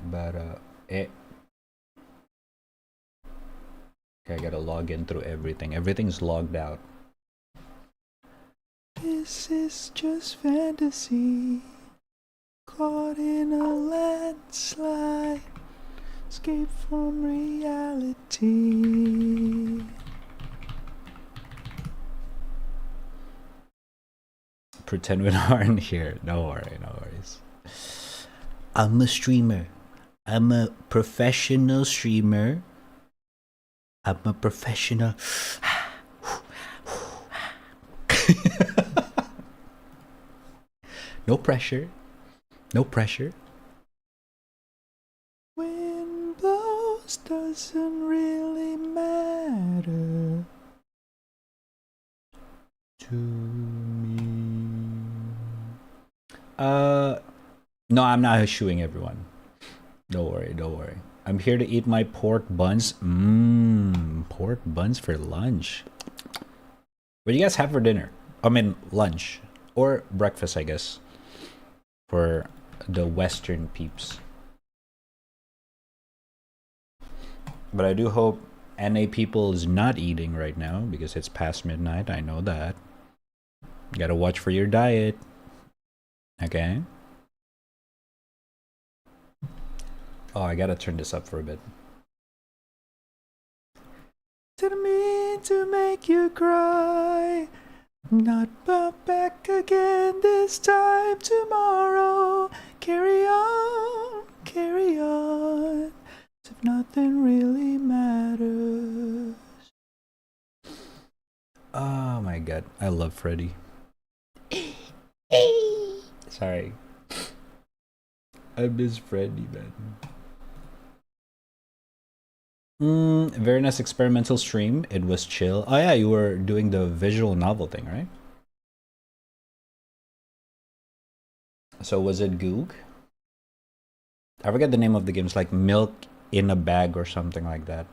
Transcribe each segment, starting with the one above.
but eh. Okay, I gotta log in through everything. Everything's logged out. This is just fantasy. Caught in a landslide. Escape from reality. Pretend we aren't here. No worries. I'm a streamer. I'm a professional streamer. I'm a professional. No pressure. No pressure. Wind blows doesn't really matter to me. No, I'm not shooing everyone. Don't worry. I'm here to eat my pork buns. Pork buns for lunch. What do you guys have for dinner? I mean, lunch. Or breakfast, I guess. For the Western peeps. But I do hope NA people is not eating right now because it's past midnight. I know that. You gotta watch for your diet. Okay? Oh, I gotta turn this up for a bit. Didn't mean to make you cry. Not back again this time tomorrow. Carry on. As if nothing really matters. Oh my god, I love Freddy. Sorry. I miss Freddy, man. Very nice experimental stream. It was chill. Oh yeah, you were doing the visual novel thing, right? So was it Goog? I forget the name of the game. It's like Milk in a Bag or something like that.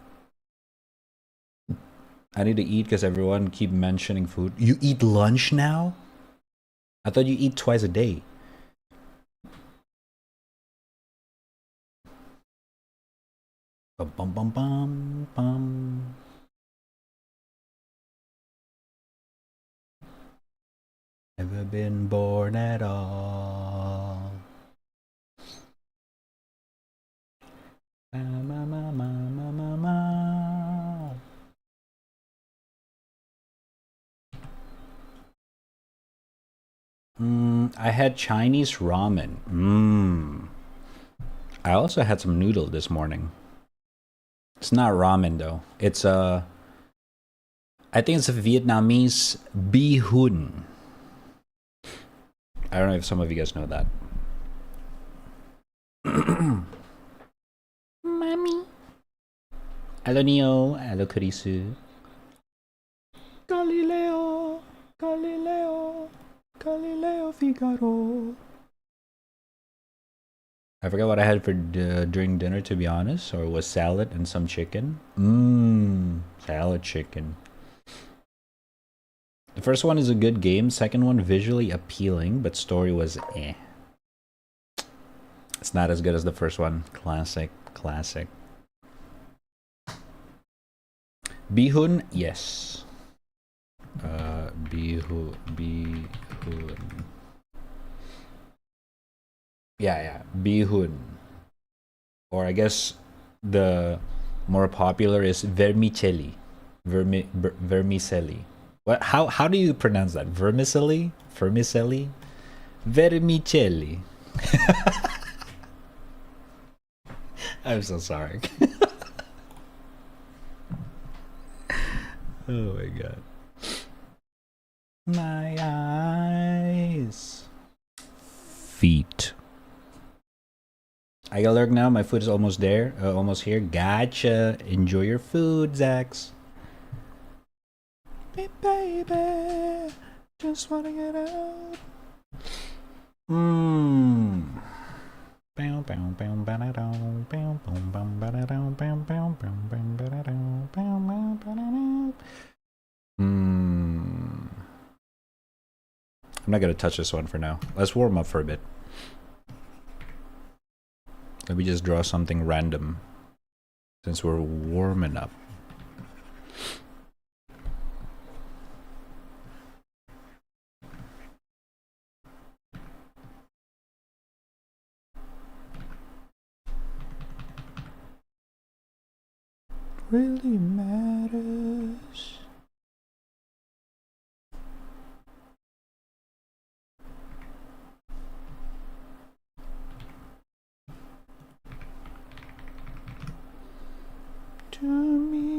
I need to eat because everyone keep mentioning food. You eat lunch now? I thought you eat twice a day. Bum bum bum bum bum. Never been born at all. I had Chinese ramen. I also had some noodle this morning. It's not ramen though. It's I think it's a Vietnamese bee hoon. I don't know if some of you guys know that. Mommy. Hello Neo. Hello Kurisu. Galileo Figaro. I forgot what I had for during dinner, to be honest. Or it was salad and some chicken. Salad chicken. The first one is a good game. Second one visually appealing, but story was eh. It's not as good as the first one. Classic. Bihun, yes. Bihun. Yeah, bihun. Or I guess the more popular is vermicelli. Vermicelli. What? How do you pronounce that? Vermicelli? Vermicelli? Vermicelli. I'm so sorry. Oh my god. My eyes. Feet. I gotta lurk now. My food is almost there. Almost here. Gotcha. Enjoy your food, Zax. Hey, baby. Just wanna get out. I'm not gonna touch this one for now. Let's warm up for a bit. Let me just draw something random since we're warming up. Really matters. To me.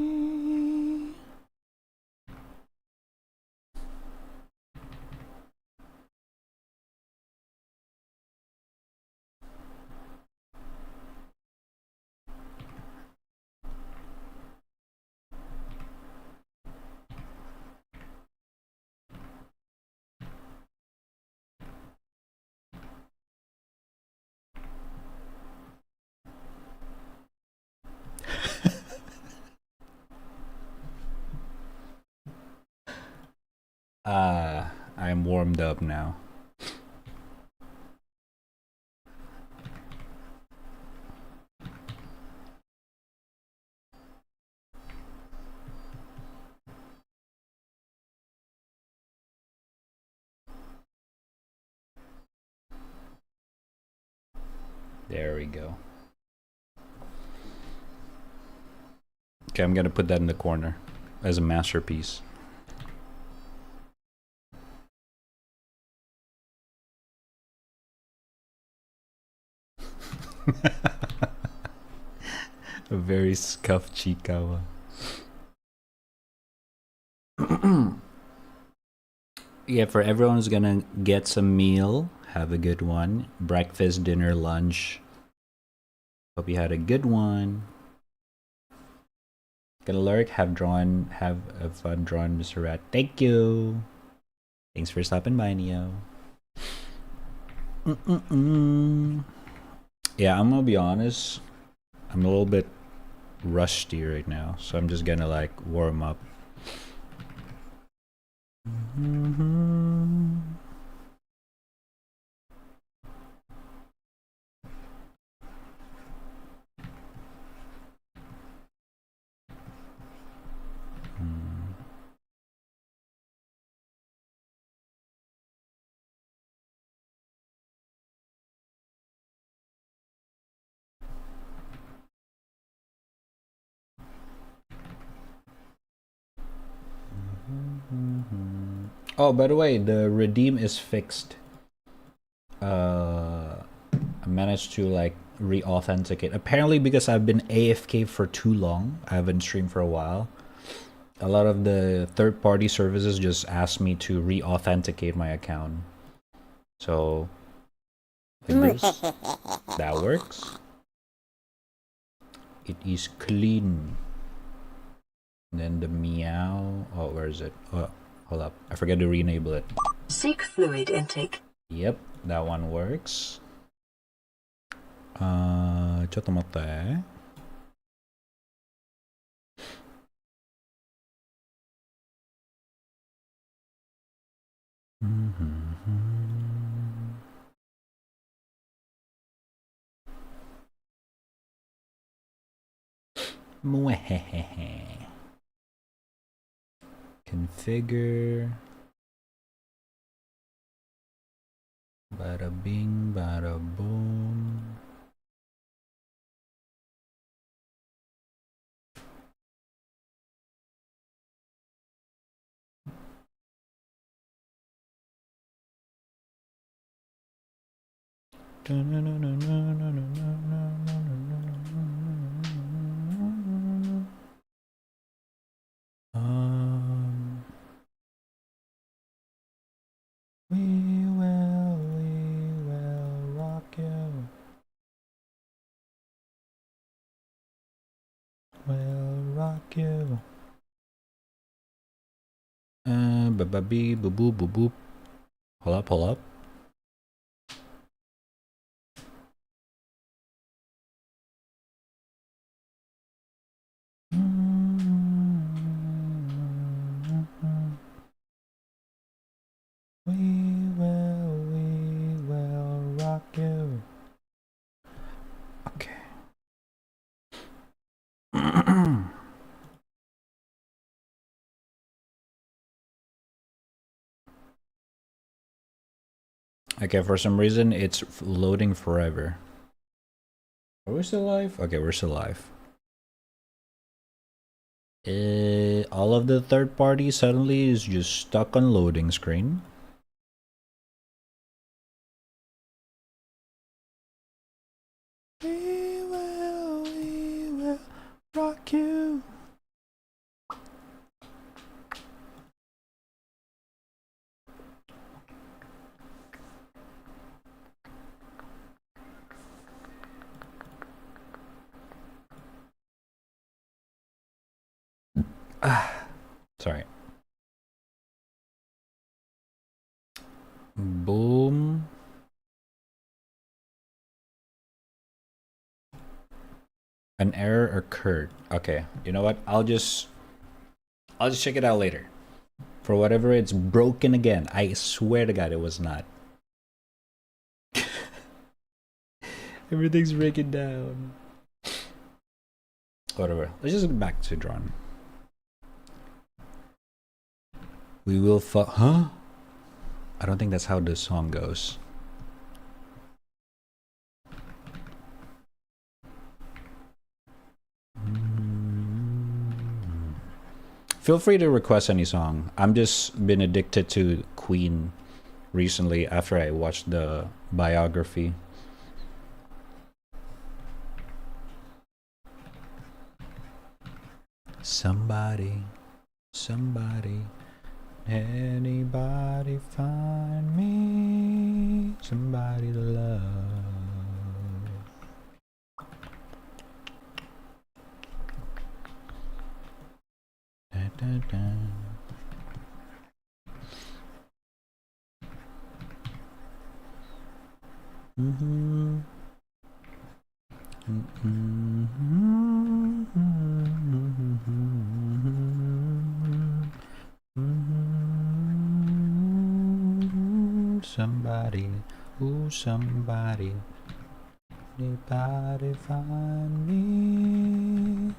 I'm warmed up now. There we go. Okay, I'm gonna put that in the corner as a masterpiece. A very scuffed Chikawa. Yeah, for everyone who's gonna get some meal, have a good one. Breakfast, dinner, lunch. Hope you had a good one. Gonna lurk, have a fun drawing, Mr. Rat. Thank you. Thanks for stopping by, Neo. Yeah, I'm gonna be honest. I'm a little bit rusty right now, so I'm just gonna like warm up. Oh, by the way, the redeem is fixed. I managed to like re-authenticate. Apparently, because I've been AFK for too long, I haven't streamed for a while. A lot of the third-party services just asked me to re-authenticate my account. So, like this, that works. It is clean. And then the meow. Oh, where is it? Oh, hold up. I forgot to re-enable it. Seek fluid intake. Yep, that one works.ちょっと待って. Configure. Bada bing, bada boom. We will rock you. We'll rock you. Ba-ba-bee, boo-boop, boo-boop. Hold up, hold up. We will rock you. Okay, for some reason it's loading forever. Are we still live? Okay, we're still live. All of the third party suddenly is just stuck on loading screen. We will rock you. Sorry. Boom. An error occurred. Okay, you know what? I'll just check it out later. For whatever it's broken again. I swear to God it was not. Everything's breaking down. Whatever. Let's just get back to drawn. We will huh? I don't think that's how the song goes. Feel free to request any song. I'm just been addicted to Queen recently after I watched the biography. Somebody, anybody find me somebody to love. Da, da, da. Mm-hmm. Somebody, ooh, somebody, anybody find me?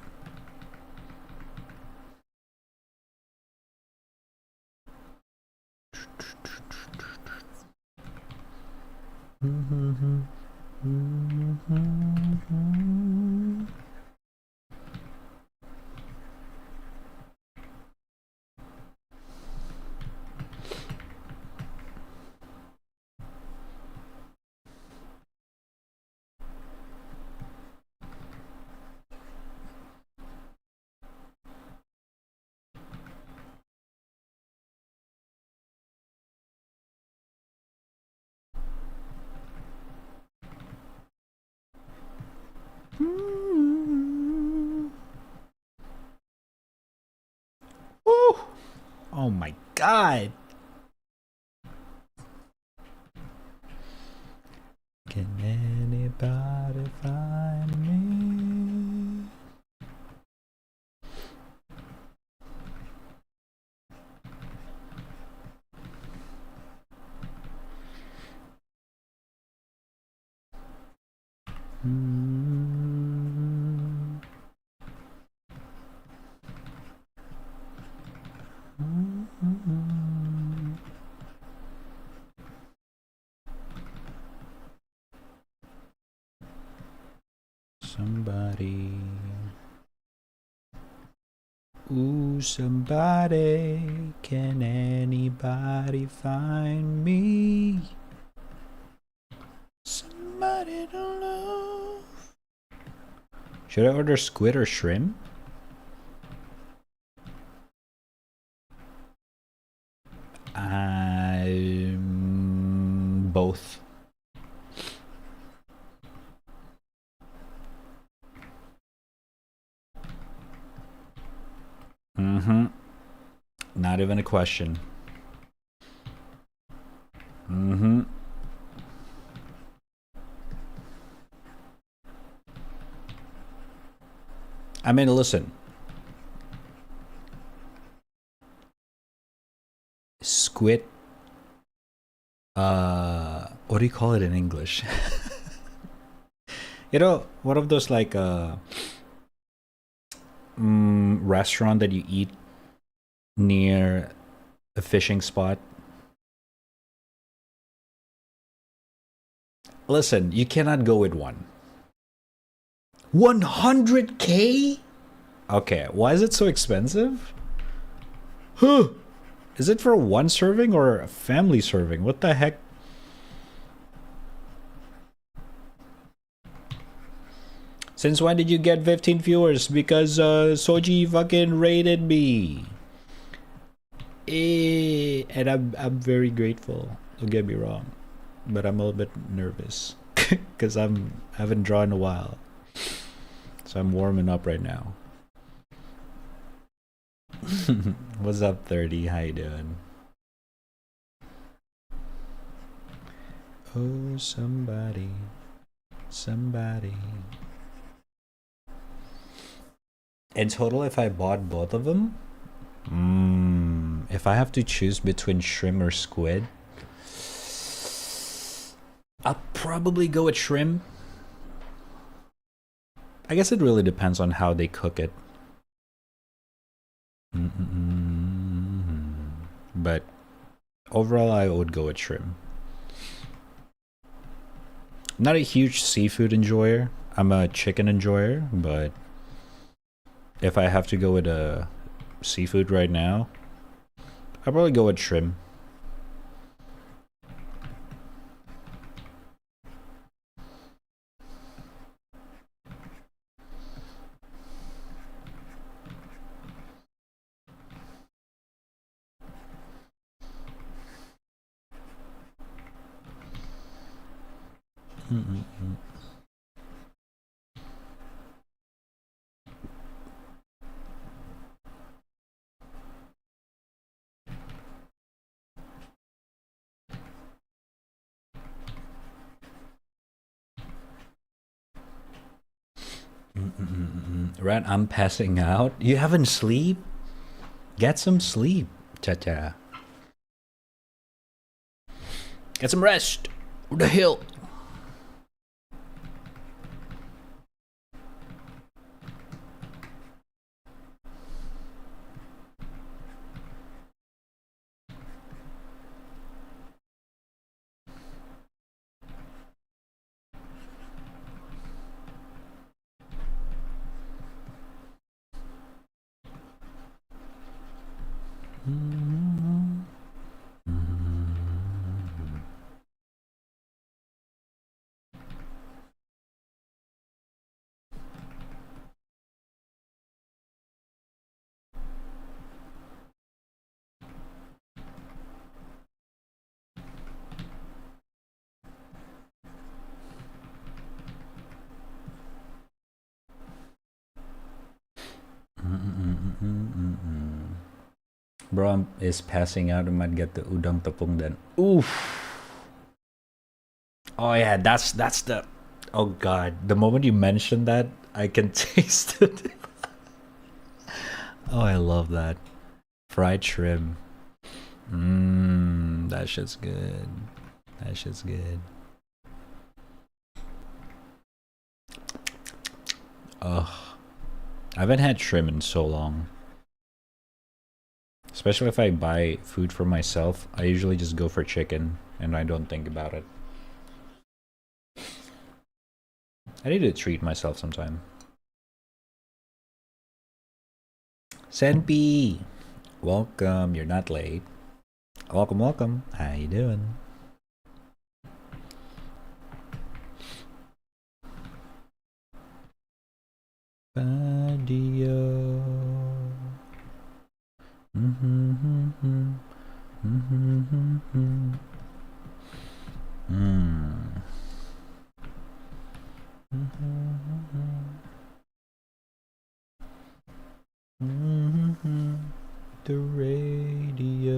Woo! Oh my God! Can anybody find me? Somebody, ooh, somebody, can anybody find me? Somebody to love. Should I order squid or shrimp? Both. Not even a question. I mean, listen. Squid. What do you call it in English? You know, one of those like restaurant that you eat near a fishing spot. Listen, you cannot go with one. 100K? Okay, why is it so expensive? Huh? Is it for one serving or a family serving? What the heck? Since when did you get 15 viewers? Because Soji fucking rated me. And I'm very grateful. Don't get me wrong, but I'm a little bit nervous because I haven't drawn in a while, so I'm warming up right now. What's up, 30? How you doing? Oh, somebody. In total, if I bought both of them, if I have to choose between shrimp or squid, I'll probably go with shrimp. I guess it really depends on how they cook it. But overall, I would go with shrimp. I'm not a huge seafood enjoyer. I'm a chicken enjoyer, but if I have to go with a seafood right now, I'll probably go with shrimp. Rat, I'm passing out. You haven't sleep? Get some sleep, cha-cha. Get some rest. What the hell? Bro is passing out. I might get the udang tepung then. Oof. Oh yeah, that's the. Oh god, the moment you mentioned that, I can taste it. Oh, I love that. Fried shrimp. That shit's good. That shit's good. Ugh. I haven't had shrimp in so long. Especially if I buy food for myself, I usually just go for chicken and I don't think about it. I need to treat myself sometime. Senpi! Welcome, you're not late. Welcome, welcome. How you doing? Badio. The radio.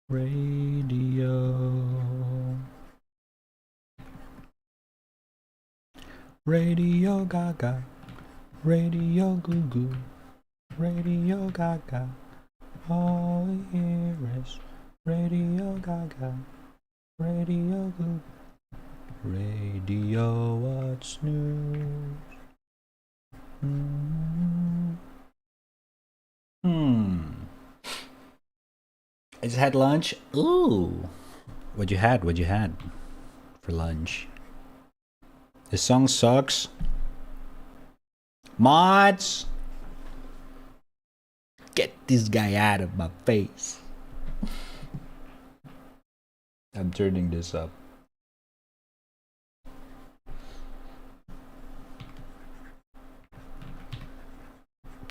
Radio. Radio Gaga. Radio Goo Goo. Radio Gaga. All we hear is Radio Gaga. Radio Goo. Radio What's News? I just had lunch. Ooh. What'd you had? What'd you had for lunch? This song sucks. Mods! Get this guy out of my face. I'm turning this up.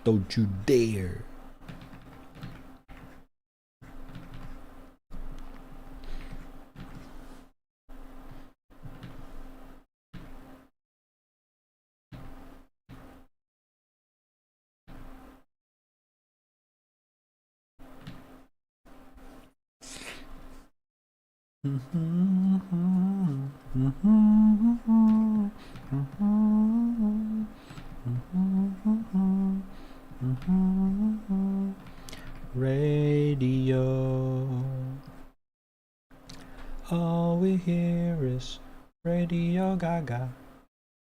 Don't you dare. Radio. All we hear is Radio Gaga,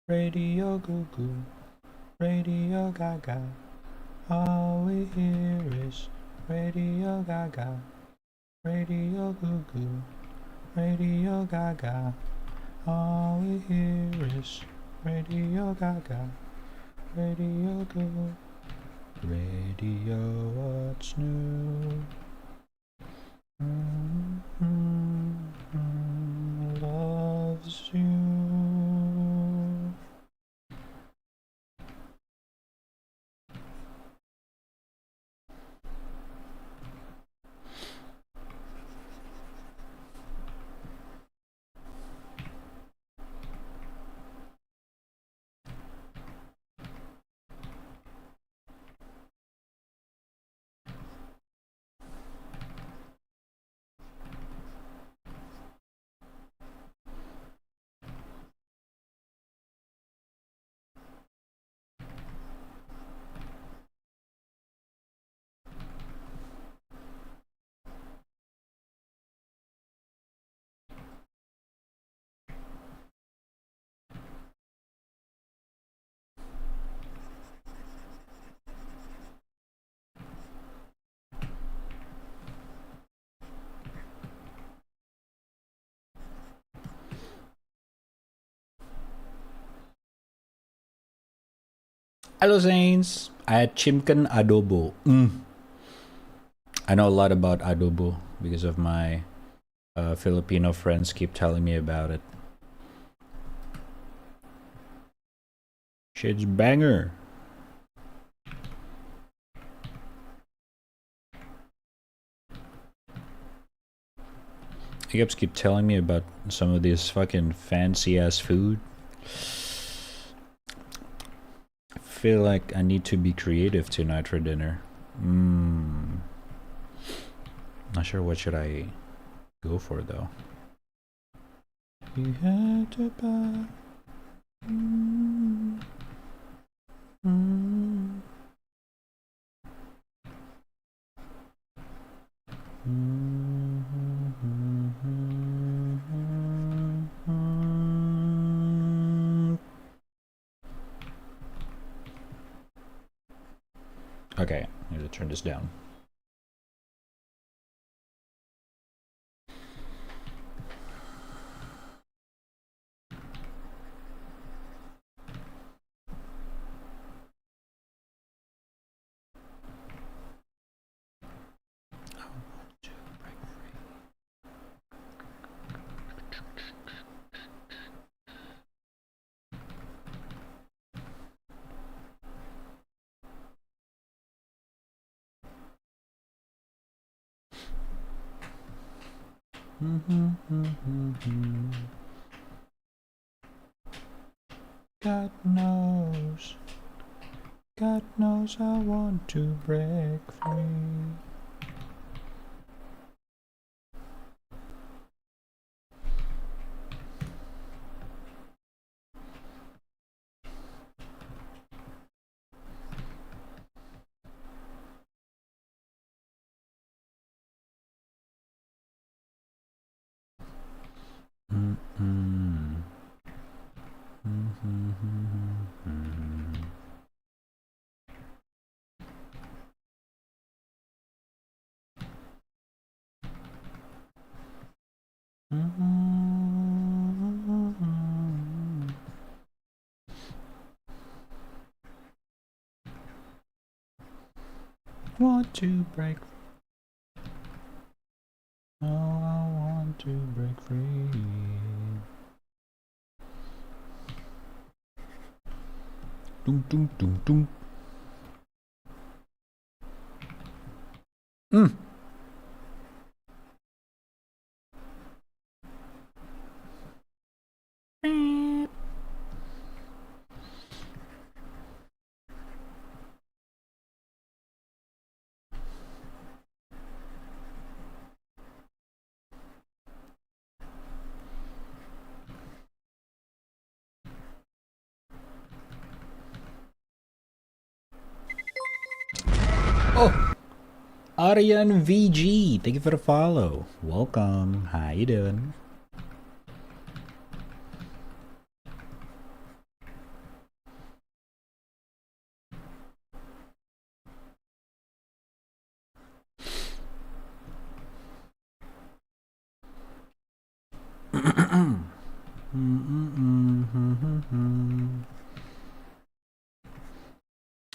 Radio Goo Goo, Radio Gaga. All we hear is Radio Gaga, Radio Goo Goo, Radio Gaga. All we hear is Radio Gaga, Radio Goo. Radio What's New? Loves you. Hello Zanes, I had chimken adobo. I know a lot about adobo because of my Filipino friends keep telling me about it. Shit's banger. You guys keep telling me about some of this fucking fancy ass food. Feel like I need to be creative tonight for dinner. Not sure what should I go for though. You had to buy. Okay, I need to turn this down. God knows I want to break free. Want to break. Oh, I want to break free. Doom, doom, doom, doom. Oh, Aryan VG, thank you for the follow. Welcome. How you doing?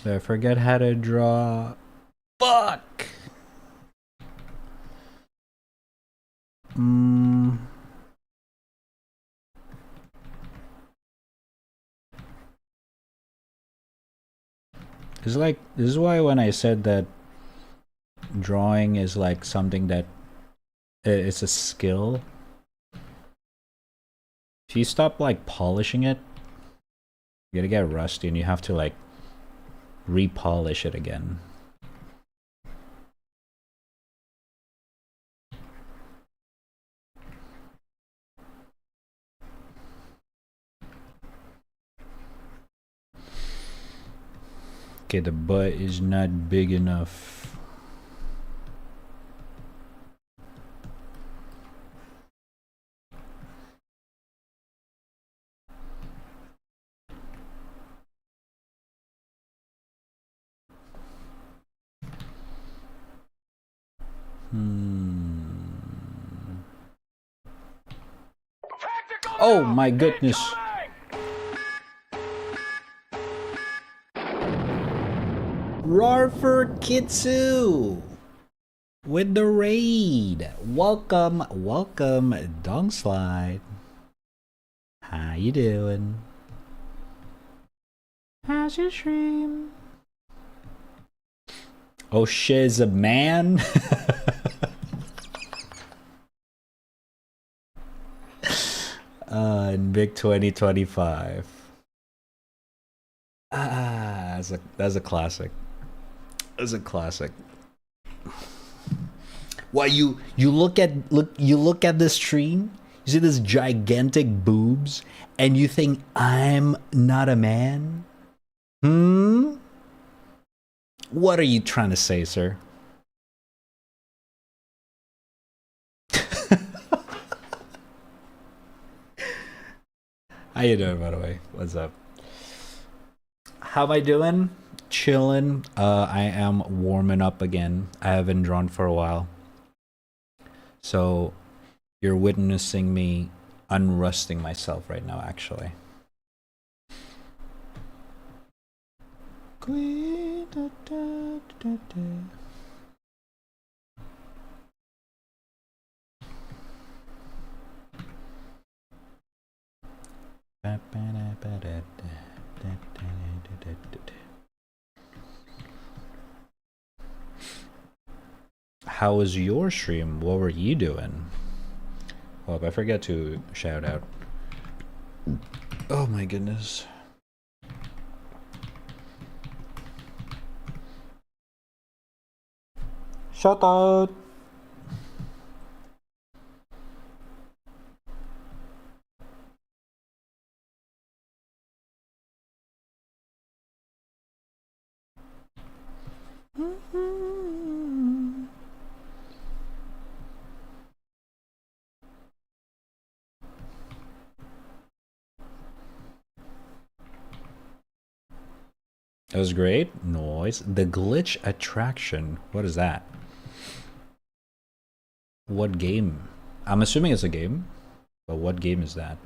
I forget how to draw. Fuck. It's like, this is why when I said that drawing is like something that it's a skill. If you stop like polishing it, you're gonna get rusty and you have to like repolish it again. Okay, the butt is not big enough. Oh my goodness. Rarfer Kitsu with the raid. Welcome, welcome, Dongslide. How you doing? How's your stream? Oh, shiz a man. In big 2025. That's a classic. That's a classic. Why you look at this stream, you see this gigantic boobs, and you think I'm not a man? What are you trying to say, sir? How you doing, by the way? What's up? How am I doing? Chilling. I am warming up again. I haven't drawn for a while. So you're witnessing me unrusting myself right now, actually. How was your stream? What were you doing? Oh, I forget to shout out. Oh my goodness. Shout out. That was great. Noise. The glitch attraction. What is that? What game? I'm assuming it's a game, but what game is that?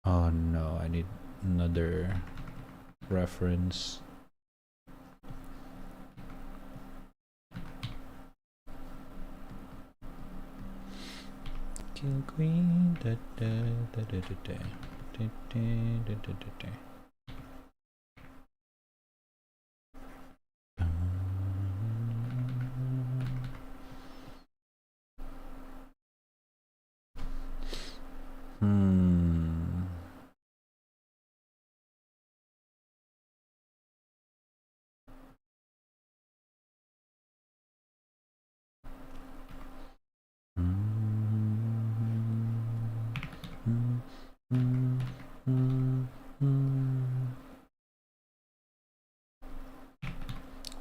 Oh no, I need another reference. Kill Queen. Da, da, da, da, da, da. Da, da, da, da, da, da. Hmm.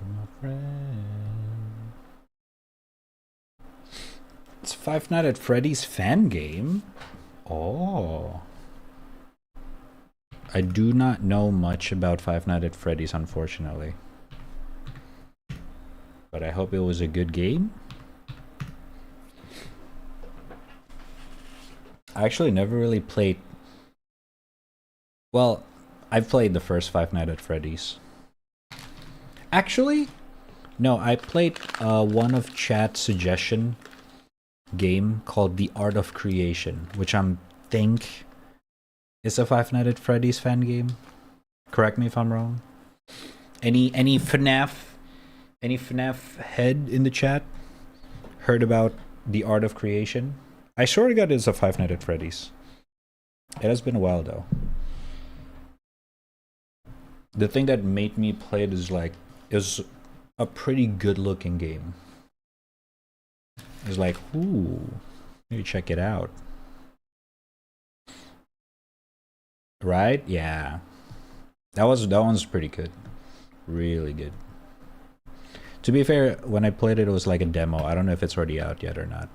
My friend. It's Five Nights at Freddy's fan game. Oh. I do not know much about Five Nights at Freddy's, unfortunately. But I hope it was a good game. I actually never really played... Well, I've played the first Five Nights at Freddy's. Actually, no, I played one of chat's suggestion game called The Art of Creation, which I think is a Five Nights at Freddy's fan game. Correct me if I'm wrong. Any FNAF head in the chat heard about The Art of Creation? I swear to God it's a Five Nights at Freddy's. It has been a while though. The thing that made me play it is like, it was a pretty good looking game. It's like, ooh, maybe check it out. Right? Yeah. That one's pretty good. Really good. To be fair, when I played it, it was like a demo. I don't know if it's already out yet or not.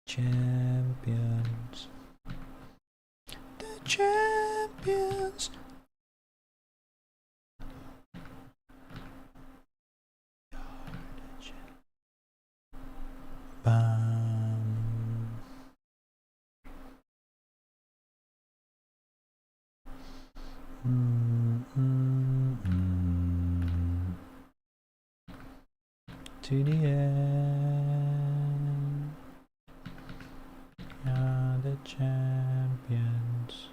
Champions. The champions. Bam. To the end. Are the champions.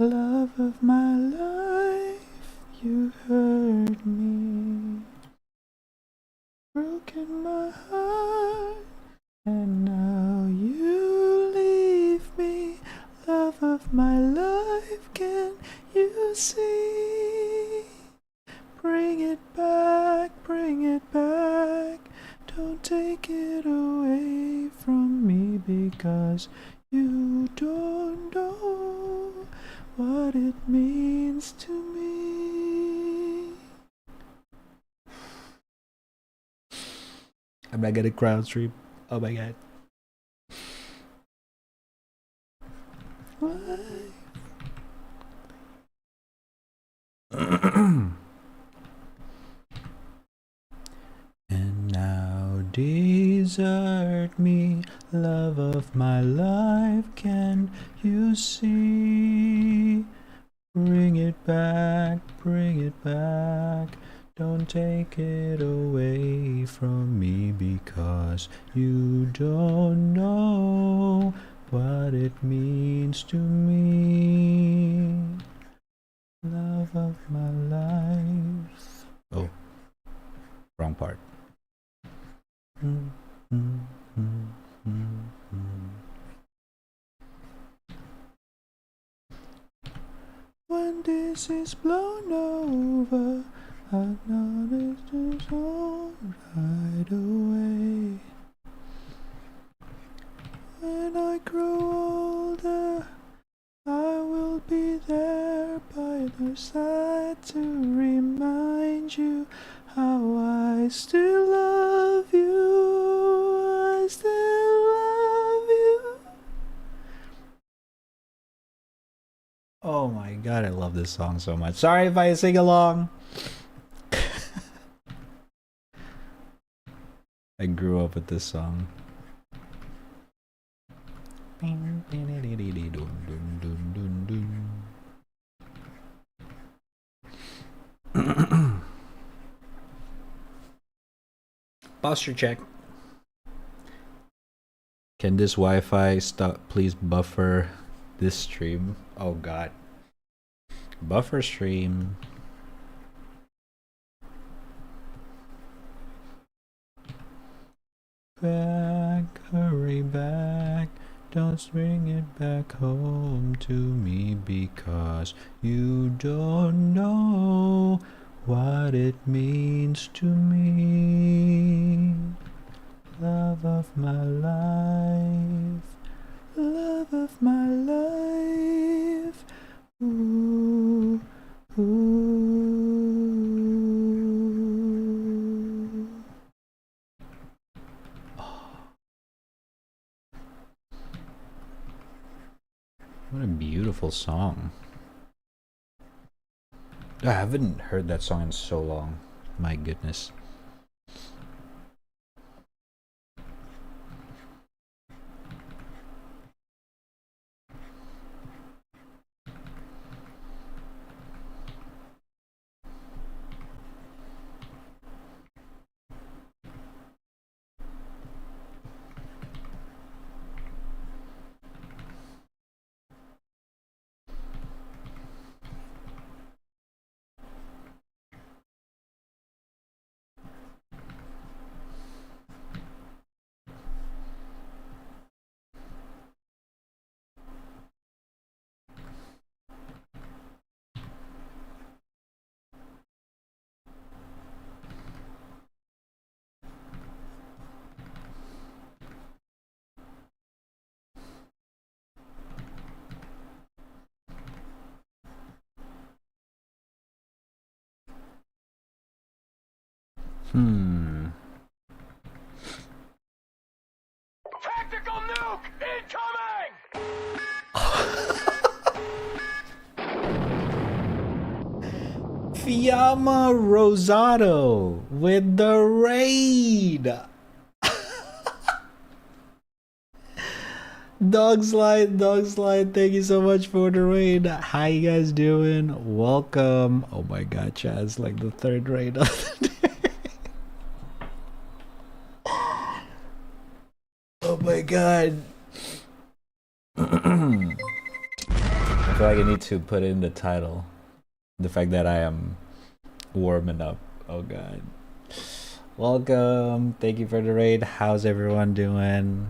Love of my life, you hurt me, broken my heart, and now you leave me. Love of my life, can you see? Bring it back, don't take it away from me, because you don't know what it means to me. I'm not gonna crowd stream. Oh my god. And now desert me, love of my life, can you see? Bring it back, bring it back. Don't take it away from me, because you don't know what it means to me. Love of my life. Oh, wrong part. When this is blown over, I know it's all right away. When I grow older, I will be there by your side to remind you how I still love you. I still love you. Oh my god, I love this song so much. Sorry if I sing along. I grew up with this song. Posture check. Can this Wi-Fi stop? Please buffer this stream. Oh god. Buffer stream. Back, hurry back. Don't bring it back home to me, because you don't know what it means to me. Love of my life, love of my life. Ooh, ooh. What a beautiful song. I haven't heard that song in so long. My goodness. Tactical nuke incoming! Fiamma Rosado with the raid. Dog slide, thank you so much for the raid. How you guys doing? Welcome. Oh my god, Chaz, like the third raid of the day. Oh my god. I feel like I need to put in the title. The fact that I am warming up. Oh god. Welcome. Thank you for the raid. How's everyone doing?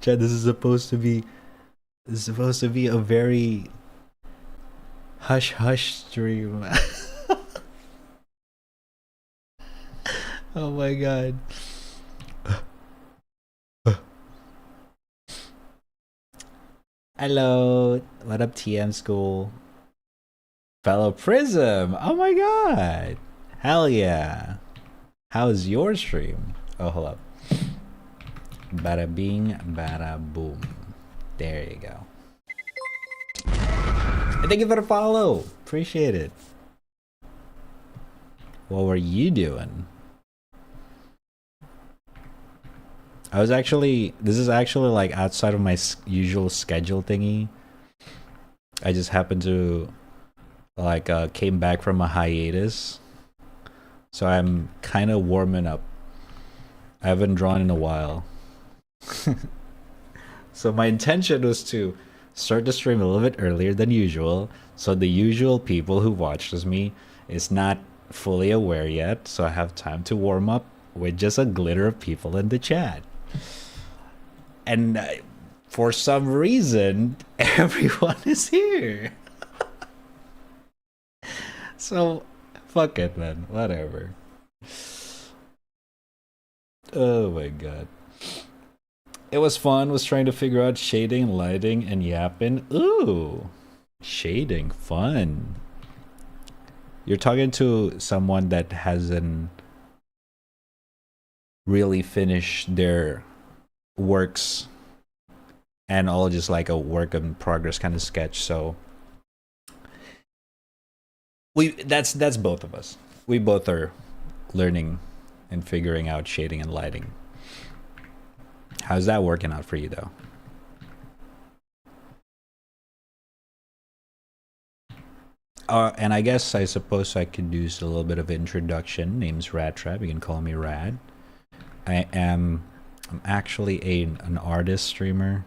Chad, this is supposed to be a very hush stream. Oh my god. Hello, what up TM School? Fellow Prism, oh my god. Hell yeah. How's your stream? Oh, hold up. Bada bing, bada boom. There you go. And thank you for the follow. Appreciate it. What were you doing? This is actually like outside of my usual schedule thingy. I just happened to like came back from a hiatus, so I'm kind of warming up. I haven't drawn in a while. So my intention was to start the stream a little bit earlier than usual, so the usual people who watches me is not fully aware yet, so I have time to warm up with just a glitter of people in the chat. And for some reason, everyone is here. So, fuck it, man. Whatever. Oh my god. It was fun. Was trying to figure out shading, lighting, and yapping. Ooh. Shading. Fun. You're talking to someone that hasn't really finished their works and all just like a work in progress kind of sketch. So that's both of us. We both are learning and figuring out shading and lighting. How's that working out for you though? And I guess I suppose I could use a little bit of introduction. Name's raddtrap. You can call me Rad. I'm actually an artist streamer.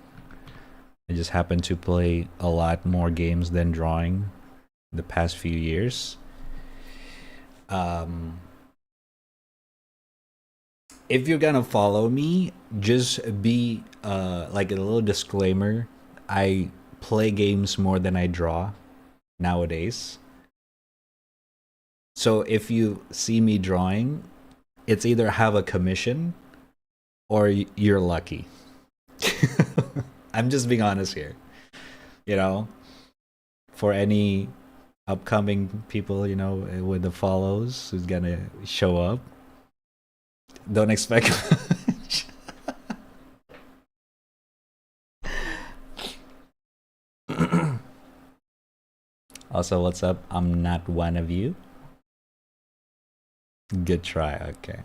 I just happen to play a lot more games than drawing the past few years. If you're gonna follow me, just be like a little disclaimer. I play games more than I draw nowadays. So if you see me drawing, it's either have a commission or you're lucky. I'm just being honest here. You know, for any upcoming people, you know, with the follows who's gonna show up, don't expect much. Also, what's up? I'm not one of you. Good try, okay.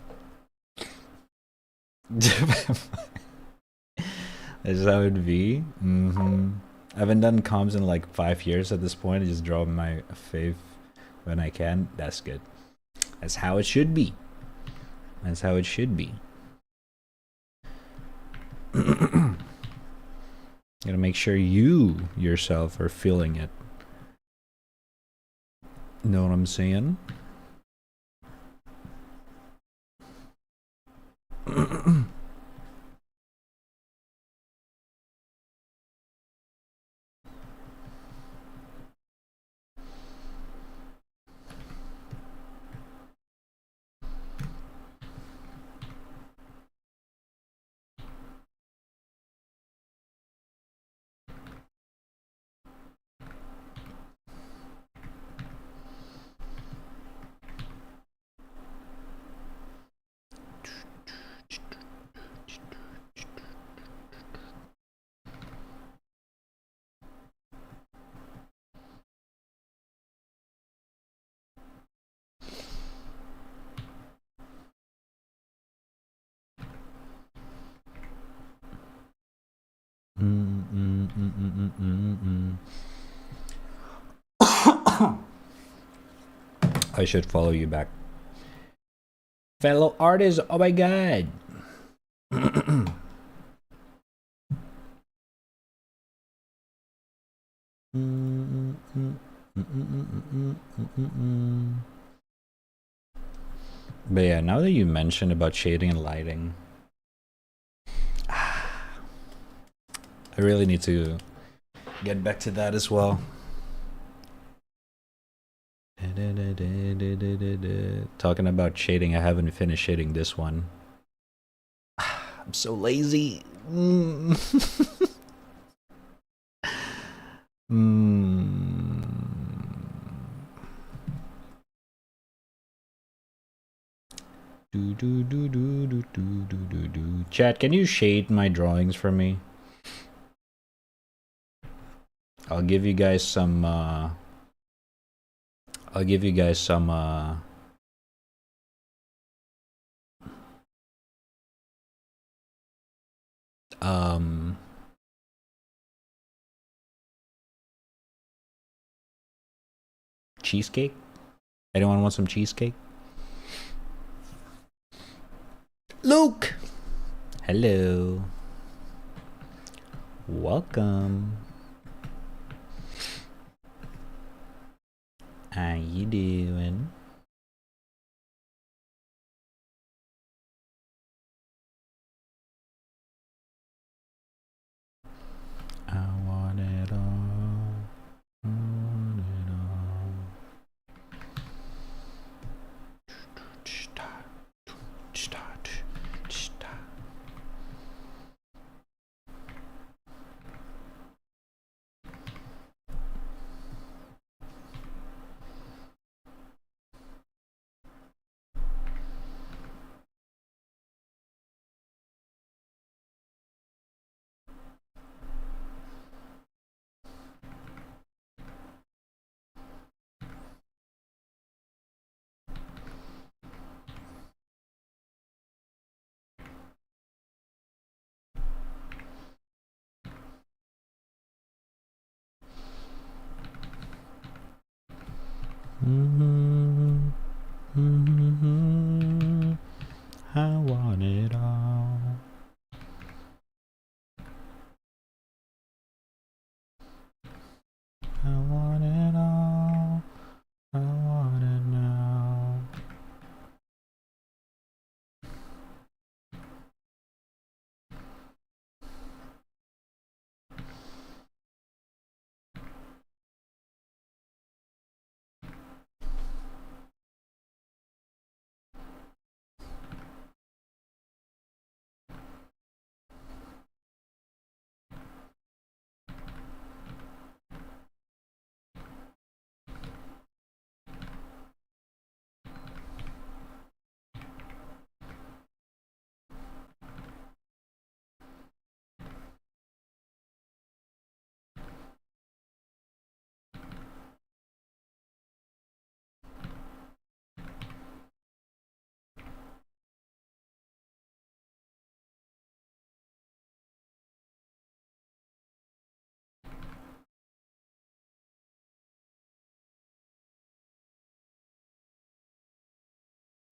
Is how it be? I haven't done comms in like 5 years at this point. I just draw my fave when I can. That's good. That's how it should be. That's how it should be. Gotta make sure you yourself are feeling it. Know what I'm saying? I should follow you back. Fellow artists, oh my god. But yeah, now that you mentioned about shading and lighting, I really need to get back to that as well. Talking about shading, I haven't finished shading this one. I'm so lazy. Chat, can you shade my drawings for me? I'll give you guys some Um, cheesecake? Anyone want some cheesecake? Luke! Hello. Welcome. How you doing? I want it all. I want it all. I want it all. I want it all. I want it now.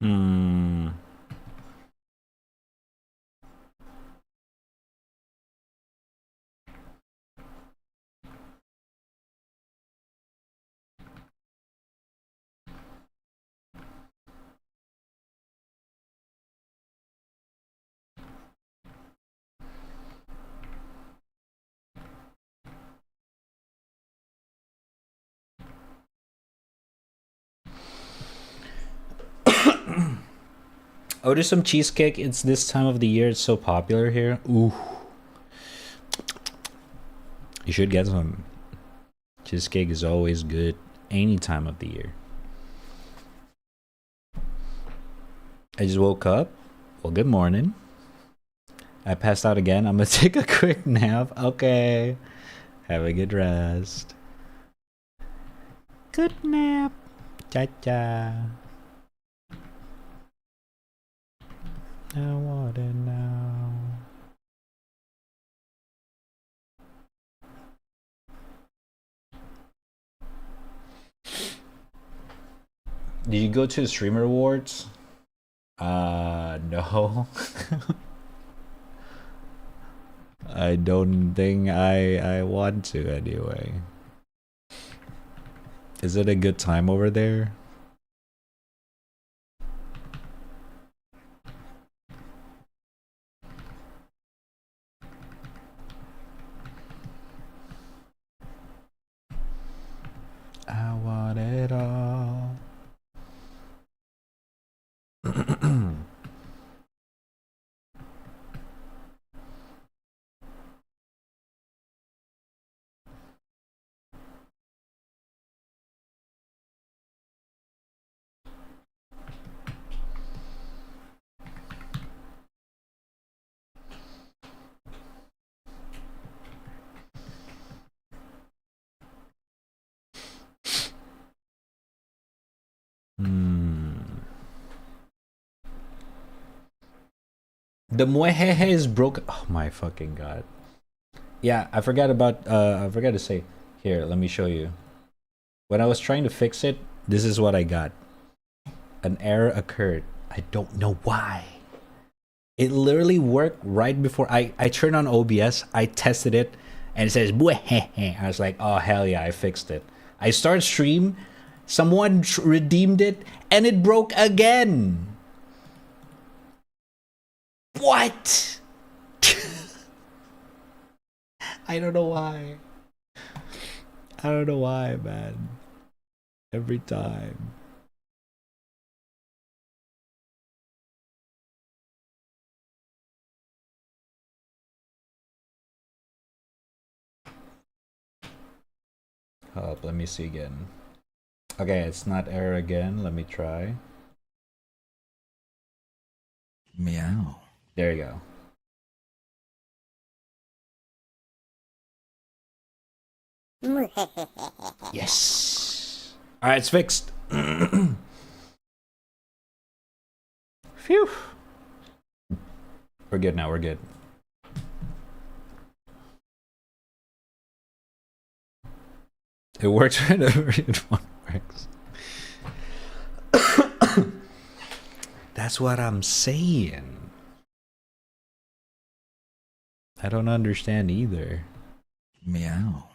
Hmm. Order some cheesecake. It's this time of the year. It's so popular here. Ooh. You should get some. Cheesecake is always good any time of the year. I just woke up. Well, good morning. I passed out again. I'm gonna take a quick nap. Okay. Have a good rest. Good nap. Cha cha. I want it now. Did you go to the Streamer Awards? No. I don't think I want to anyway. Is it a good time over there? I want it all. The muehehe is broken. Oh my fucking god. Yeah, I forgot to say. Here, let me show you. When I was trying to fix it, this is what I got. An error occurred. I don't know why. It literally worked right before I turned on OBS. I tested it, and it says muehehe. I was like, oh hell yeah, I fixed it. I start stream, someone redeemed it, and it broke again. What? I don't know why. I don't know why, man. Every time. Oh, let me see again. Okay, it's not error again. Let me try. Meow. There you go. Yes. All right, it's fixed. Phew. We're good now. We're good. It works whenever it works. That's what I'm saying. I don't understand either. Meow.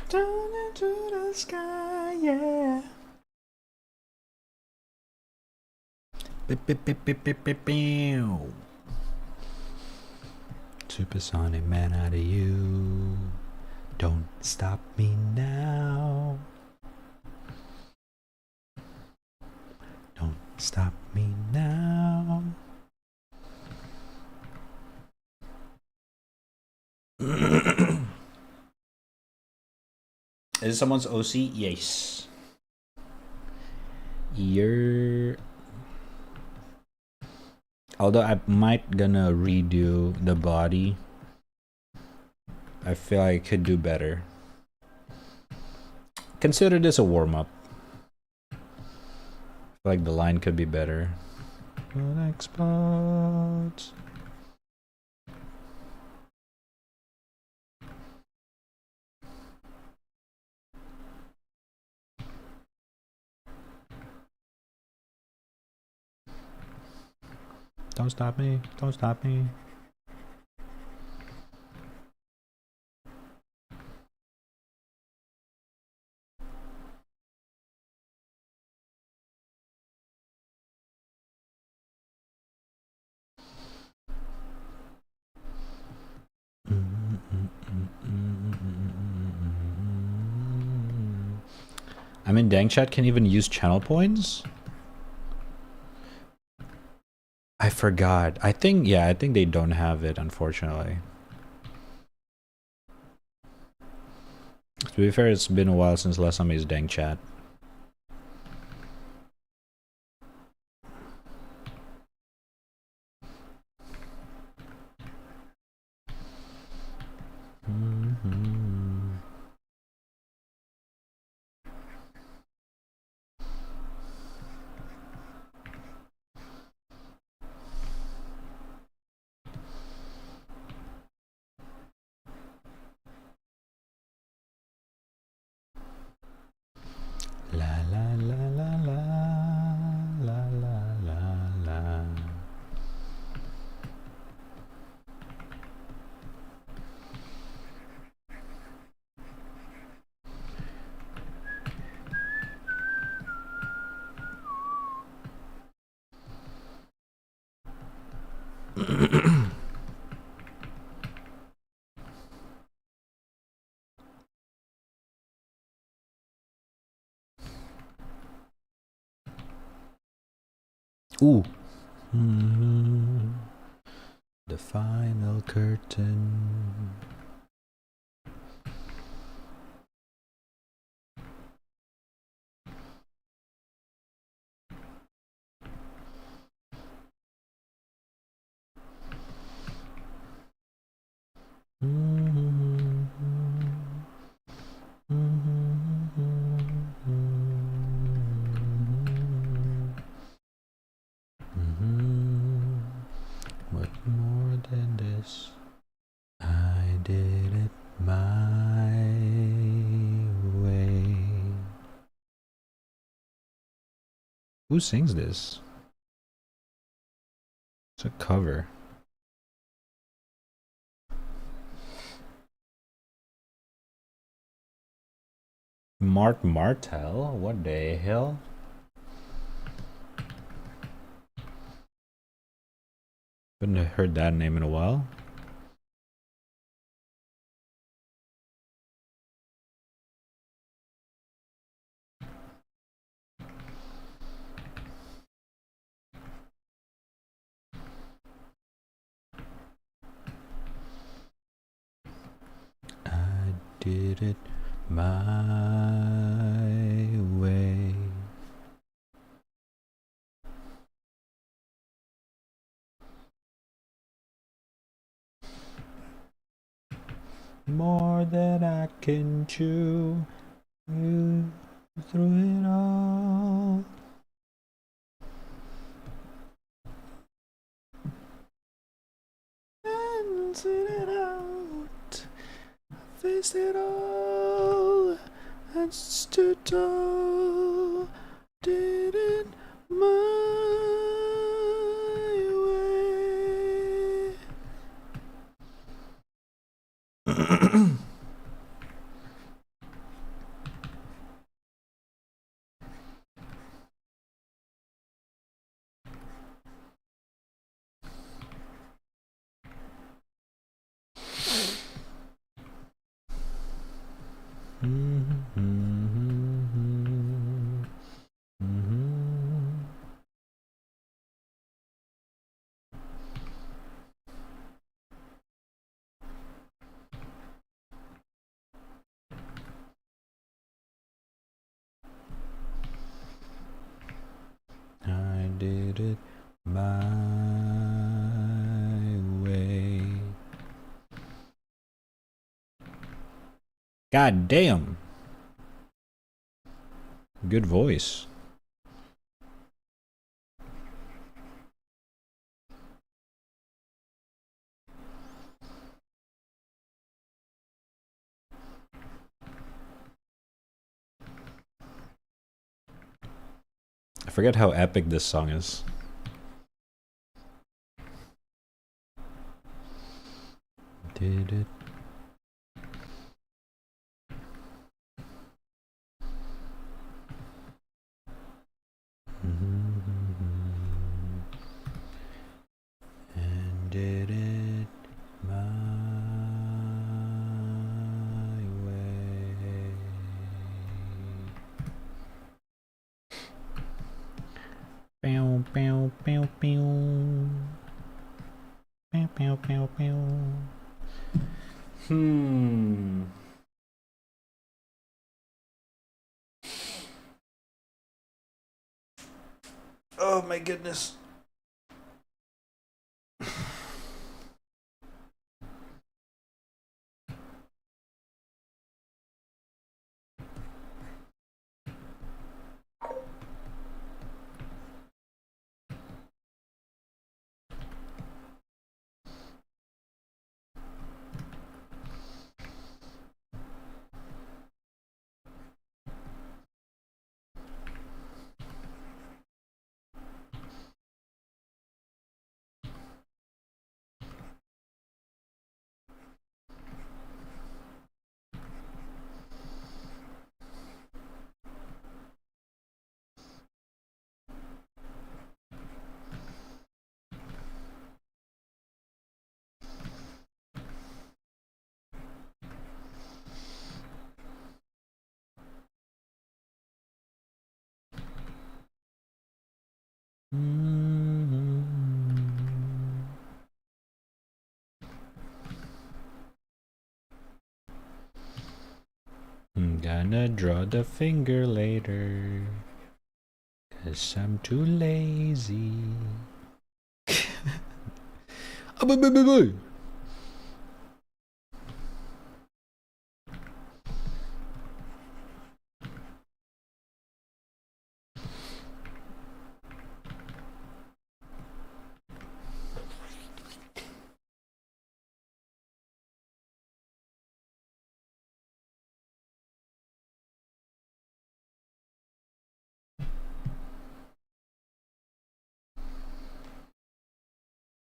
Down into the sky, yeah. Supersonic man out of you. Don't stop me now. Don't stop me now. Is it someone's OC? Yes. Although I might gonna redo the body. I feel I could do better. Consider this a warm-up. I feel like the line could be better. Explodes. Don't stop me. Don't stop me. I mean, Dang Chat can even use channel points? I forgot. I think they don't have it, unfortunately. To be fair, it's been a while since last time I used dang chat. La la la la la la la la la. Ooh. The final curtain. What more than this? I did it my way. Who sings this? It's a cover. Mart Martel? What the hell? Haven't heard that name in a while. I did it my way. More than I can chew. You through it all. And sit it out. Faced it all. And stood tall. Did it my way. I did it my way. God damn. Good voice. I forget how epic this song is. Did it? And did it my way. Pew, pew, pew, pew. Pew, pew, pew, pew. my goodness. I'm gonna draw the finger later, 'cause I'm too lazy.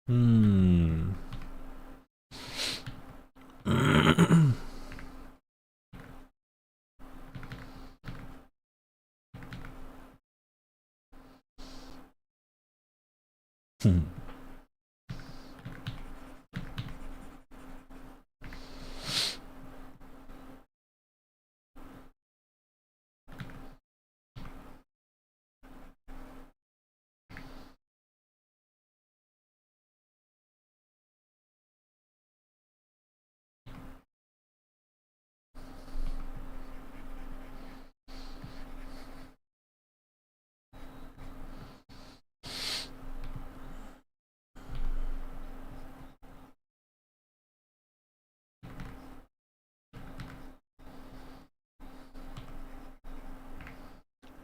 Hmm. Hmm.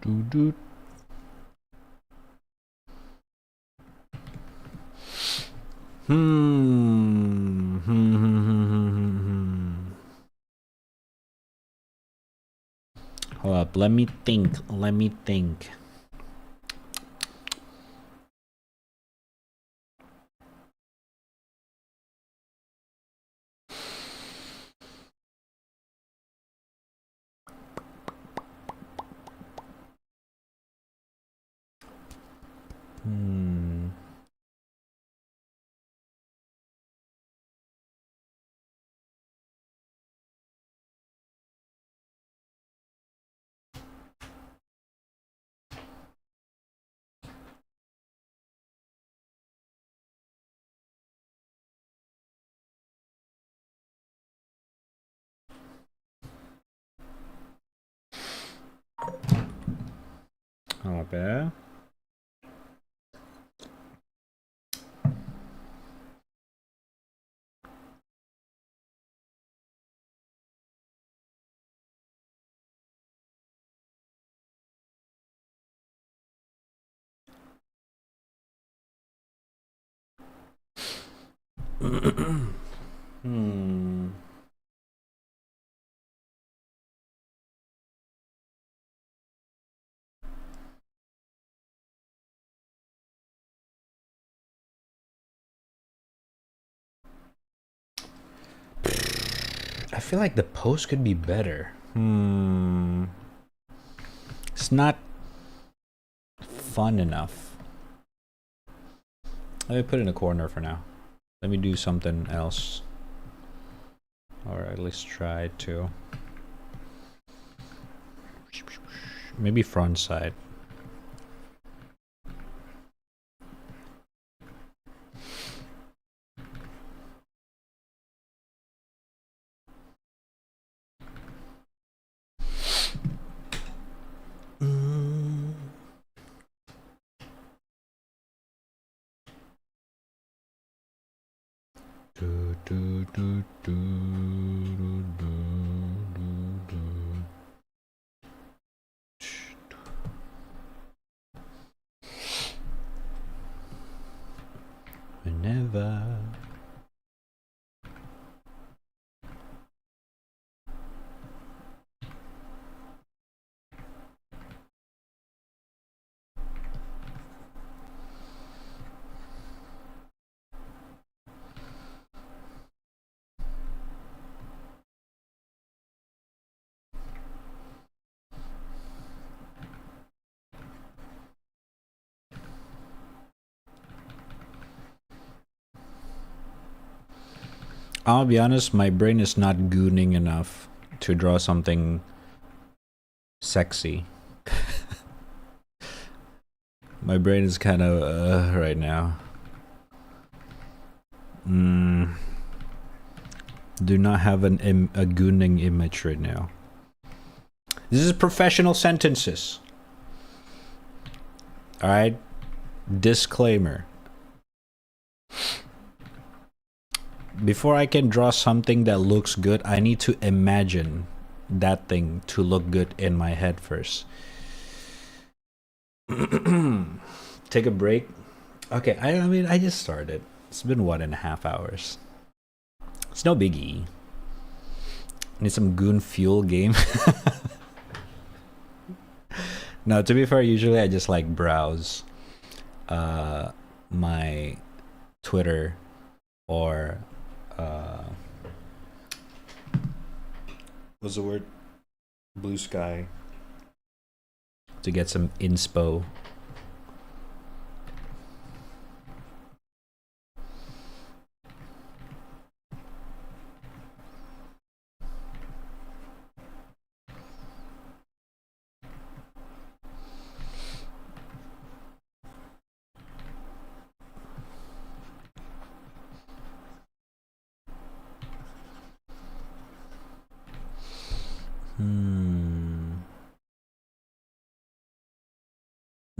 Doo doo. Hmm. Hold up. Let me think. Let me think. Hmm. Not bad. Hmm. I feel like the post could be better. Hmm. It's not fun enough. Let me put it in a corner for now. Let me do something else. Or at least try to. Maybe front side. Whenever. I'll be honest, my brain is not gooning enough to draw something sexy. My brain is kind of right now. Do not have a gooning image right now. This is professional sentences. Alright? Disclaimer. Before I can draw something that looks good, I need to imagine that thing to look good in my head first. Take a break. Okay, I mean, I just started. It's been 1.5 hours. It's no biggie. Need some goon fuel game. No, to be fair, usually I just like browse my Twitter or what's the word? Blue Sky to get some inspo.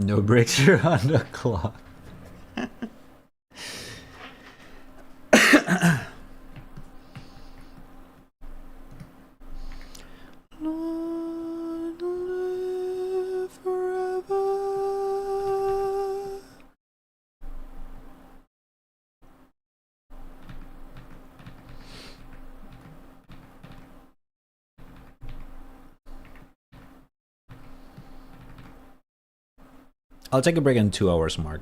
No breaks around the clock. I'll take a break in 2 hours mark.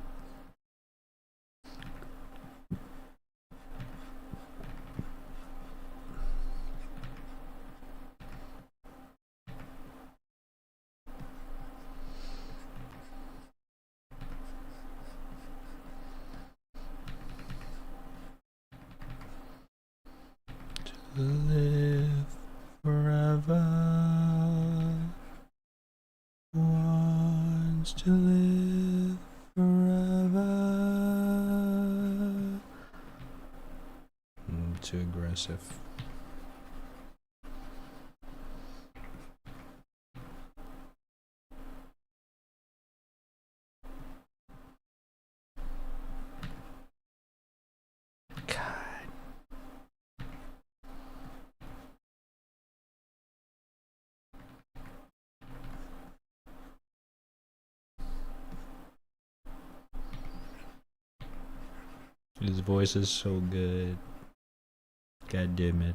To live forever. Wants to live forever. Too aggressive. God. His voice is so good. God damn it.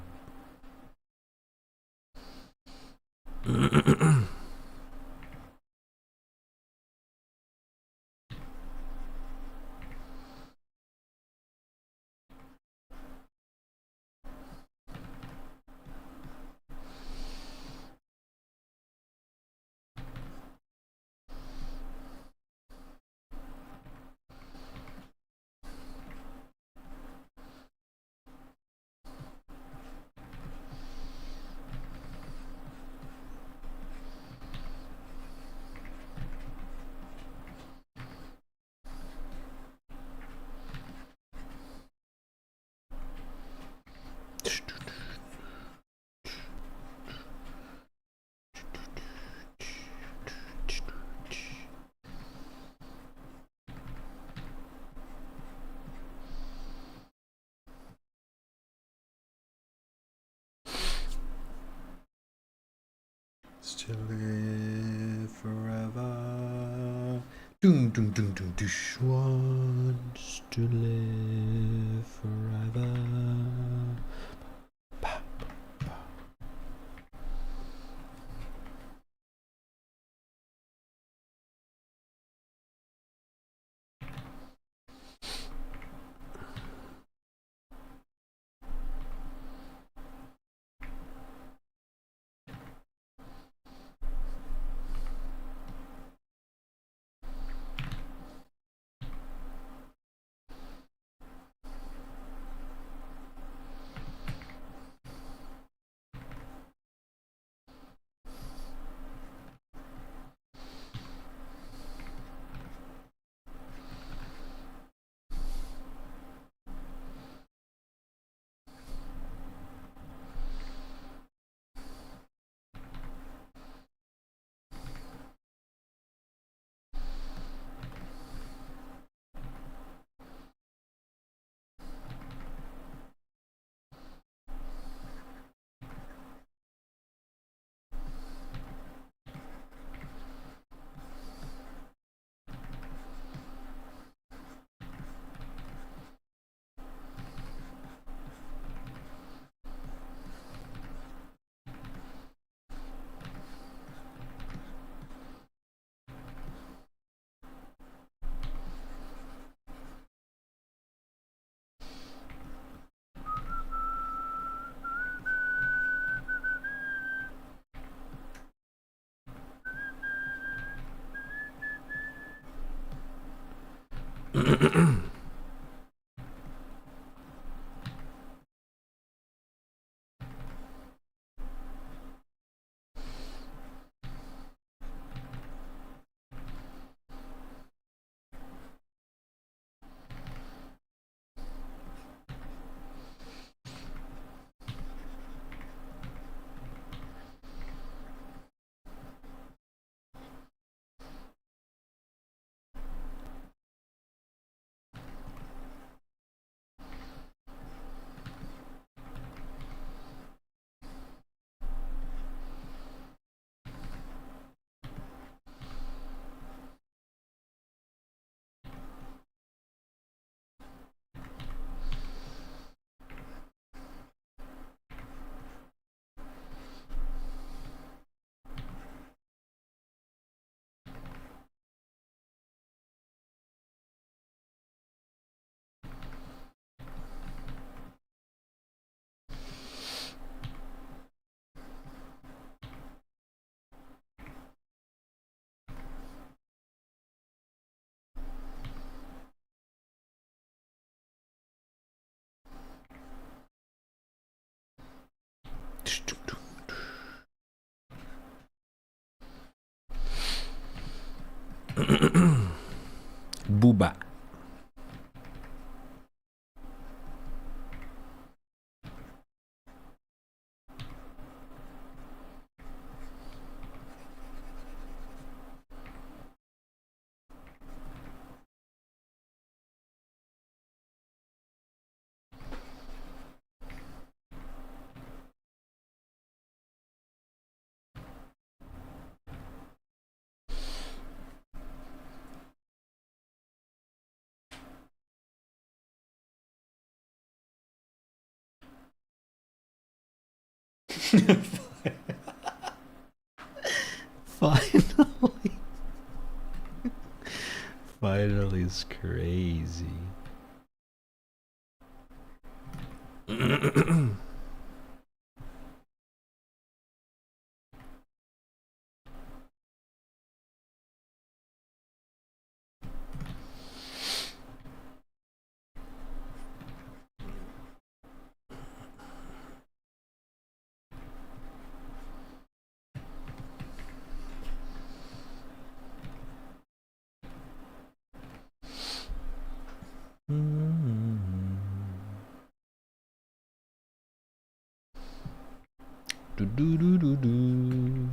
to live forever. Dun dun dun dun dush. Wants to live forever. Booba. Finally. Finally is crazy. Do do do do do.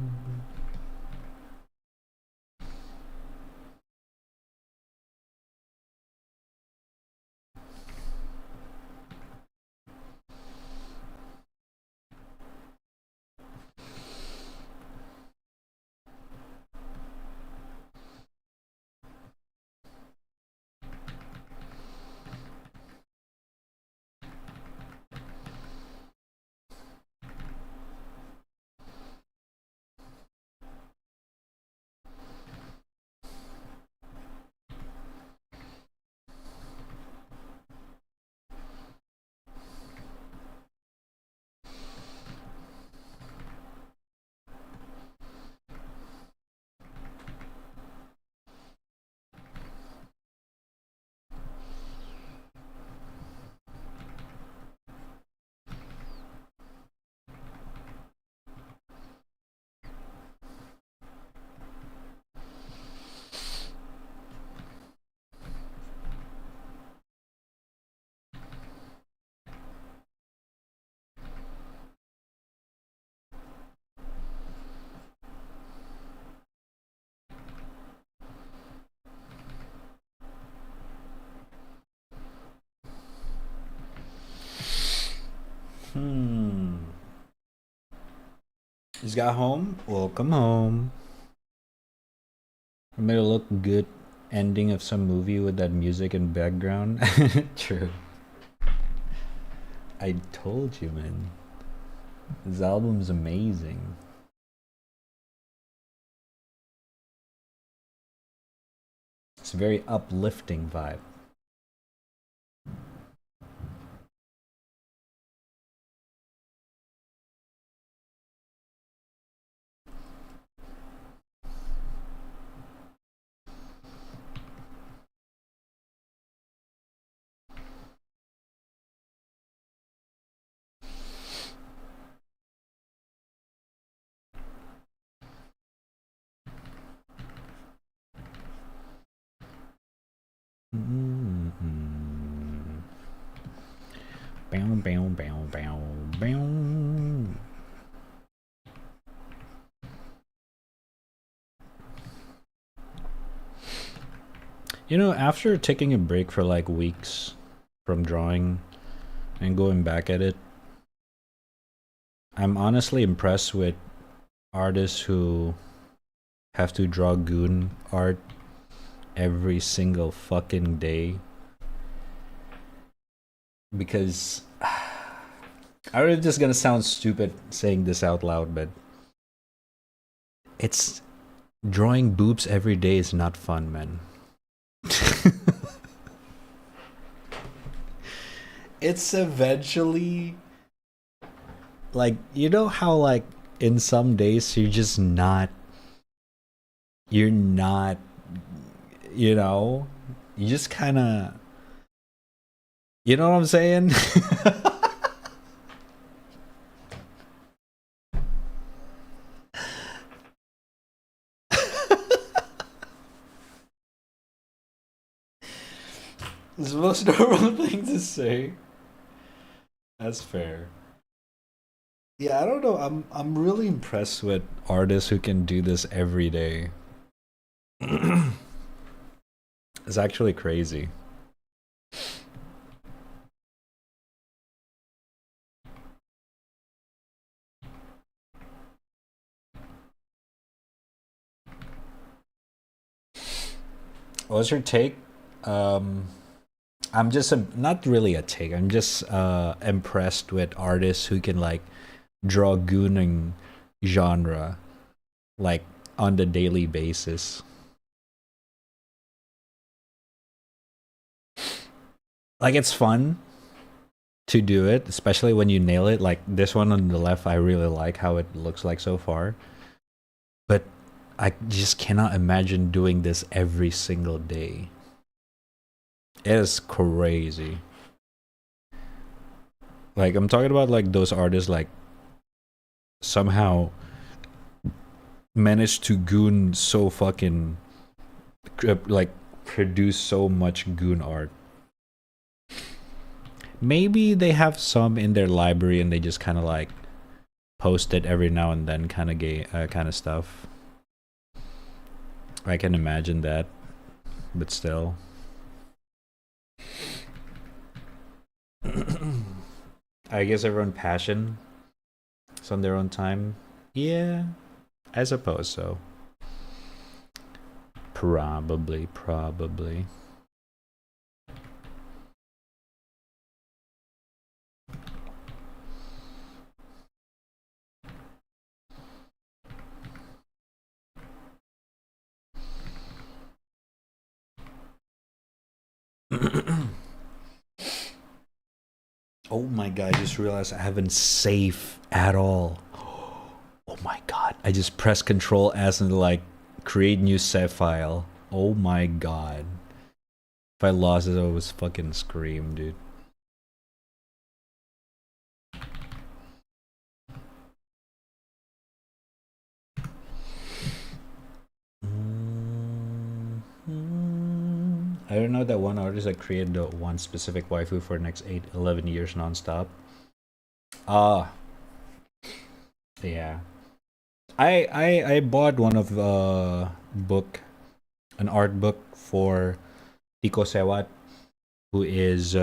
Just got home? Welcome home. I made a look good ending of some movie with that music in background. True. I told you, man. This album's amazing. It's a very uplifting vibe. Bow, bow, bow, bow, bow. You know, after taking a break for like weeks from drawing and going back at it, I'm honestly impressed with artists who have to draw goon art every single fucking day. Because I know it's just gonna sound stupid saying this out loud, but it's drawing boobs every day is not fun, man. It's eventually like, you know how like in some days you're not, you know, you just kind of, you know what I'm saying? It's the most normal thing to say. That's fair. Yeah, I don't know. I'm really impressed with artists who can do this every day. It's actually crazy. What's your take? I'm just not really a take. I'm just impressed with artists who can like draw gooning genre like on the daily basis. Like it's fun to do it, especially when you nail it. Like this one on the left, I really like how it looks like so far. But I just cannot imagine doing this every single day. It is crazy. Like I'm talking about like those artists like somehow managed to goon so fucking like produce so much goon art. Maybe they have some in their library and they just kind of like post it every now and then, kind of stuff. I can imagine that, but still. I guess everyone passion. It's on their own time. Yeah, I suppose so. Probably. Oh my god, I just realized I haven't saved at all. Oh my god, I just pressed Control S and like create new save file. Oh my god. If I lost it, I was fucking scream, dude. I don't know that one artist that created the one specific waifu for the next 11 years non-stop. Ah. Yeah. I bought one of an art book for Tiko Sewat, who is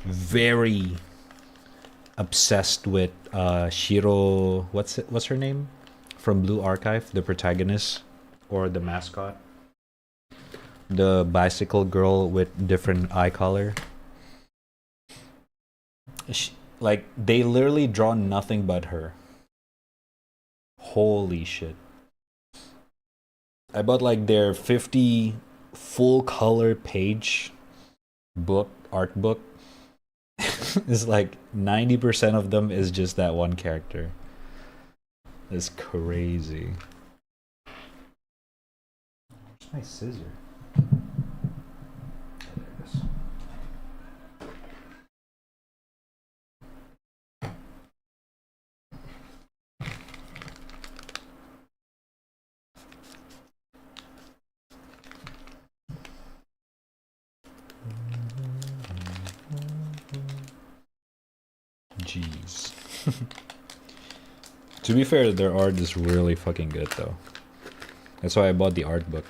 very obsessed with Shiro. What's her name from Blue Archive? The protagonist or the mascot? The bicycle girl with different eye color. Like they literally draw nothing but her. Holy shit. I bought like their 50 full color page book, art book. It's like 90% of them is just that one character. It's crazy. Where's my scissor? There it is. Jeez. To be fair, their art is really fucking good though. That's why I bought the art book.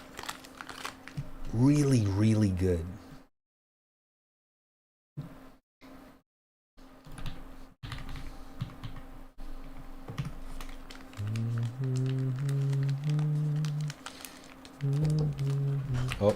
Really, really good. Oh.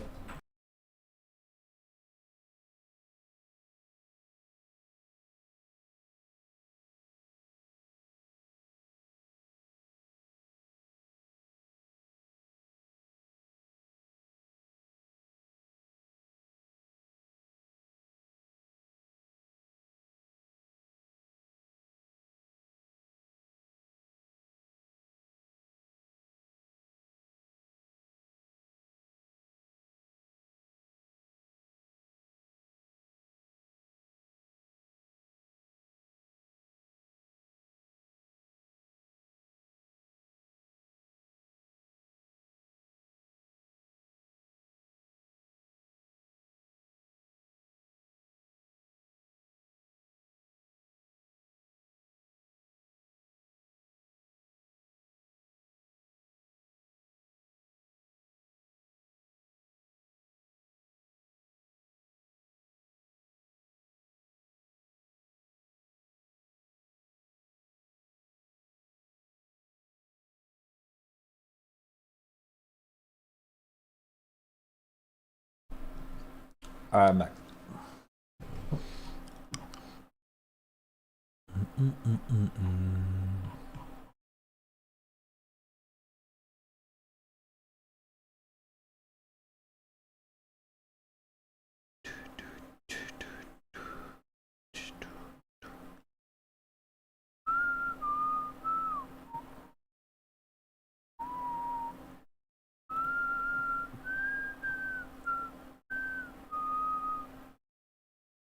Alright, I'm back.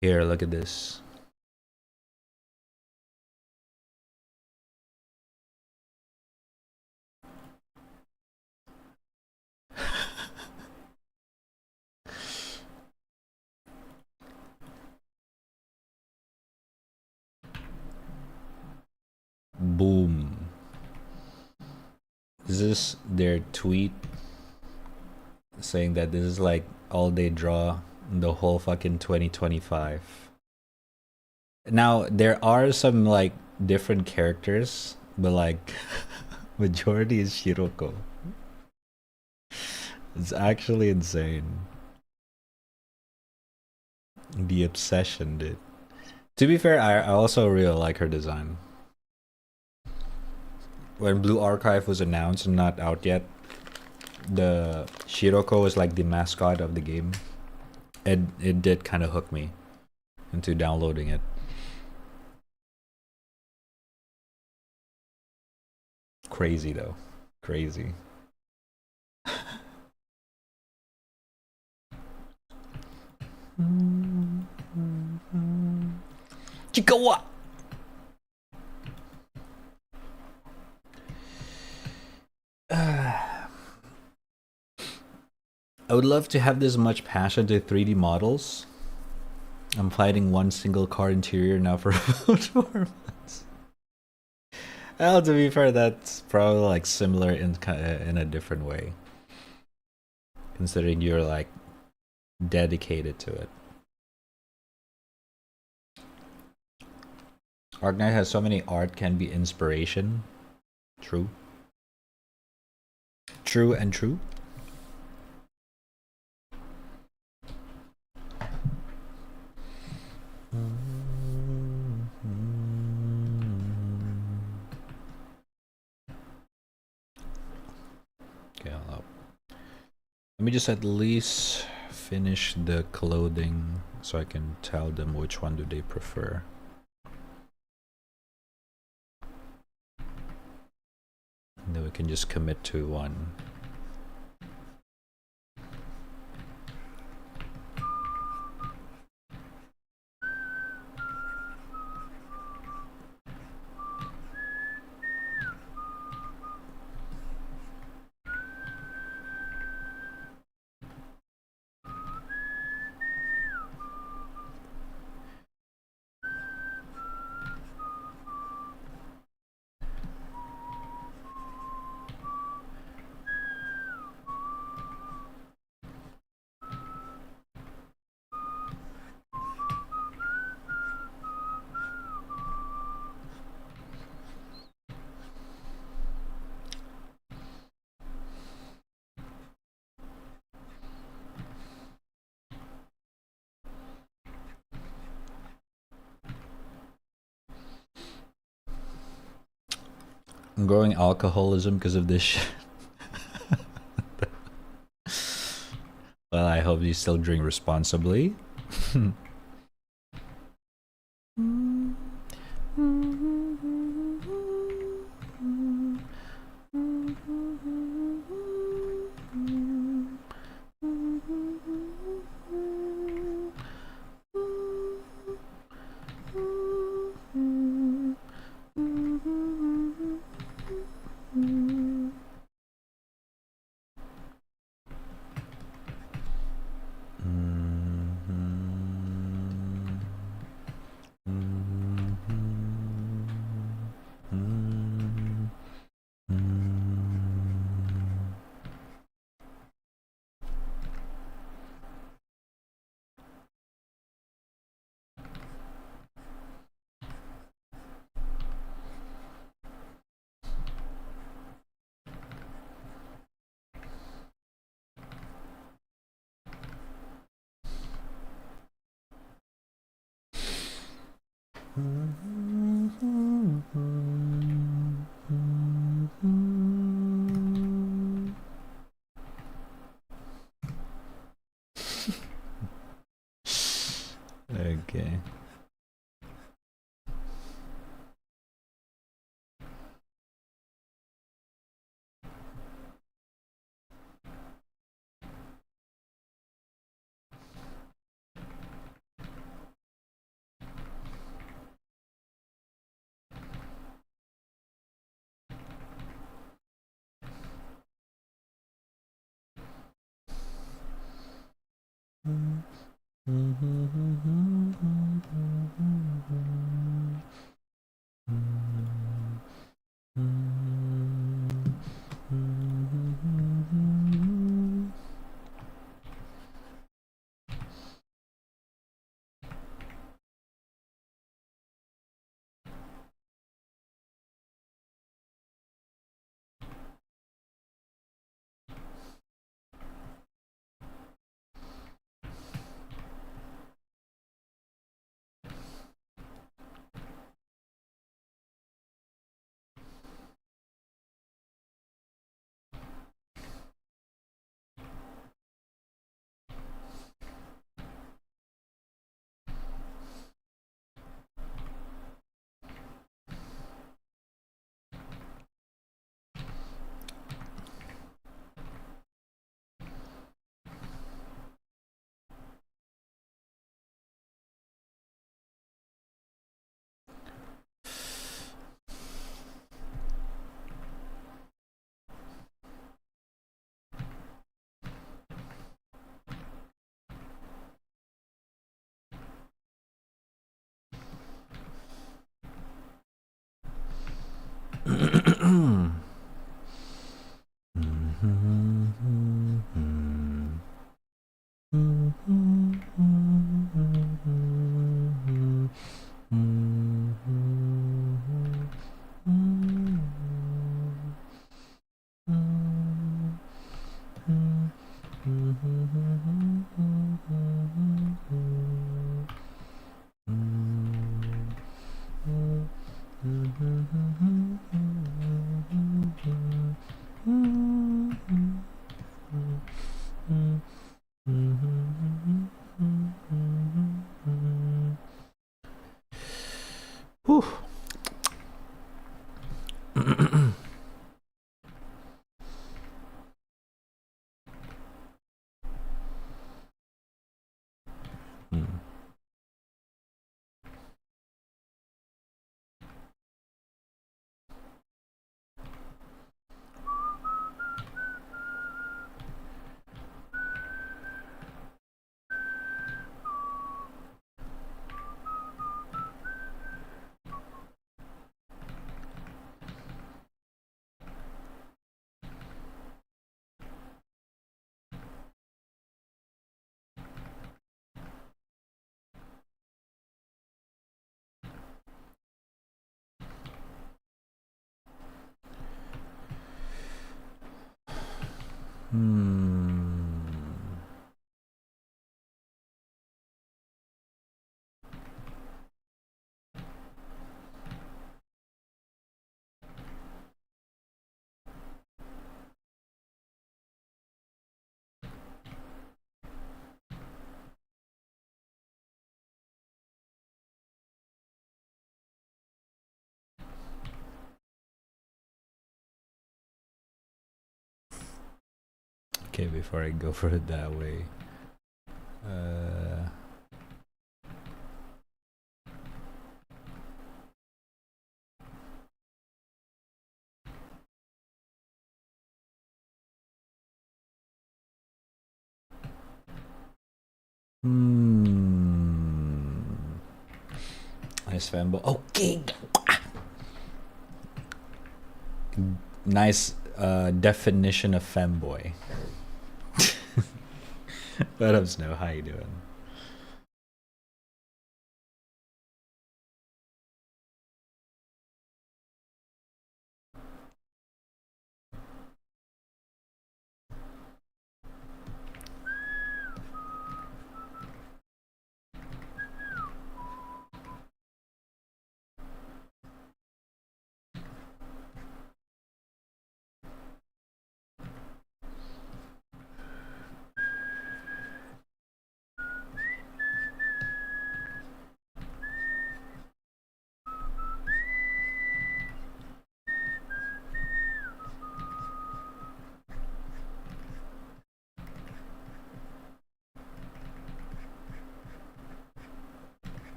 Here, look at this. Boom. Is this their tweet saying that this is like all they draw in the whole fucking 2025? Now, there are some like different characters, but like majority is Shiroko. It's actually insane. The obsession, dude. To be fair, I also really like her design. When Blue Archive was announced and not out yet, the Shiroko was like the mascot of the game. It did kind of hook me into downloading it. Crazy though. Crazy. Chikawa! I would love to have this much passion to 3D models. I'm fighting one single car interior now for about 4 months. Well, to be fair, that's probably like similar in a different way, considering you're like dedicated to it. Arknight has so many art can be inspiration. True. True and true. Okay, let me just at least finish the clothing so I can tell them which one do they prefer. And then we can just commit to one. I'm growing alcoholism because of this shit. Well, I hope you still drink responsibly. Okay. Whew. Okay, before I go for it that way. Nice fanboy. Okay. Nice definition of femboy. Let us know how you doing.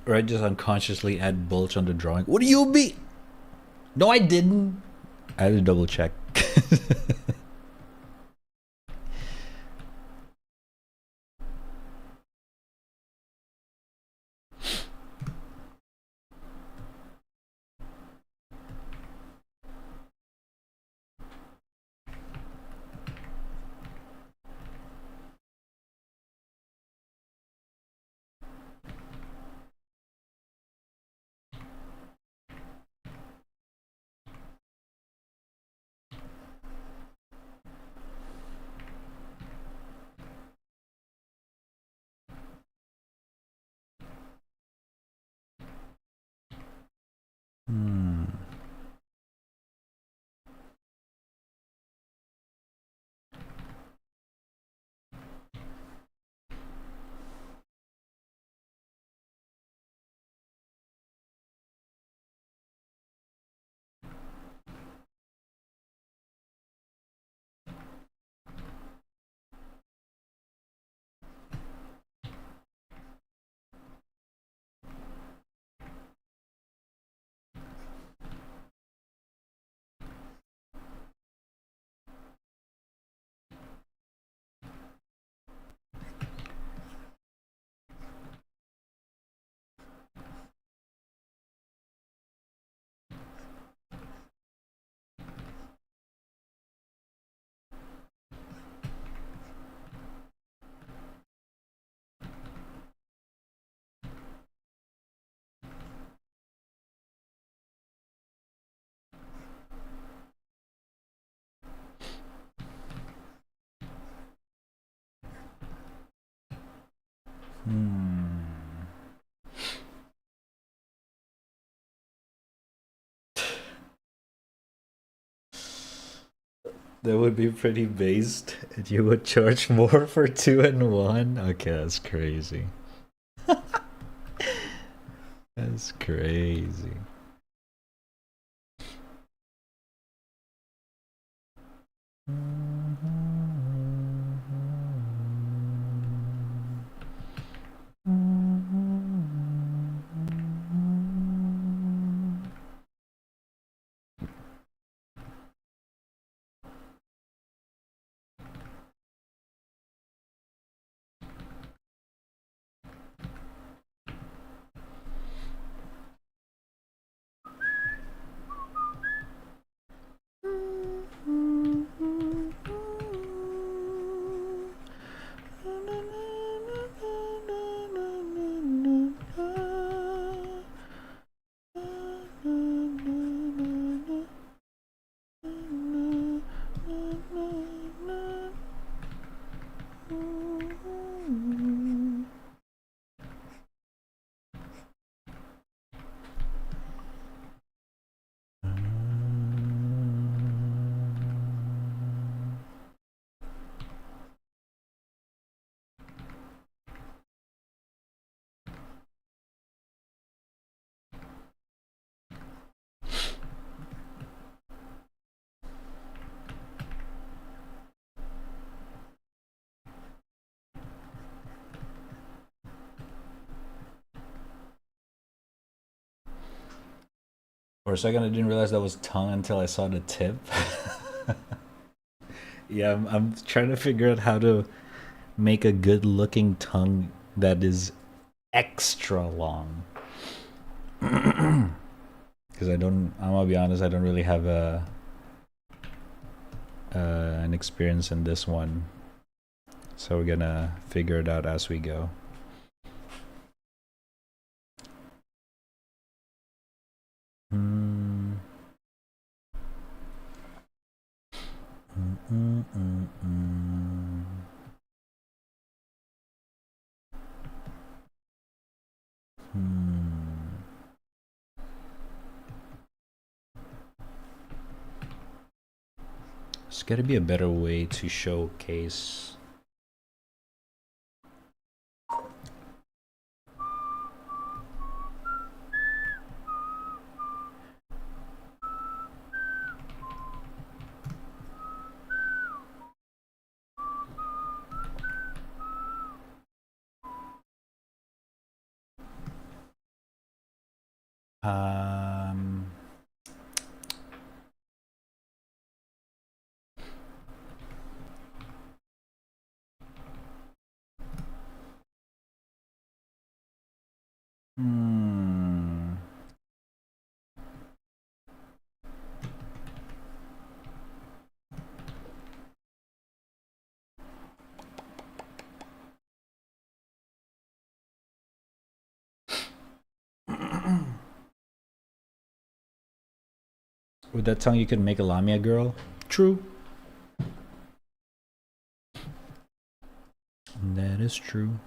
Or I just unconsciously add bulge on the drawing. What do you mean? No, I didn't. I had to double check. That would be pretty based. And you would charge more for 2-in-1? Okay, that's crazy. That's crazy. For a second, I didn't realize that was tongue until I saw the tip. Yeah, I'm trying to figure out how to make a good looking tongue that is extra long. Because I'm gonna be honest, I don't really have an experience in this one. So we're gonna figure it out as we go. There's gotta be a better way to showcase. Um, hmm. With that tongue, you could make a Lamia girl. True. That is true.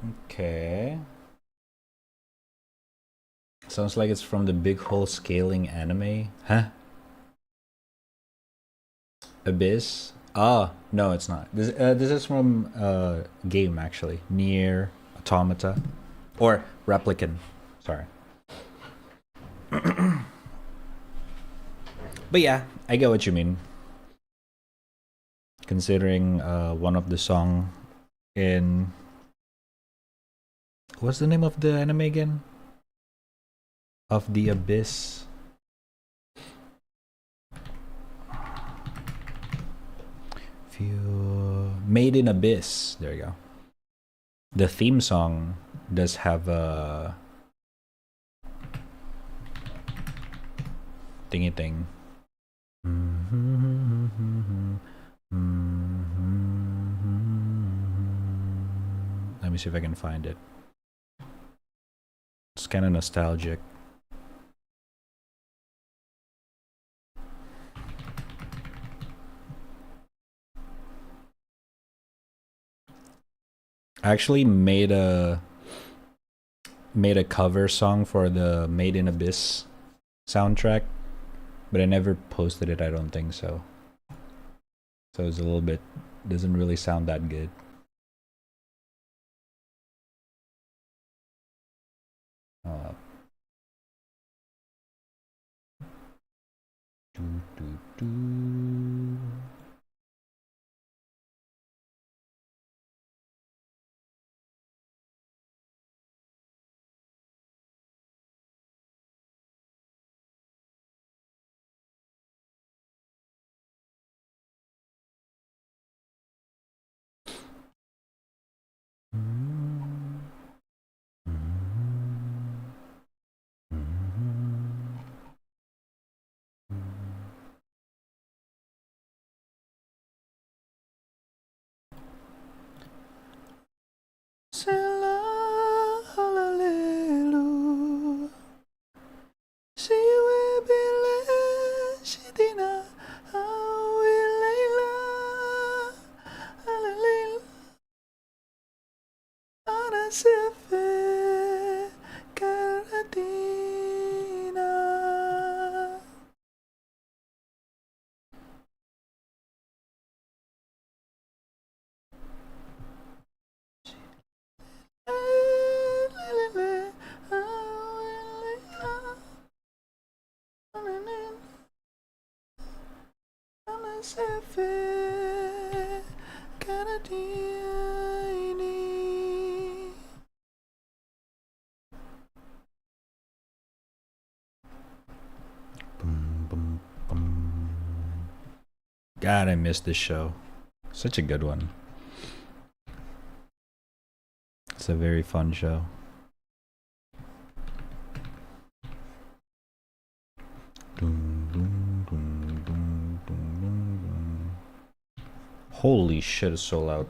Okay. Sounds like it's from the Big Hole Scaling anime. Huh? Abyss? Ah, no, it's not. This is from game actually. Near Automata. Or Replicant. Sorry. But yeah, I get what you mean. Considering one of the song in... What's the name of the anime again? Of the Abyss. Made in Abyss. There you go. The theme song does have a thingy thing. Let me see if I can find it. It's kind of nostalgic. I actually made a cover song for the Made in Abyss soundtrack, but I never posted it. I don't think so. So it's a little bit, doesn't really sound that good. God, I missed this show. Such a good one. It's a very fun show. Holy shit, it's so loud.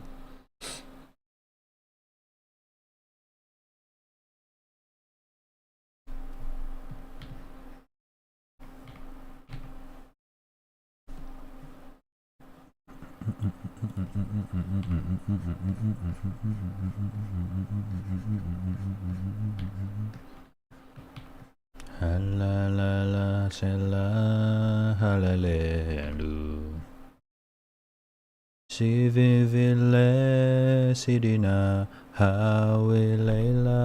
Halalala, sela, halalelu. Si vivile, sidina, hawilela,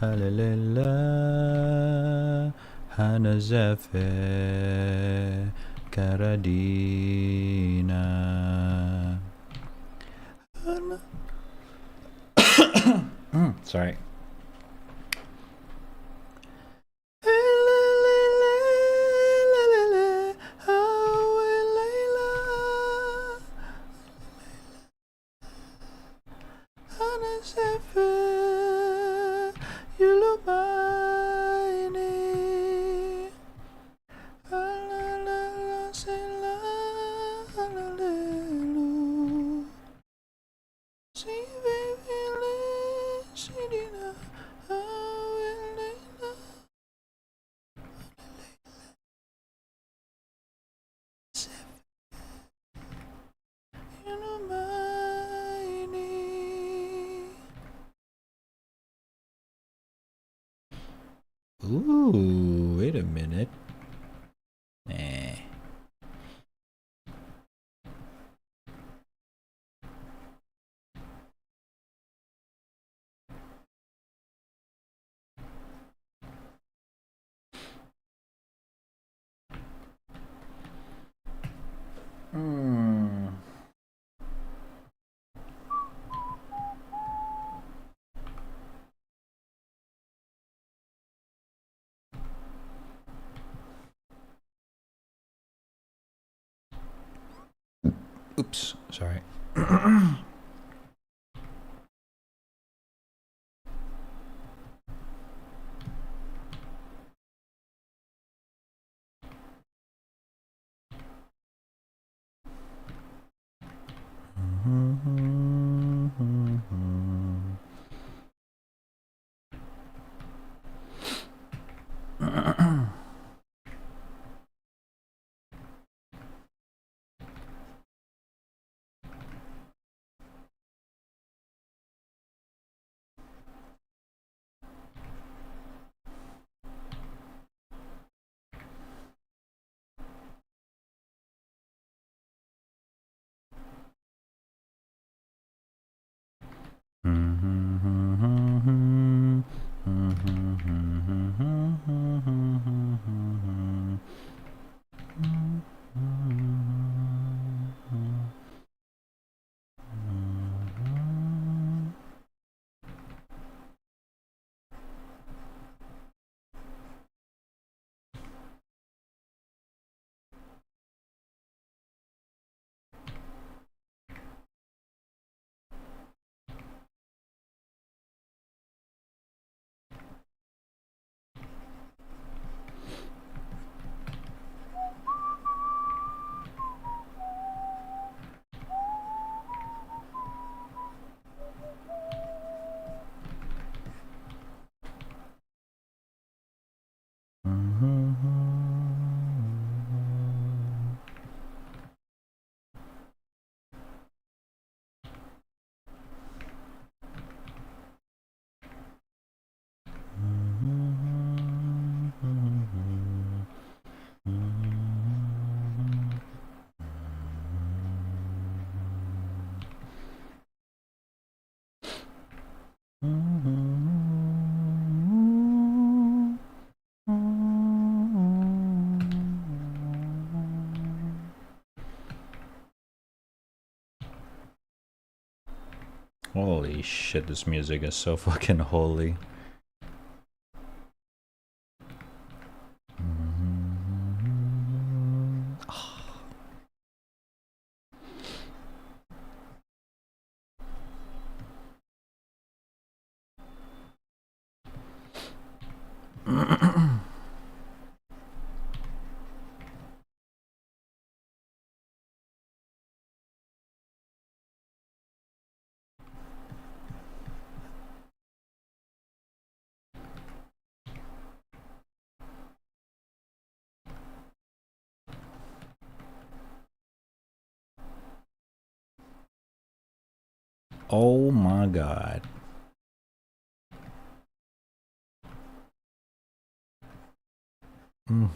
halalela, hanazefe, karadina. Sorry. Ooh, wait a minute. Eh. Hmm. Oops, sorry. Holy shit, this music is so fucking holy. Oh my god. Mm.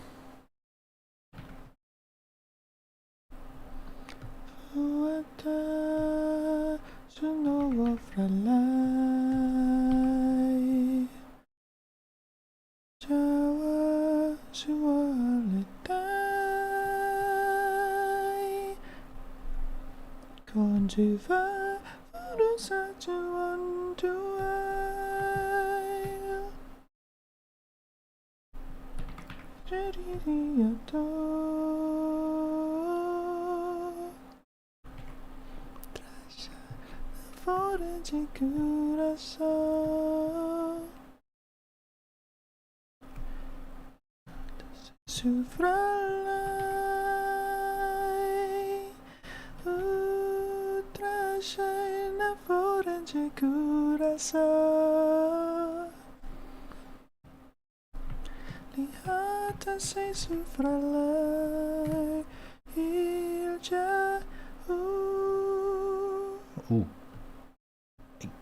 Ooh.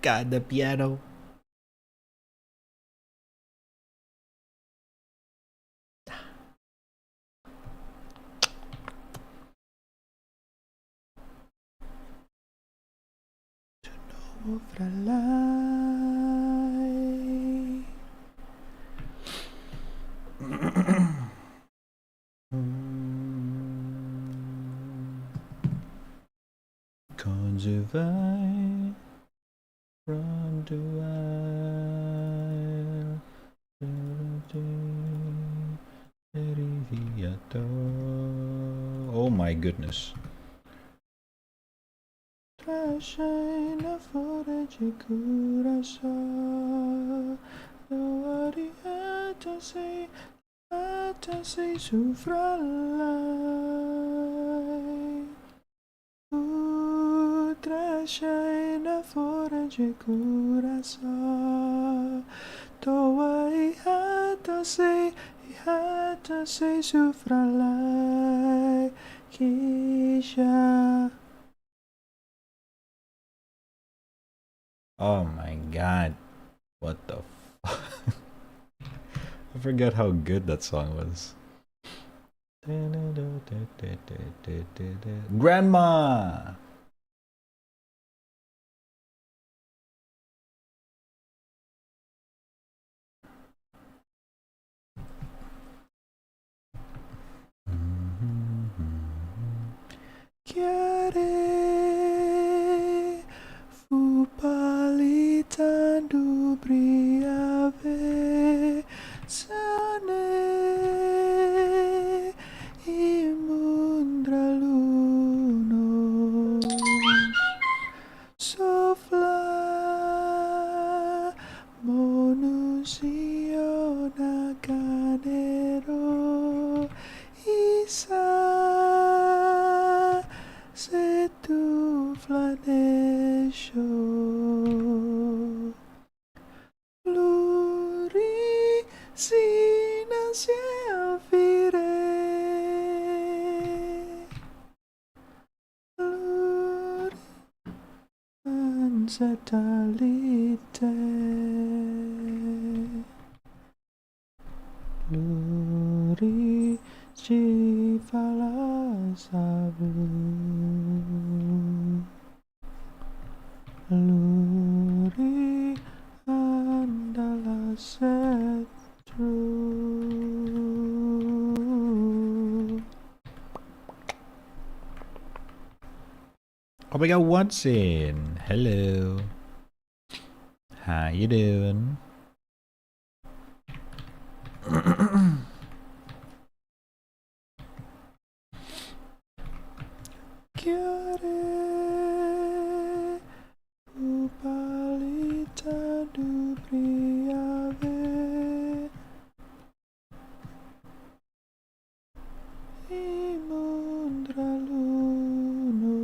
God, the piano. Overlay. Conjuvai from dual oh my goodness. Trashina forage curasa. Nobody had to say sufralai. Trashina forage curasa. Though he had to say sufralai. Kisha. Oh my god. What the fuck? I forgot how good that song was. Grandma! Chiare fu palitando briave sane imundra luno sofla monusio naganero isa se tu flanesho luri sina selvire luri ansatalite luri ci fala sabu luri andala setru. Oh my god, Watson! Hello. How you doing? Chiare upalita du priave imundra luno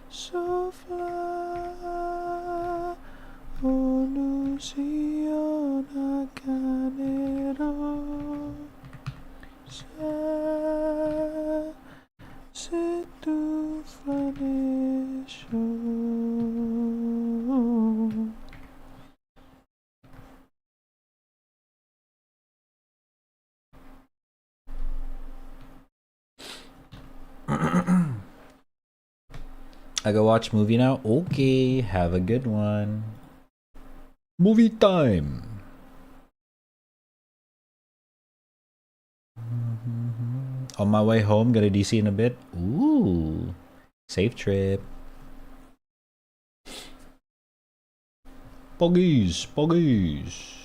sofla onusio naganero se tu flanesho. I go watch movie now? Okay, have a good one. Movie time! On my way home, go to DC in a bit. Ooh, safe trip. Poggies, poggies.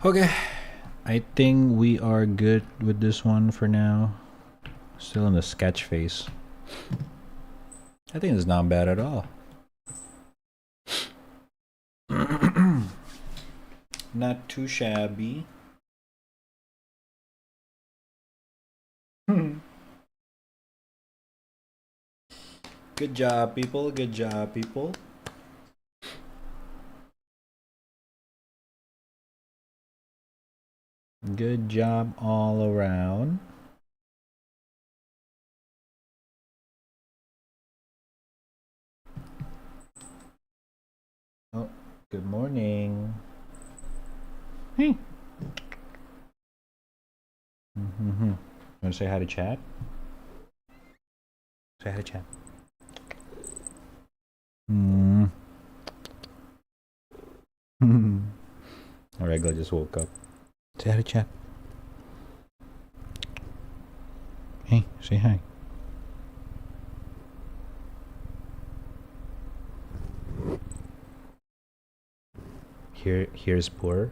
Okay, I think we are good with this one for now. Still in the sketch phase. I think it's not bad at all. Not too shabby. Good job, people. Good job, people. Good job all around. Oh, good morning. Hey. Mm-hmm. Want to say hi to chat? Say hi to chat. Mm. Alright, I just woke up. Say hi to chat. Hey, say hi. Here's poor.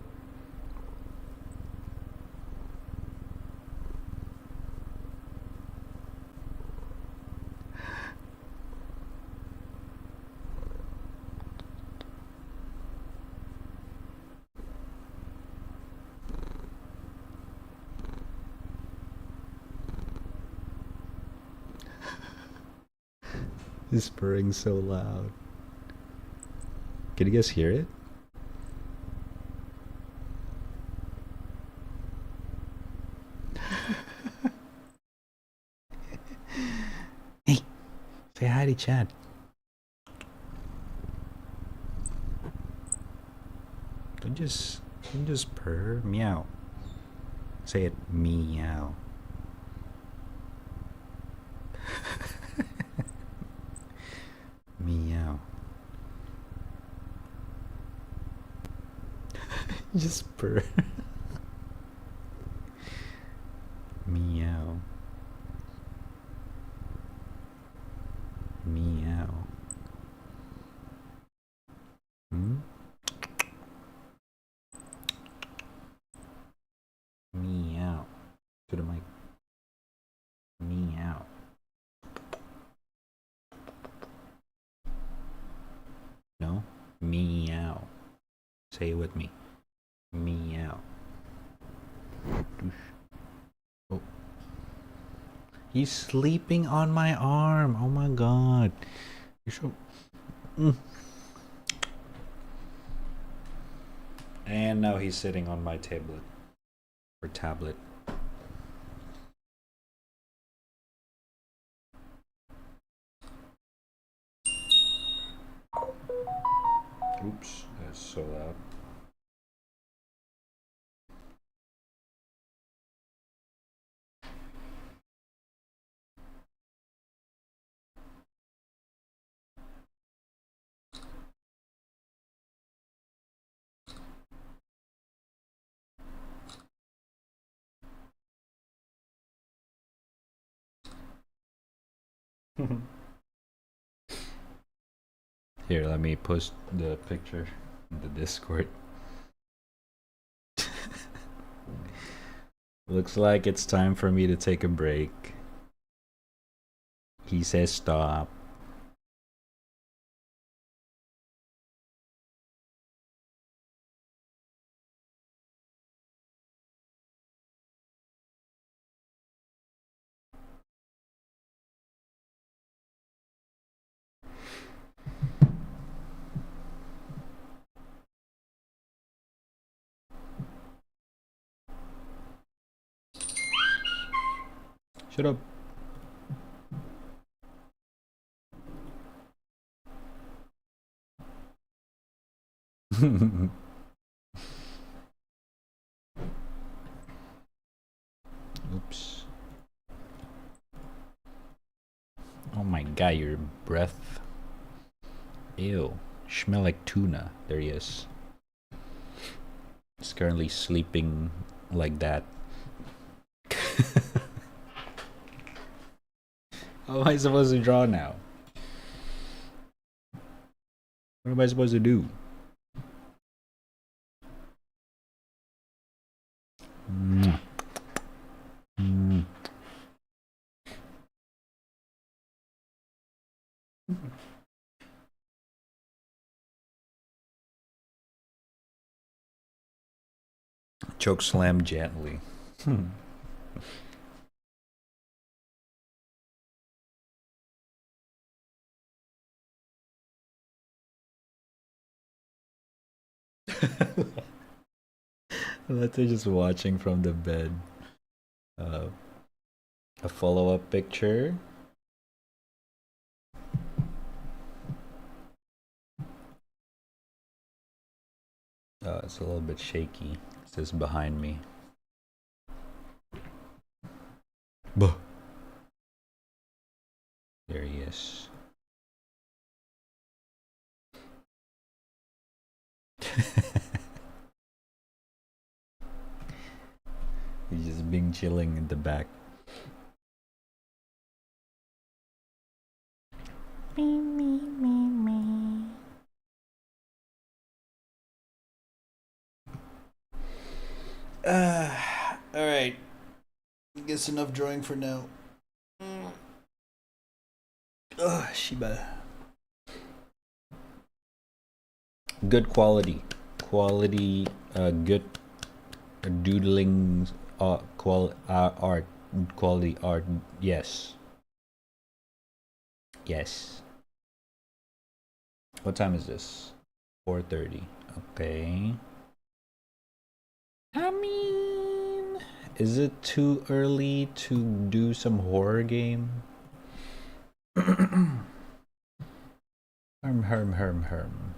It's purring so loud. Can you guys hear it? Hey, say hi to chat. Don't just purr. Meow. Say it. Meow. Meow. Just purr. Meow. Meow. Hmm? Meow. To the mic. Meow. No? Meow. Say it with me. Meow. Oh. He's sleeping on my arm. Oh my god. You're so... And now he's sitting on my tablet. Or tablet. Oops, that's so loud. Here, let me post the picture in the Discord. Looks like it's time for me to take a break. He says stop. Shut up. Oops. Oh my god, your breath. Ew. Smell like tuna. There he is. He's currently sleeping like that. How am I supposed to draw now? What am I supposed to do? Mm. Mm. Choke slam gently. Let's say just watching from the bed. A follow-up picture. It's a little bit shaky. It's just behind me. Buh. There he is. He's just being chilling in the back. Me, me, me, me. Alright. Guess enough drawing for now. Shiba. Good quality. Good doodling art. Quality art. Yes. Yes. What time is this? 4:30. Okay. I mean, is it too early to do some horror game? Herm.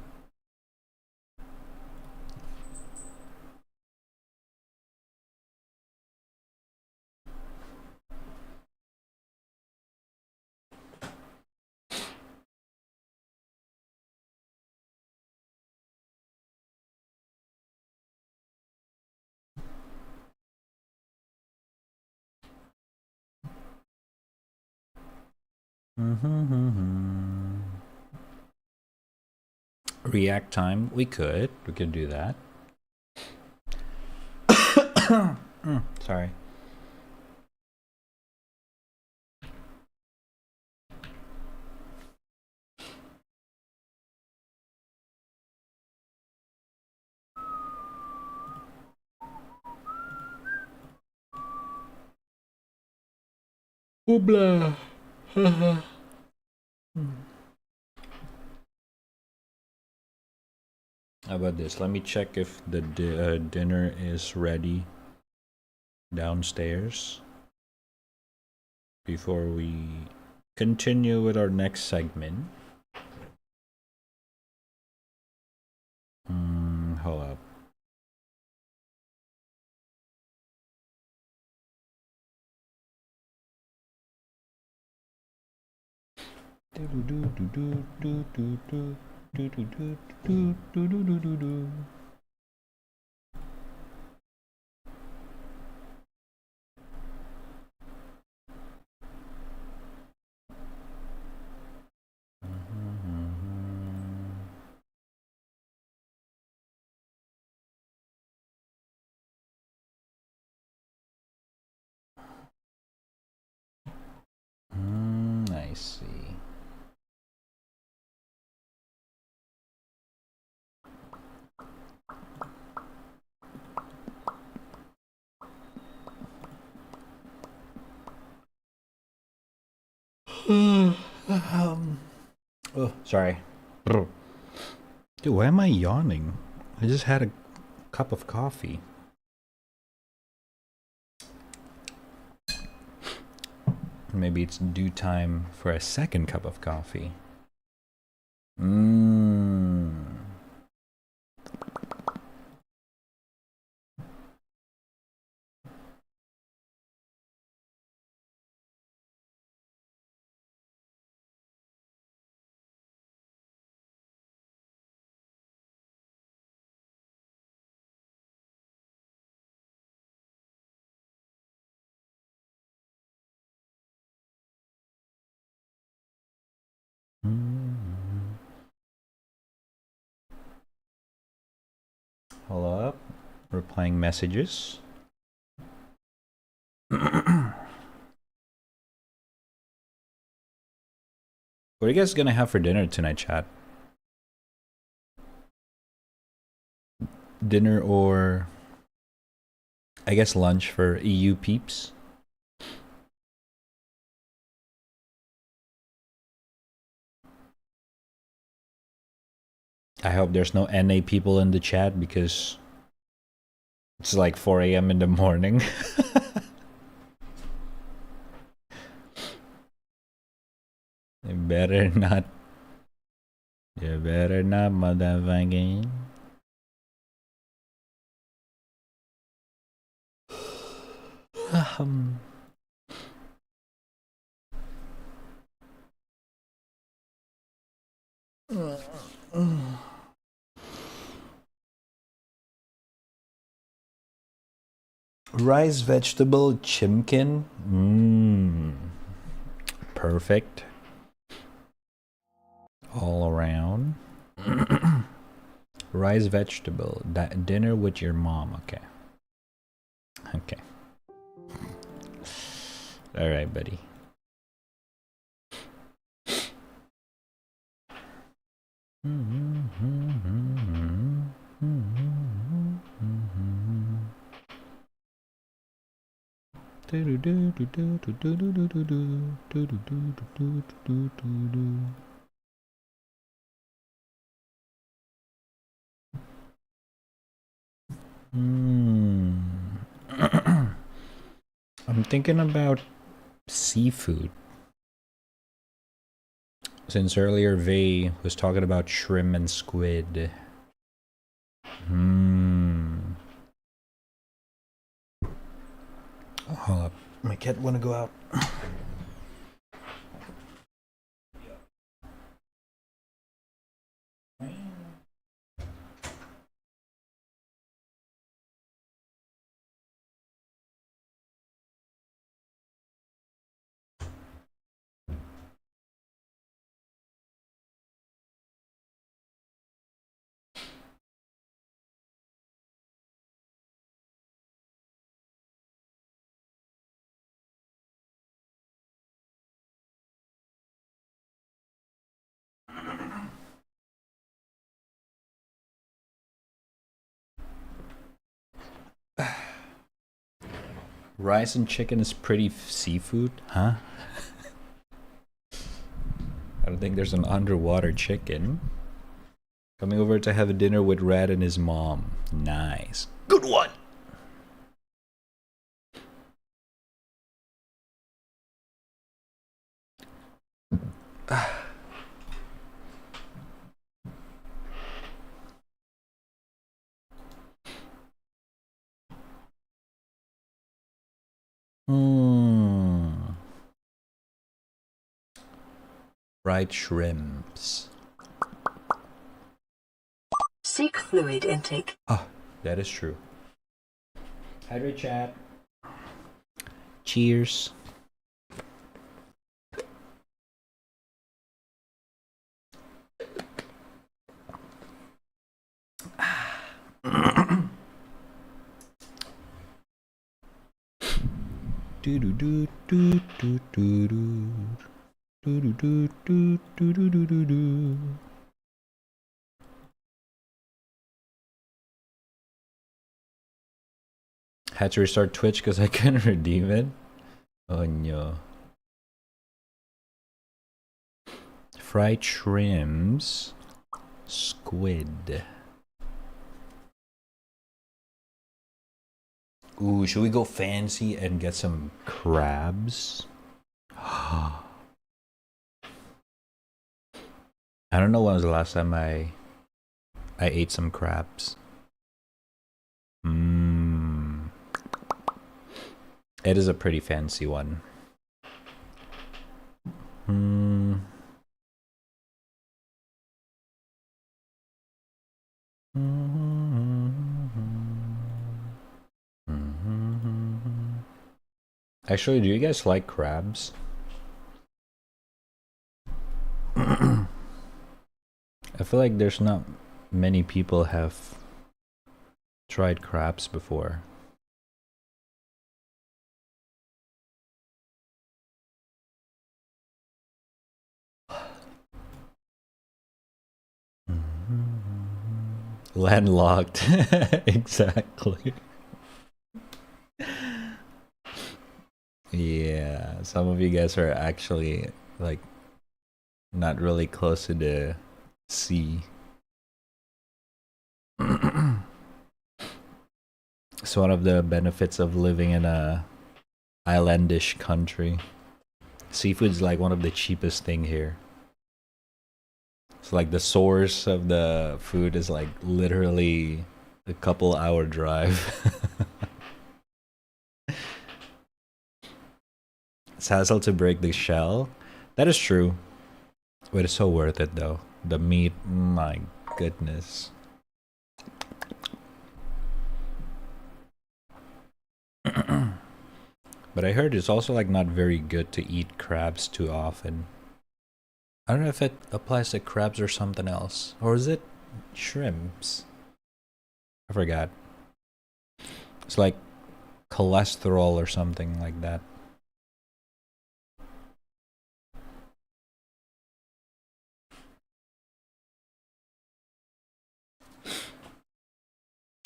React time, we could do that. Sorry. Oobla. How about this? Let me check if the dinner is ready downstairs before we continue with our next segment. Hold up. I see. Oh, sorry. Dude, why am I yawning? I just had a cup of coffee. Maybe it's due time for a second cup of coffee. Hold up. Replying messages. What are you guys gonna have for dinner tonight, chat? Dinner or I guess lunch for EU peeps? I hope there's no NA people in the chat because it's like 4 a.m. in the morning. You better not. You better not, motherfucking. Rice vegetable chimkin. Perfect. All around. Rice vegetable. Dinner with your mom. Okay. Okay. All right, buddy. I'm thinking about seafood. Since earlier Vay was talking about shrimp and squid. Hold up. My cat wanna go out. Rice and chicken is pretty seafood, huh? I don't think there's an underwater chicken. Coming over to have a dinner with Rad and his mom. Nice. Good one! Fried shrimps. Seek fluid intake. Oh, that is true. Hydrate chat. Cheers. Do do do do do do do. Do do do do do do do do do. Had to restart Twitch because I couldn't redeem it. Oh no. Fried shrimps. Squid. Ooh, should we go fancy and get some crabs? I don't know when was the last time I ate some crabs. It is a pretty fancy one. Actually, do you guys like crabs? I feel like there's not many people have tried crabs before. Landlocked. Exactly. Yeah, some of you guys are actually like not really close to the sea. It's one of the benefits of living in a islandish country. Seafood's like one of the cheapest thing here. It's like the source of the food is like literally a couple hour drive. It's hassle to break the shell. That is true. But it's so worth it though. The meat, my goodness. But I heard it's also like not very good to eat crabs too often. I don't know if it applies to crabs or something else. Or is it shrimps? I forgot. It's like cholesterol or something like that.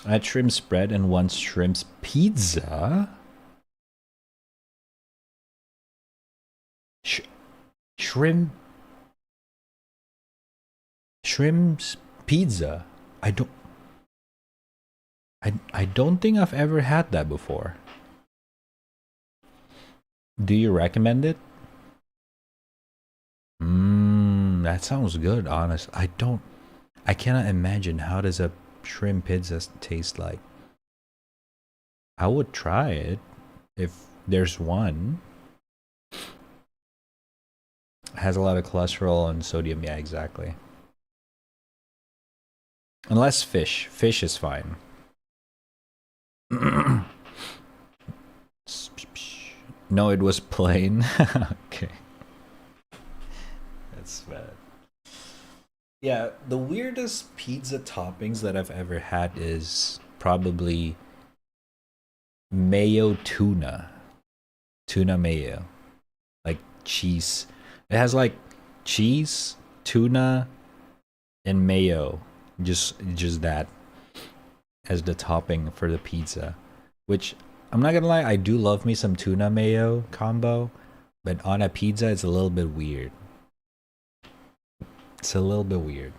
I had shrimp spread and once shrimp's pizza. Shrimp's pizza. I don't think I've ever had that before. Do you recommend it? That sounds good, honest. I cannot imagine how does a shrimp pizza taste like. I would try it if there's one. It has a lot of cholesterol and sodium, yeah, exactly. Unless fish. Fish is fine. No, it was plain. Okay. That's bad. Yeah, the weirdest pizza toppings that I've ever had is probably mayo tuna. Tuna mayo. Like cheese. It has like cheese, tuna, and mayo. Just that as the topping for the pizza. Which, I'm not gonna lie, I do love me some tuna mayo combo. But on a pizza, it's a little bit weird. It's a little bit weird.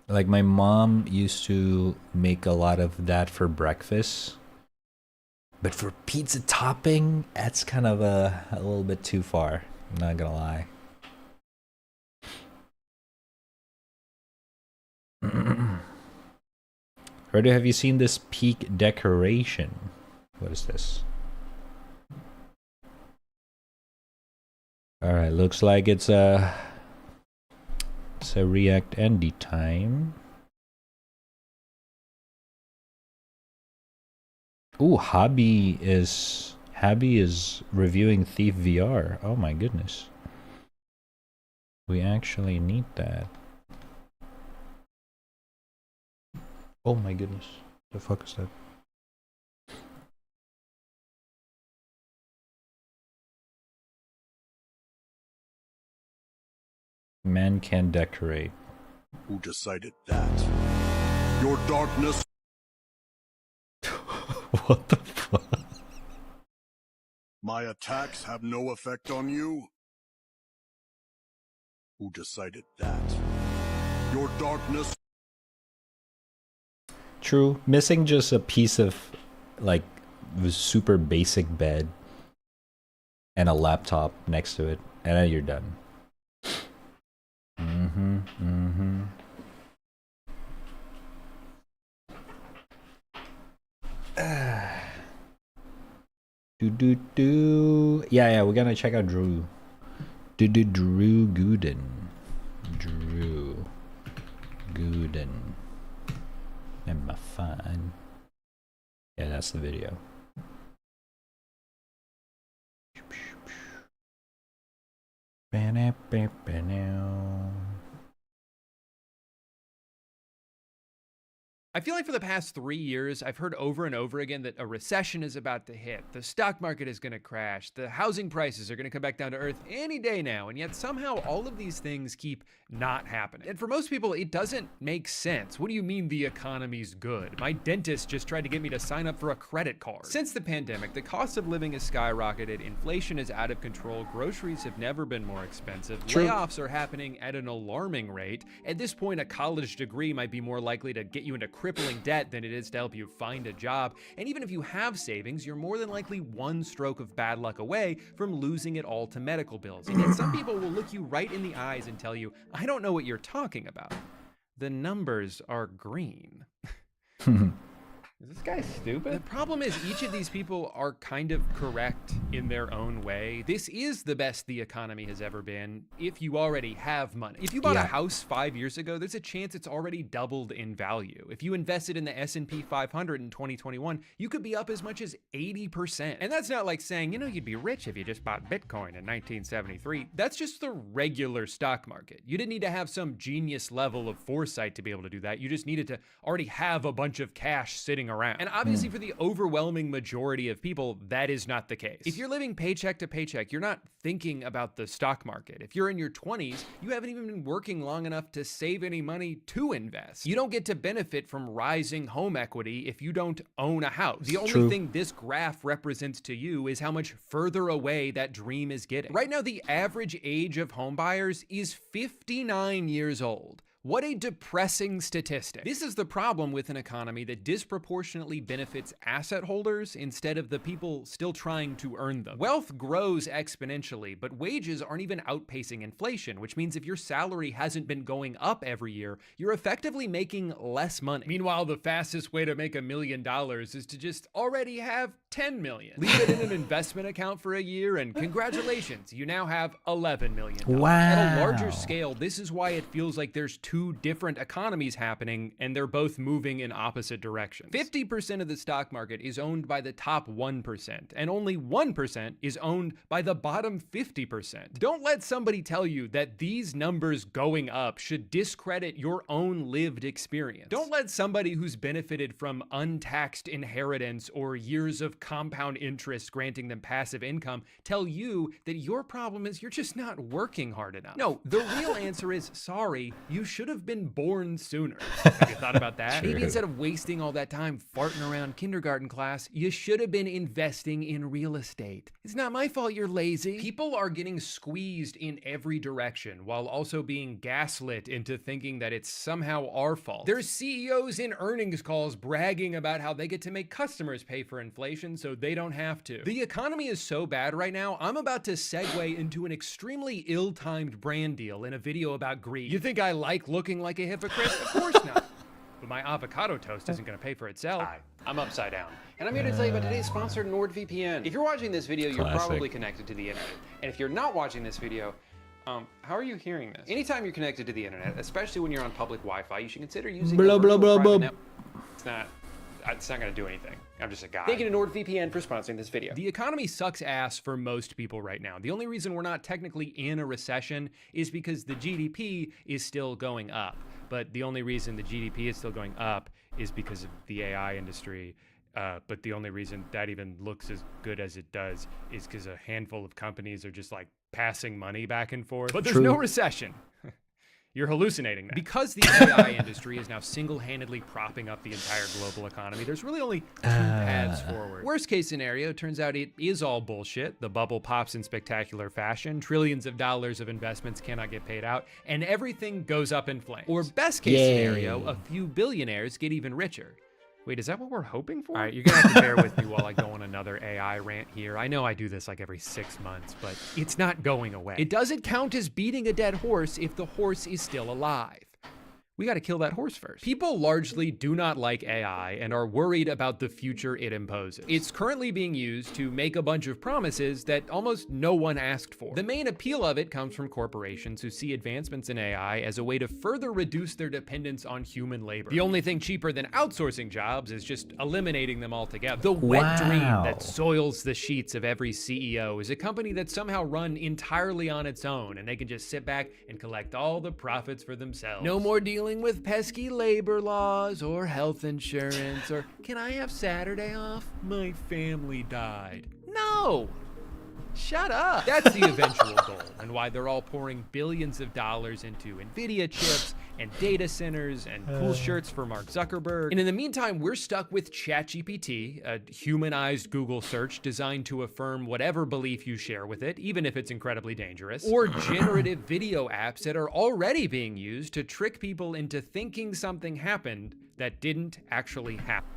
Like my mom used to make a lot of that for breakfast. But for pizza topping, that's kind of a little bit too far. I'm not gonna lie. Fredo, have you seen this peak decoration? What is this? Alright, looks like it's a React Andy time. Ooh, Hobby is reviewing Thief VR. Oh my goodness. We actually need that. Oh my goodness. The fuck is that? Man can decorate. Who decided that? Your darkness. What the fuck? My attacks have no effect on you? Who decided that? Your darkness. True. Missing just a piece of, like, the super basic bed and a laptop next to it, and then you're done. Yeah, we're gonna check out Drew. Drew Gooden. Drew Gooden. Am I fine? Yeah, that's the video. I feel like for the past 3 years, I've heard over and over again that a recession is about to hit, the stock market is going to crash, the housing prices are going to come back down to earth any day now, and yet somehow all of these things keep not happening. And for most people, it doesn't make sense. What do you mean the economy's good? My dentist just tried to get me to sign up for a credit card. Since the pandemic, the cost of living has skyrocketed, inflation is out of control, groceries have never been more expensive, layoffs are happening at an alarming rate. At this point, a college degree might be more likely to get you into crippling debt than it is to help you find a job. And even if you have savings, you're more than likely one stroke of bad luck away from losing it all to medical bills. And yet some people will look you right in the eyes and tell you, I don't know what you're talking about. The numbers are green. Is this guy stupid? The problem is each of these people are kind of correct in their own way. This is the best the economy has ever been if you already have money. If you bought a house 5 years ago, there's a chance it's already doubled in value. If you invested in the S&P 500 in 2021, you could be up as much as 80%. And that's not like saying, you know, you'd be rich if you just bought Bitcoin in 1973. That's just the regular stock market. You didn't need to have some genius level of foresight to be able to do that. You just needed to already have a bunch of cash sitting around. And obviously for the overwhelming majority of people, that is not the case. If you're living paycheck to paycheck, you're not thinking about the stock market. If you're in your 20s, you haven't even been working long enough to save any money to invest. You don't get to benefit from rising home equity if you don't own a house. The only thing this graph represents to you is how much further away that dream is getting. Right now, the average age of home buyers is 59 years old. What a depressing statistic. This is the problem with an economy that disproportionately benefits asset holders instead of the people still trying to earn them. Wealth grows exponentially, but wages aren't even outpacing inflation, which means if your salary hasn't been going up every year, you're effectively making less money. Meanwhile, the fastest way to make $1 million is to just already have 10 million. Leave it in an investment account for a year and congratulations, you now have $11 million. Wow. At a larger scale, this is why it feels like there's two different economies happening and they're both moving in opposite directions. 50% of the stock market is owned by the top 1% and only 1% is owned by the bottom 50%. Don't let somebody tell you that these numbers going up should discredit your own lived experience. Don't let somebody who's benefited from untaxed inheritance or years of compound interest granting them passive income tell you that your problem is you're just not working hard enough. No, the real answer is sorry, you should have been born sooner. Have you thought about that? Maybe instead of wasting all that time farting around kindergarten class, you should have been investing in real estate. It's not my fault you're lazy. People are getting squeezed in every direction while also being gaslit into thinking that it's somehow our fault. There's CEOs in earnings calls bragging about how they get to make customers pay for inflation so they don't have to. The economy is so bad right now, I'm about to segue into an extremely ill-timed brand deal in a video about greed. You think I like looking like a hypocrite? Of course not. But my avocado toast isn't going to pay for itself. Hi, I'm Upside Down, and I'm here to tell you about today's sponsor, NordVPN. If you're watching this video, you're probably connected to the internet. And if you're not watching this video, how are you hearing this? Anytime you're connected to the internet, especially when you're on public Wi-Fi, you should consider using a virtual private network. It's not going to do anything. I'm just a guy. Thank you to NordVPN for sponsoring this video. The economy sucks ass for most people right now. The only reason we're not technically in a recession is because the GDP is still going up. But the only reason the GDP is still going up is because of the AI industry. But the only reason that even looks as good as it does is because a handful of companies are just like passing money back and forth. But there's no recession. You're hallucinating that. Because the AI industry is now single-handedly propping up the entire global economy, there's really only two paths forward. Worst case scenario, turns out it is all bullshit. The bubble pops in spectacular fashion, trillions of dollars of investments cannot get paid out, and everything goes up in flames. Or best case scenario, a few billionaires get even richer. Wait, is that what we're hoping for? All right, you're gonna have to bear with me while I go on another AI rant here. I know I do this like every 6 months, but it's not going away. It doesn't count as beating a dead horse if the horse is still alive. We got to kill that horse first. People largely do not like AI and are worried about the future it imposes. It's currently being used to make a bunch of promises that almost no one asked for. The main appeal of it comes from corporations who see advancements in AI as a way to further reduce their dependence on human labor. The only thing cheaper than outsourcing jobs is just eliminating them altogether. The wet dream that soils the sheets of every CEO is a company that's somehow run entirely on its own and they can just sit back and collect all the profits for themselves. No more dealing dealing with pesky labor laws or health insurance or can I have Saturday off? My family died. No! Shut up. That's the eventual goal, and why they're all pouring billions of dollars into NVIDIA chips and data centers and cool shirts for Mark Zuckerberg. And in the meantime, we're stuck with ChatGPT, a humanized Google search designed to affirm whatever belief you share with it, even if it's incredibly dangerous, or generative video apps that are already being used to trick people into thinking something happened that didn't actually happen.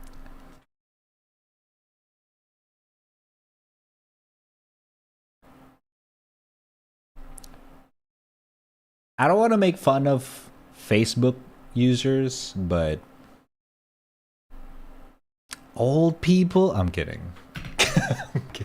I don't want to make fun of Facebook users, but old people, I'm kidding.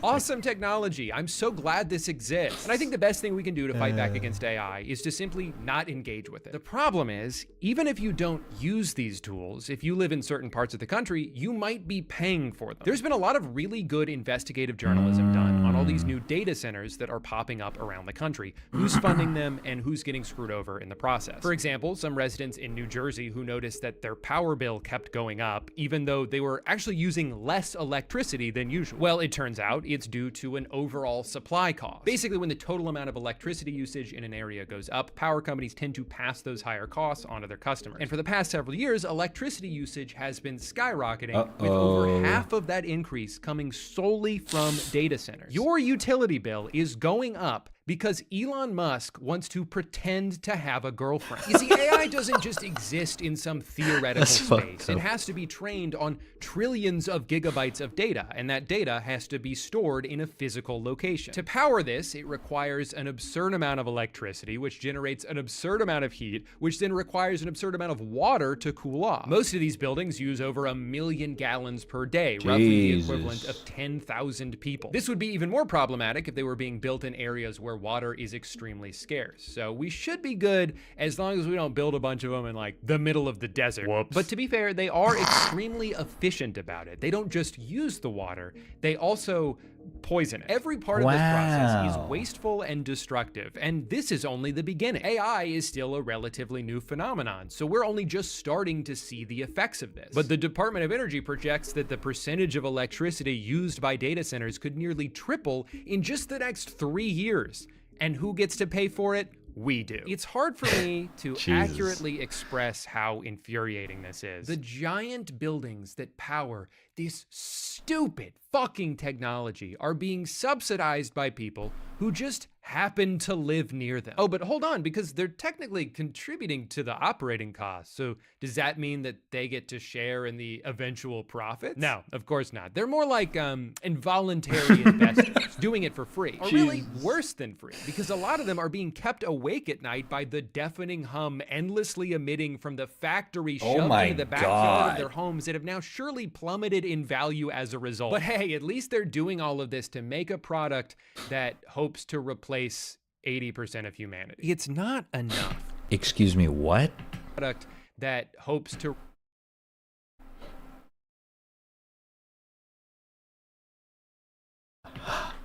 Awesome technology. I'm so glad this exists. And I think the best thing we can do to fight back against AI is to simply not engage with it. The problem is, even if you don't use these tools, if you live in certain parts of the country, you might be paying for them. There's been a lot of really good investigative journalism done on all these new data centers that are popping up around the country. Who's funding them and who's getting screwed over in the process. For example, some residents in New Jersey who noticed that their power bill kept going up, even though they were actually using less electricity than usual. Well, it turns out it's due to an overall supply cost. Basically, when the total amount of electricity usage in an area goes up, power companies tend to pass those higher costs onto their customers. And for the past several years, electricity usage has been skyrocketing, with over half of that increase coming solely from data centers. Your utility bill is going up because Elon Musk wants to pretend to have a girlfriend. You see, AI doesn't just exist in some theoretical space. It has to be trained on trillions of gigabytes of data, and that data has to be stored in a physical location. To power this, it requires an absurd amount of electricity, which generates an absurd amount of heat, which then requires an absurd amount of water to cool off. Most of these buildings use over 1 million gallons per day, roughly the equivalent of 10,000 people. This would be even more problematic if they were being built in areas where water is extremely scarce. So we should be good as long as we don't build a bunch of them in like the middle of the desert. Whoops. But to be fair, they are extremely efficient about it. They don't just use the water, they also poison it. Every part of this process is wasteful and destructive, and this is only the beginning. AI is still a relatively new phenomenon, so we're only just starting to see the effects of this. But the Department of Energy projects that the percentage of electricity used by data centers could nearly triple in just the next 3 years. And who gets to pay for it? We do. It's hard for me to accurately express how infuriating this is. The giant buildings that power this stupid fucking technology are being subsidized by people who just happen to live near them. Oh, but hold on, because they're technically contributing to the operating costs. So does that mean that they get to share in the eventual profits? No, of course not. They're more like involuntary investors doing it for free. Or really worse than free, because a lot of them are being kept awake at night by the deafening hum endlessly emitting from the factory shoved into the backyard of their homes that have now surely plummeted in value as a result. But hey, at least they're doing all of this to make a product that hopes to replace 80% of humanity. It's not enough. Excuse me, what? Product that hopes to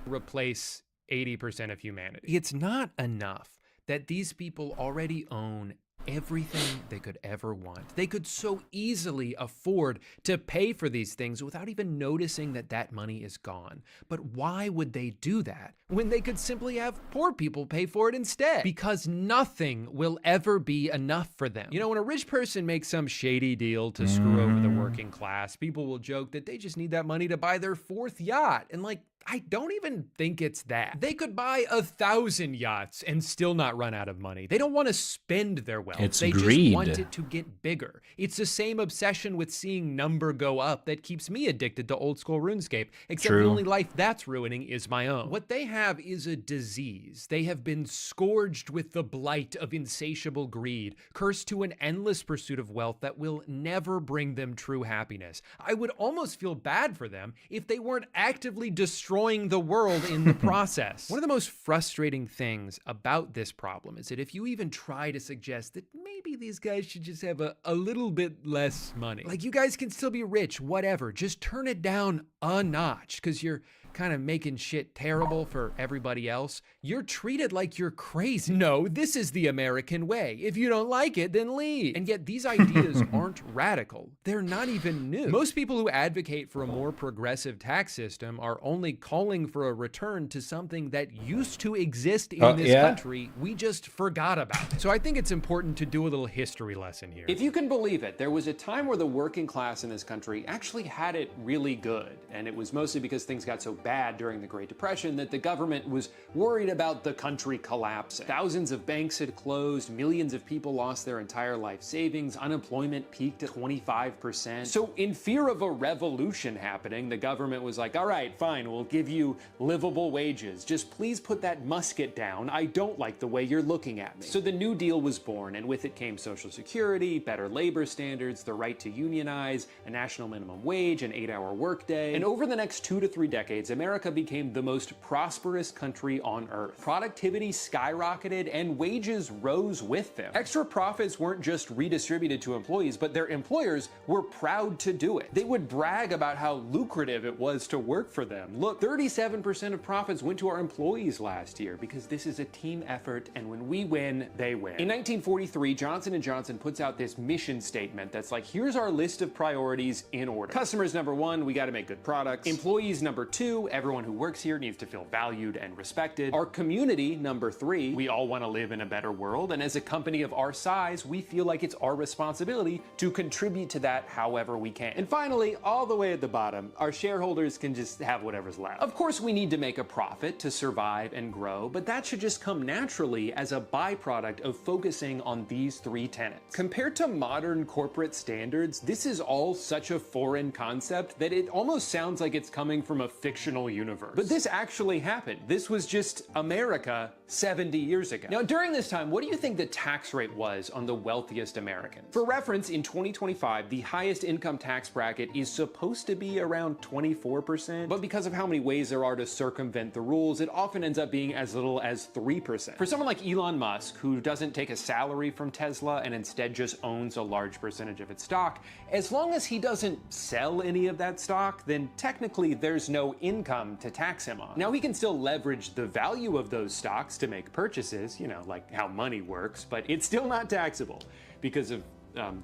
replace 80% of humanity. It's not enough that these people already own everything they could ever want. They could so easily afford to pay for these things without even noticing that that money is gone. But why would they do that when they could simply have poor people pay for it instead? Because nothing will ever be enough for them. You know, when a rich person makes some shady deal to screw over the working class, people will joke that they just need that money to buy their 4th yacht. And like, I don't even think it's that. They could buy 1,000 yachts and still not run out of money. They don't want to spend their wealth. They just want it to get bigger. It's the same obsession with seeing number go up that keeps me addicted to old school RuneScape, except the only life that's ruining is my own. What they have is a disease. They have been scourged with the blight of insatiable greed, cursed to an endless pursuit of wealth that will never bring them true happiness. I would almost feel bad for them if they weren't actively destroying the world in the process. One of the most frustrating things about this problem is that if you even try to suggest that maybe these guys should just have a little bit less money, like you guys can still be rich, whatever, just turn it down a notch, because you're kind of making shit terrible for everybody else, you're treated like you're crazy. No, this is the American way. If you don't like it, then leave. And yet these ideas aren't radical. They're not even new. Most people who advocate for a more progressive tax system are only calling for a return to something that used to exist in this country. We just forgot about it. So I think it's important to do a little history lesson here. If you can believe it, there was a time where the working class in this country actually had it really good. And it was mostly because things got so bad during the Great Depression that the government was worried about the country collapsing. Thousands of banks had closed, millions of people lost their entire life savings, unemployment peaked at 25%. So in fear of a revolution happening, the government was like, all right, fine, we'll give you livable wages. Just please put that musket down. I don't like the way you're looking at me. So the New Deal was born, and with it came Social Security, better labor standards, the right to unionize, a national minimum wage, an 8-hour workday. And over the next 2 to 3 decades, America became the most prosperous country on earth. Productivity skyrocketed and wages rose with them. Extra profits weren't just redistributed to employees, but their employers were proud to do it. They would brag about how lucrative it was to work for them. Look, 37% of profits went to our employees last year because this is a team effort, and when we win, they win. In 1943, Johnson & Johnson puts out this mission statement that's like, here's our list of priorities in order. Customers number 1, we gotta make good products. Employees number 2, everyone who works here needs to feel valued and respected. Our community number 3, we all wanna live in a better world, and as a company of our size, we feel like it's our responsibility to contribute to that however we can. And finally, all the way at the bottom, our shareholders can just have whatever's left. Of course, we need to make a profit to survive and grow, but that should just come naturally as a byproduct of focusing on these 3 tenets. Compared to modern corporate standards, this is all such a foreign concept that it almost sounds like it's coming from a fictional universe. But this actually happened. This was just America 70 years ago. Now, during this time, what do you think the tax rate was on the wealthiest Americans? For reference, in 2025, the highest income tax bracket is supposed to be around 24%, but because of how many ways there are to circumvent the rules, it often ends up being as little as 3%. For someone like Elon Musk, who doesn't take a salary from Tesla and instead just owns a large percentage of its stock, as long as he doesn't sell any of that stock, then technically there's no income to tax him on. Now, he can still leverage the value of those stocks to make purchases, you know, like how money works, but it's still not taxable because of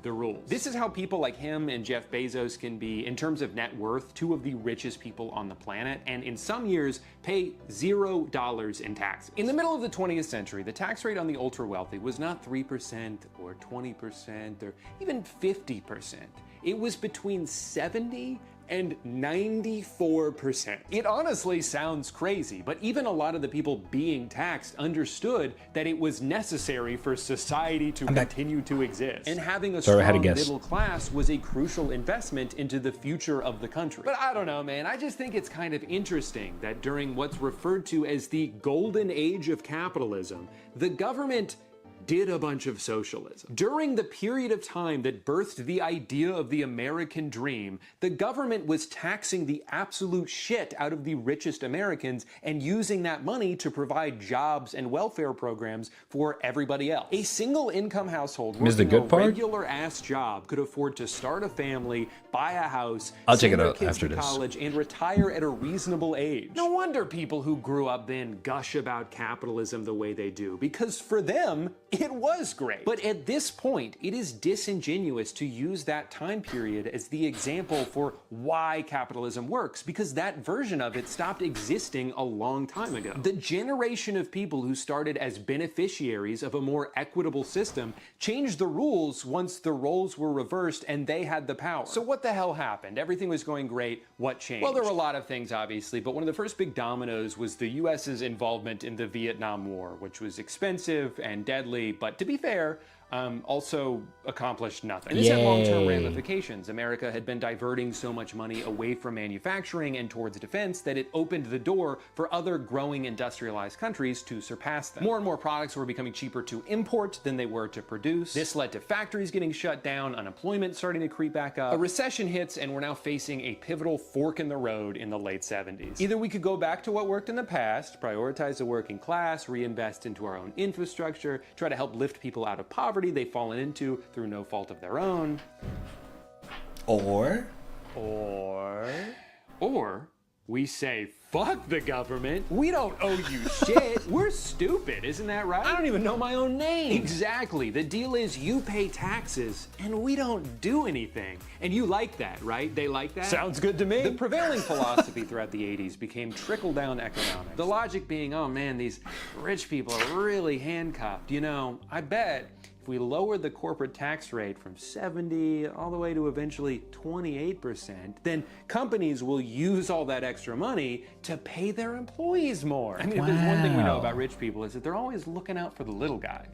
the rules. This is how people like him and Jeff Bezos can be, in terms of net worth, 2 of the richest people on the planet, and in some years pay $0 in taxes. In the middle of the 20th century, the tax rate on the ultra wealthy was not 3% or 20% or even 50%. It was between 70 and 94%. It honestly sounds crazy, but even a lot of the people being taxed understood that it was necessary for society to continue to exist. And having a strong middle class was a crucial investment into the future of the country. But I don't know, man, I just think it's kind of interesting that during what's referred to as the golden age of capitalism, the government did a bunch of socialism. During the period of time that birthed the idea of the American dream, the government was taxing the absolute shit out of the richest Americans and using that money to provide jobs and welfare programs for everybody else. A single income household working a regular ass job could afford to start a family, buy a house, send their kids to college, and retire at a reasonable age. No wonder people who grew up then gush about capitalism the way they do, because for them, it was great. But at this point, it is disingenuous to use that time period as the example for why capitalism works, because that version of it stopped existing a long time ago. The generation of people who started as beneficiaries of a more equitable system changed the rules once the roles were reversed and they had the power. So what the hell happened? Everything was going great. What changed? Well, there were a lot of things, obviously, but one of the first big dominoes was the US's involvement in the Vietnam War, which was expensive and deadly, but to be fair, also accomplished nothing. And this had long-term ramifications. America had been diverting so much money away from manufacturing and towards defense that it opened the door for other growing industrialized countries to surpass them. More and more products were becoming cheaper to import than they were to produce. This led to factories getting shut down, unemployment starting to creep back up. A recession hits, and we're now facing a pivotal fork in the road in the late 70s. Either we could go back to what worked in the past, prioritize the working class, reinvest into our own infrastructure, try to help lift people out of poverty they've fallen into through no fault of their own. Or we say fuck the government. We don't owe you shit. We're stupid, isn't that right? I don't even know my own name. Exactly. The deal is you pay taxes and we don't do anything. And you like that, right? They like that? Sounds good to me. The prevailing philosophy throughout the 80s became trickle-down economics. The logic being, oh man, these rich people are really handcuffed. You know, I bet if we lower the corporate tax rate from 70 all the way to eventually 28%, then companies will use all that extra money to pay their employees more. I mean, if there's one thing we know about rich people is that they're always looking out for the little guy.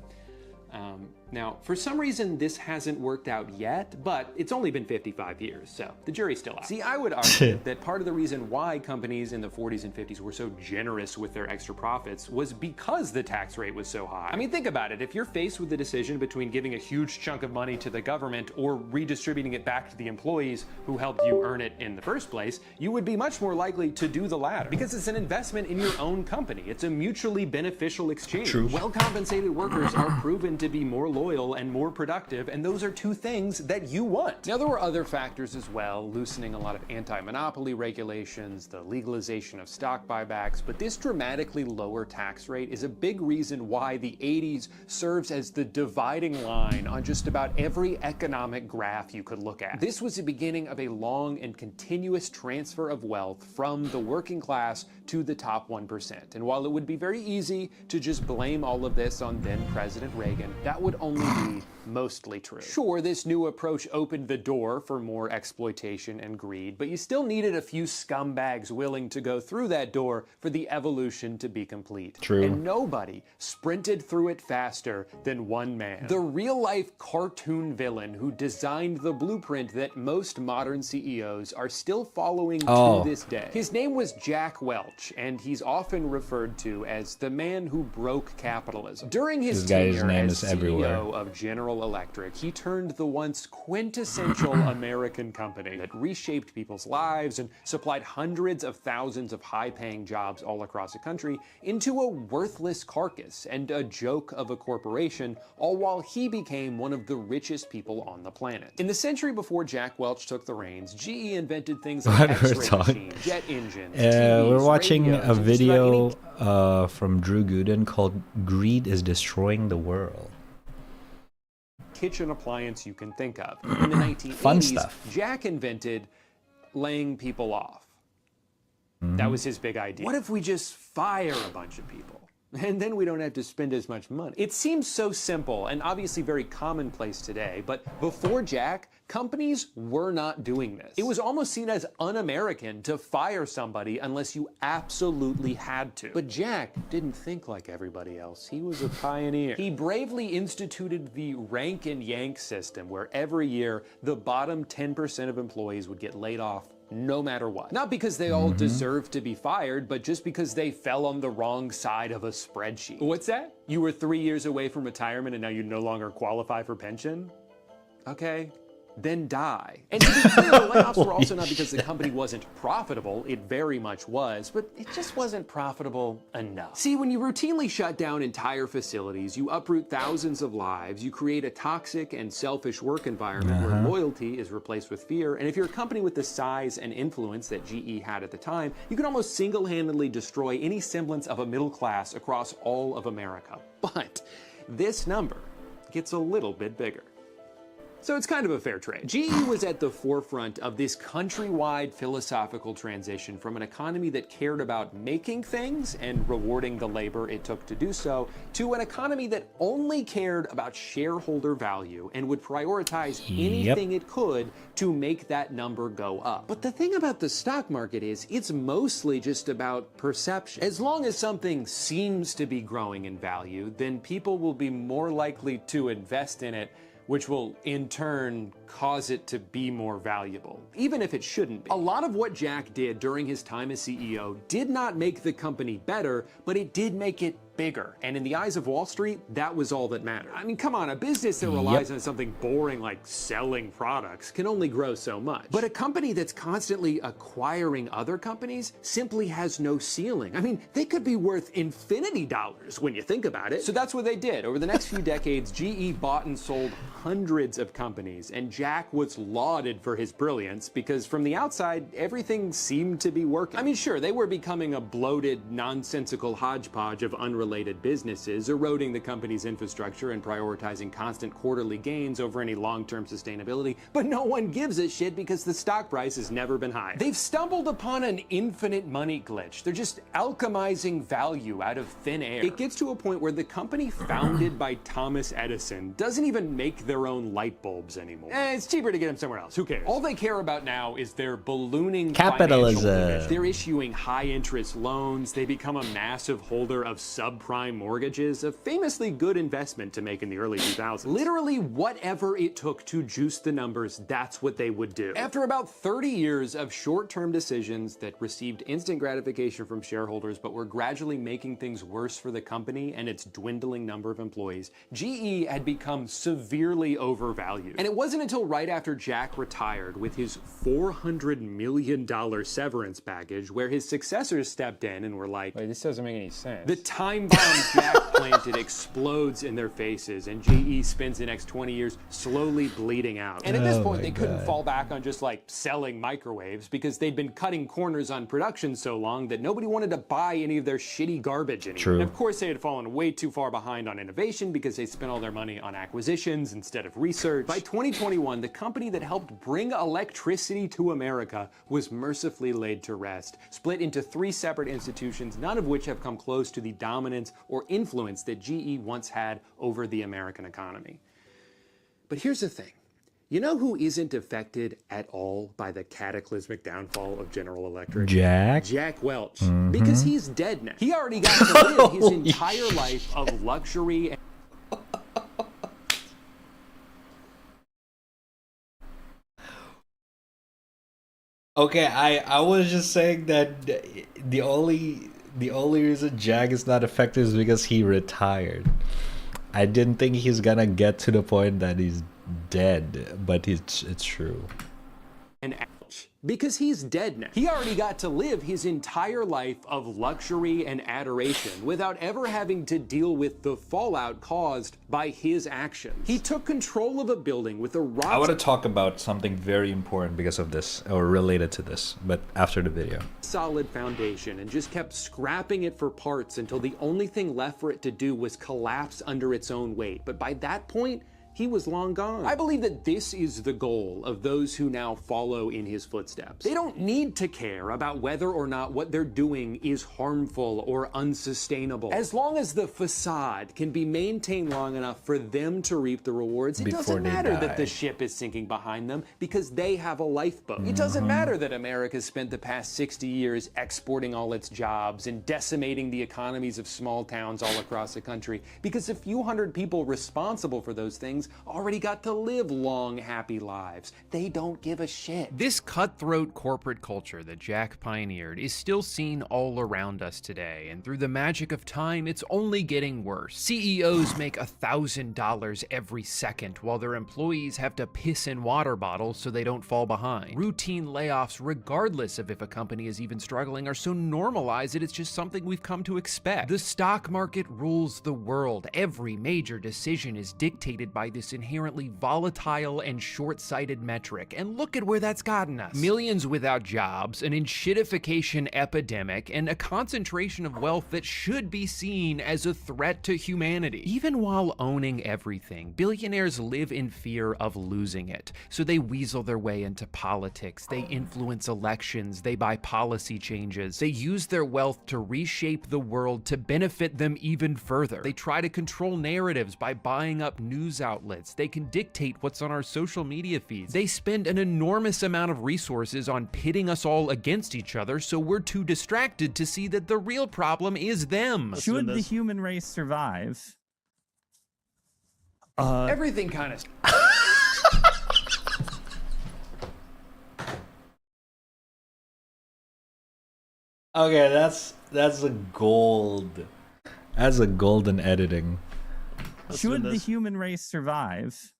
Now, for some reason, this hasn't worked out yet, but it's only been 55 years, so the jury's still out. See, I would argue that part of the reason why companies in the 40s and 50s were so generous with their extra profits was because the tax rate was so high. I mean, think about it. If you're faced with the decision between giving a huge chunk of money to the government or redistributing it back to the employees who helped you earn it in the first place, you would be much more likely to do the latter because it's an investment in your own company. It's a mutually beneficial exchange. True. Well-compensated workers are proven to be more loyal and more productive, and those are two things that you want. Now, there were other factors as well, loosening a lot of anti-monopoly regulations, the legalization of stock buybacks, but this dramatically lower tax rate is a big reason why the 80s serves as the dividing line on just about every economic graph you could look at. This was the beginning of a long and continuous transfer of wealth from the working class to the top 1%. And while it would be very easy to just blame all of this on then President Reagan, that would only be mostly true. Sure, this new approach opened the door for more exploitation and greed, but you still needed a few scumbags willing to go through that door for the evolution to be complete. True. And nobody sprinted through it faster than one man. The real-life cartoon villain who designed the blueprint that most modern CEOs are still following to this day. His name was Jack Welch, and he's often referred to as the man who broke capitalism. During his tenure as CEO of General Electric, he turned the once quintessential American company that reshaped people's lives and supplied hundreds of thousands of high-paying jobs all across the country into a worthless carcass and a joke of a corporation, all while he became one of the richest people on the planet. In the century before Jack Welch took the reins, GE invented things like X-ray machines, jet engines, TVs, we're watching radios, a video from Drew Gooden called "Greed is Destroying the World." Kitchen appliance you can think of. In the 1980s, Fun stuff. Jack invented laying people off. That was his big idea. What if we just fire a bunch of people? And then we don't have to spend as much money. It seems so simple and obviously very commonplace today, but before Jack, companies were not doing this. It was almost seen as un-American to fire somebody unless you absolutely had to. But Jack didn't think like everybody else. He was a pioneer. He bravely instituted the rank and yank system where every year the bottom 10% of employees would get laid off no matter what. Not because they all deserved to be fired, but just because they fell on the wrong side of a spreadsheet. What's that? You were 3 years away from retirement and now you no longer qualify for pension? Okay. Then die. And to be clear, the layoffs were also not because the company wasn't profitable. It very much was, but it just wasn't profitable enough. See, when you routinely shut down entire facilities, you uproot thousands of lives, you create a toxic and selfish work environment where loyalty is replaced with fear, and if you're a company with the size and influence that GE had at the time, you can almost single-handedly destroy any semblance of a middle class across all of America. But this number gets a little bit bigger. So it's kind of a fair trade. GE was at the forefront of this countrywide philosophical transition from an economy that cared about making things and rewarding the labor it took to do so, to an economy that only cared about shareholder value and would prioritize anything it could to make that number go up. But the thing about the stock market is it's mostly just about perception. As long as something seems to be growing in value, then people will be more likely to invest in it, which will in turn cause it to be more valuable, even if it shouldn't be. A lot of what Jack did during his time as CEO did not make the company better, but it did make it bigger. And in the eyes of Wall Street, that was all that mattered. I mean, come on, a business that relies on something boring like selling products can only grow so much. But a company that's constantly acquiring other companies simply has no ceiling. I mean, they could be worth infinity dollars when you think about it. So that's what they did. Over the next few decades, GE bought and sold hundreds of companies, and Jack was lauded for his brilliance because from the outside, everything seemed to be working. I mean, sure, they were becoming a bloated, nonsensical hodgepodge of unrelated businesses, eroding the company's infrastructure and prioritizing constant quarterly gains over any long-term sustainability, but no one gives a shit because the stock price has never been higher. They've stumbled upon an infinite money glitch. They're just alchemizing value out of thin air. It gets to a point where the company founded by Thomas Edison doesn't even make their own light bulbs anymore. It's cheaper to get them somewhere else. Who cares? All they care about now is their ballooning Capitalism. financial image. They're issuing high-interest loans. They become a massive holder of subprime mortgages, a famously good investment to make in the early 2000s. Literally whatever it took to juice the numbers, that's what they would do. After about 30 years of short-term decisions that received instant gratification from shareholders but were gradually making things worse for the company and its dwindling number of employees, GE had become severely overvalued. And it wasn't until right after Jack retired with his $400 million severance package where his successors stepped in and were like, Wait, this doesn't make any sense. the time bomb Jack planted explodes in their faces, and GE spends the next 20 years slowly bleeding out. And at this point, they couldn't fall back on just like selling microwaves because they'd been cutting corners on production so long that nobody wanted to buy any of their shitty garbage anymore. True. And of course, they had fallen way too far behind on innovation because they spent all their money on acquisitions instead of research. By 2021, the company that helped bring electricity to America was mercifully laid to rest, split into 3 separate institutions, none of which have come close to the dominance or influence that GE once had over the American economy. But here's the thing. You know who isn't affected at all by the cataclysmic downfall of General Electric? Jack? Jack Welch. Because he's dead now. He already got to live his entire life of luxury and Okay, I was just saying that the only reason Jack is not affected is because he retired. I didn't think he's gonna get to the point that he's dead, but it's true. ouch. Because he's dead now. He already got to live his entire life of luxury and adoration without ever having to deal with the fallout caused by his actions. He took control of a building with a rock. I want to talk about something very important because of this, or related to this, but after the video. Solid foundation and just kept scrapping it for parts until the only thing left for it to do was collapse under its own weight. But by that point, he was long gone. I believe that this is the goal of those who now follow in his footsteps. They don't need to care about whether or not what they're doing is harmful or unsustainable. As long as the facade can be maintained long enough for them to reap the rewards, it doesn't matter that the ship is sinking behind them because they have a lifeboat. It doesn't matter that America spent the past 60 years exporting all its jobs and decimating the economies of small towns all across the country because a few hundred people responsible for those things already got to live long, happy lives. They don't give a shit. This cutthroat corporate culture that Jack pioneered is still seen all around us today, and through the magic of time, it's only getting worse. CEOs make $1,000 every second, while their employees have to piss in water bottles so they don't fall behind. Routine layoffs, regardless of if a company is even struggling, are so normalized that it's just something we've come to expect. The stock market rules the world. Every major decision is dictated by this inherently volatile and short-sighted metric, and look at where that's gotten us. Millions without jobs, an enshittification epidemic, and a concentration of wealth that should be seen as a threat to humanity. Even while owning everything, billionaires live in fear of losing it, so they weasel their way into politics, they influence elections, they buy policy changes, they use their wealth to reshape the world to benefit them even further. They try to control narratives by buying up news outlets. They can dictate what's on our social media feeds. They spend an enormous amount of resources on pitting us all against each other, so we're too distracted to see that the real problem is them. Should the human race survive? Everything kind of... Okay, that's a gold. That's a golden editing. Should the human race survive?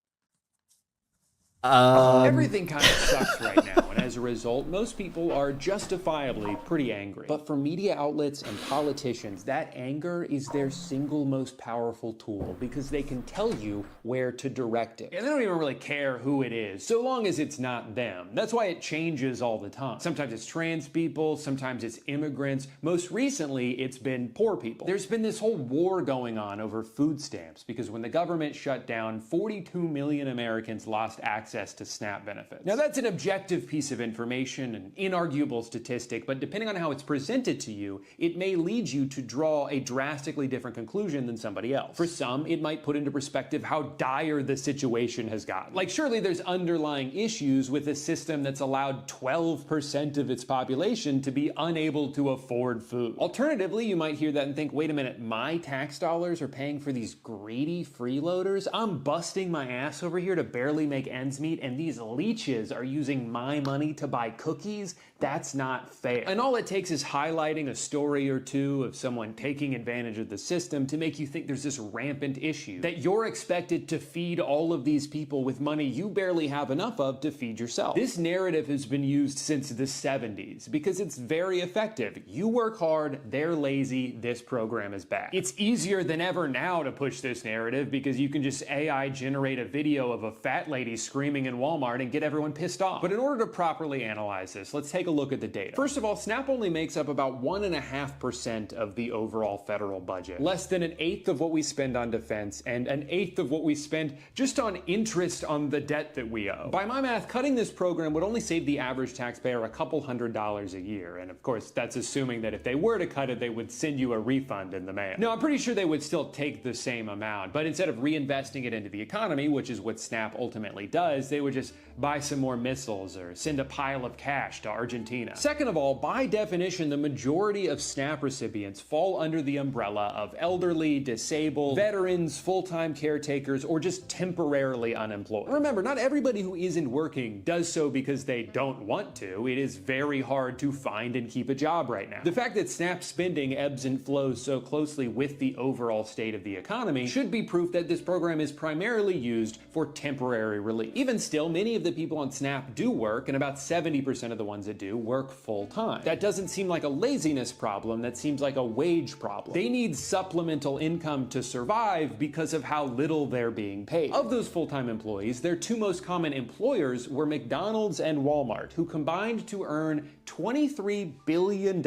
Everything kind of sucks right now, and as as a result, most people are justifiably pretty angry. But for media outlets and politicians, that anger is their single most powerful tool because they can tell you where to direct it. And they don't even really care who it is, so long as it's not them. That's why it changes all the time. Sometimes it's trans people, sometimes it's immigrants. Most recently, it's been poor people. There's been this whole war going on over food stamps because when the government shut down, 42 million Americans lost access to SNAP benefits. Now that's an objective piece of information, an inarguable statistic, but depending on how it's presented to you, it may lead you to draw a drastically different conclusion than somebody else. For some, it might put into perspective how dire the situation has gotten. Like, surely there's underlying issues with a system that's allowed 12% of its population to be unable to afford food. Alternatively, you might hear that and think, wait a minute, my tax dollars are paying for these greedy freeloaders? I'm busting my ass over here to barely make ends meet, and these leeches are using my money to buy cookies? That's not fair. And all it takes is highlighting a story or two of someone taking advantage of the system to make you think there's this rampant issue, that you're expected to feed all of these people with money you barely have enough of to feed yourself. This narrative has been used since the 70s because it's very effective. You work hard, they're lazy, this program is bad. It's easier than ever now to push this narrative because you can just AI generate a video of a fat lady screaming in Walmart and get everyone pissed off. But in order to properly analyze this, let's take a look at the data. First of all, SNAP only makes up about 1.5% of the overall federal budget. Less than 1/8 of what we spend on defense and 1/8 of what we spend just on interest on the debt that we owe. By my math, cutting this program would only save the average taxpayer a couple $100s a year. And of course, that's assuming that if they were to cut it, they would send you a refund in the mail. No, I'm pretty sure they would still take the same amount, but instead of reinvesting it into the economy, which is what SNAP ultimately does, they would just buy some more missiles or send a pile of cash to Argentina. Second of all, by definition, the majority of SNAP recipients fall under the umbrella of elderly, disabled, veterans, full-time caretakers, or just temporarily unemployed. Remember, not everybody who isn't working does so because they don't want to. It is very hard to find and keep a job right now. The fact that SNAP spending ebbs and flows so closely with the overall state of the economy should be proof that this program is primarily used for temporary relief. Even still, many of the people on SNAP do work, and about 70% of the ones that do work full-time. That doesn't seem like a laziness problem, that seems like a wage problem. They need supplemental income to survive because of how little they're being paid. Of those full-time employees, their two most common employers were McDonald's and Walmart, who combined to earn $23 billion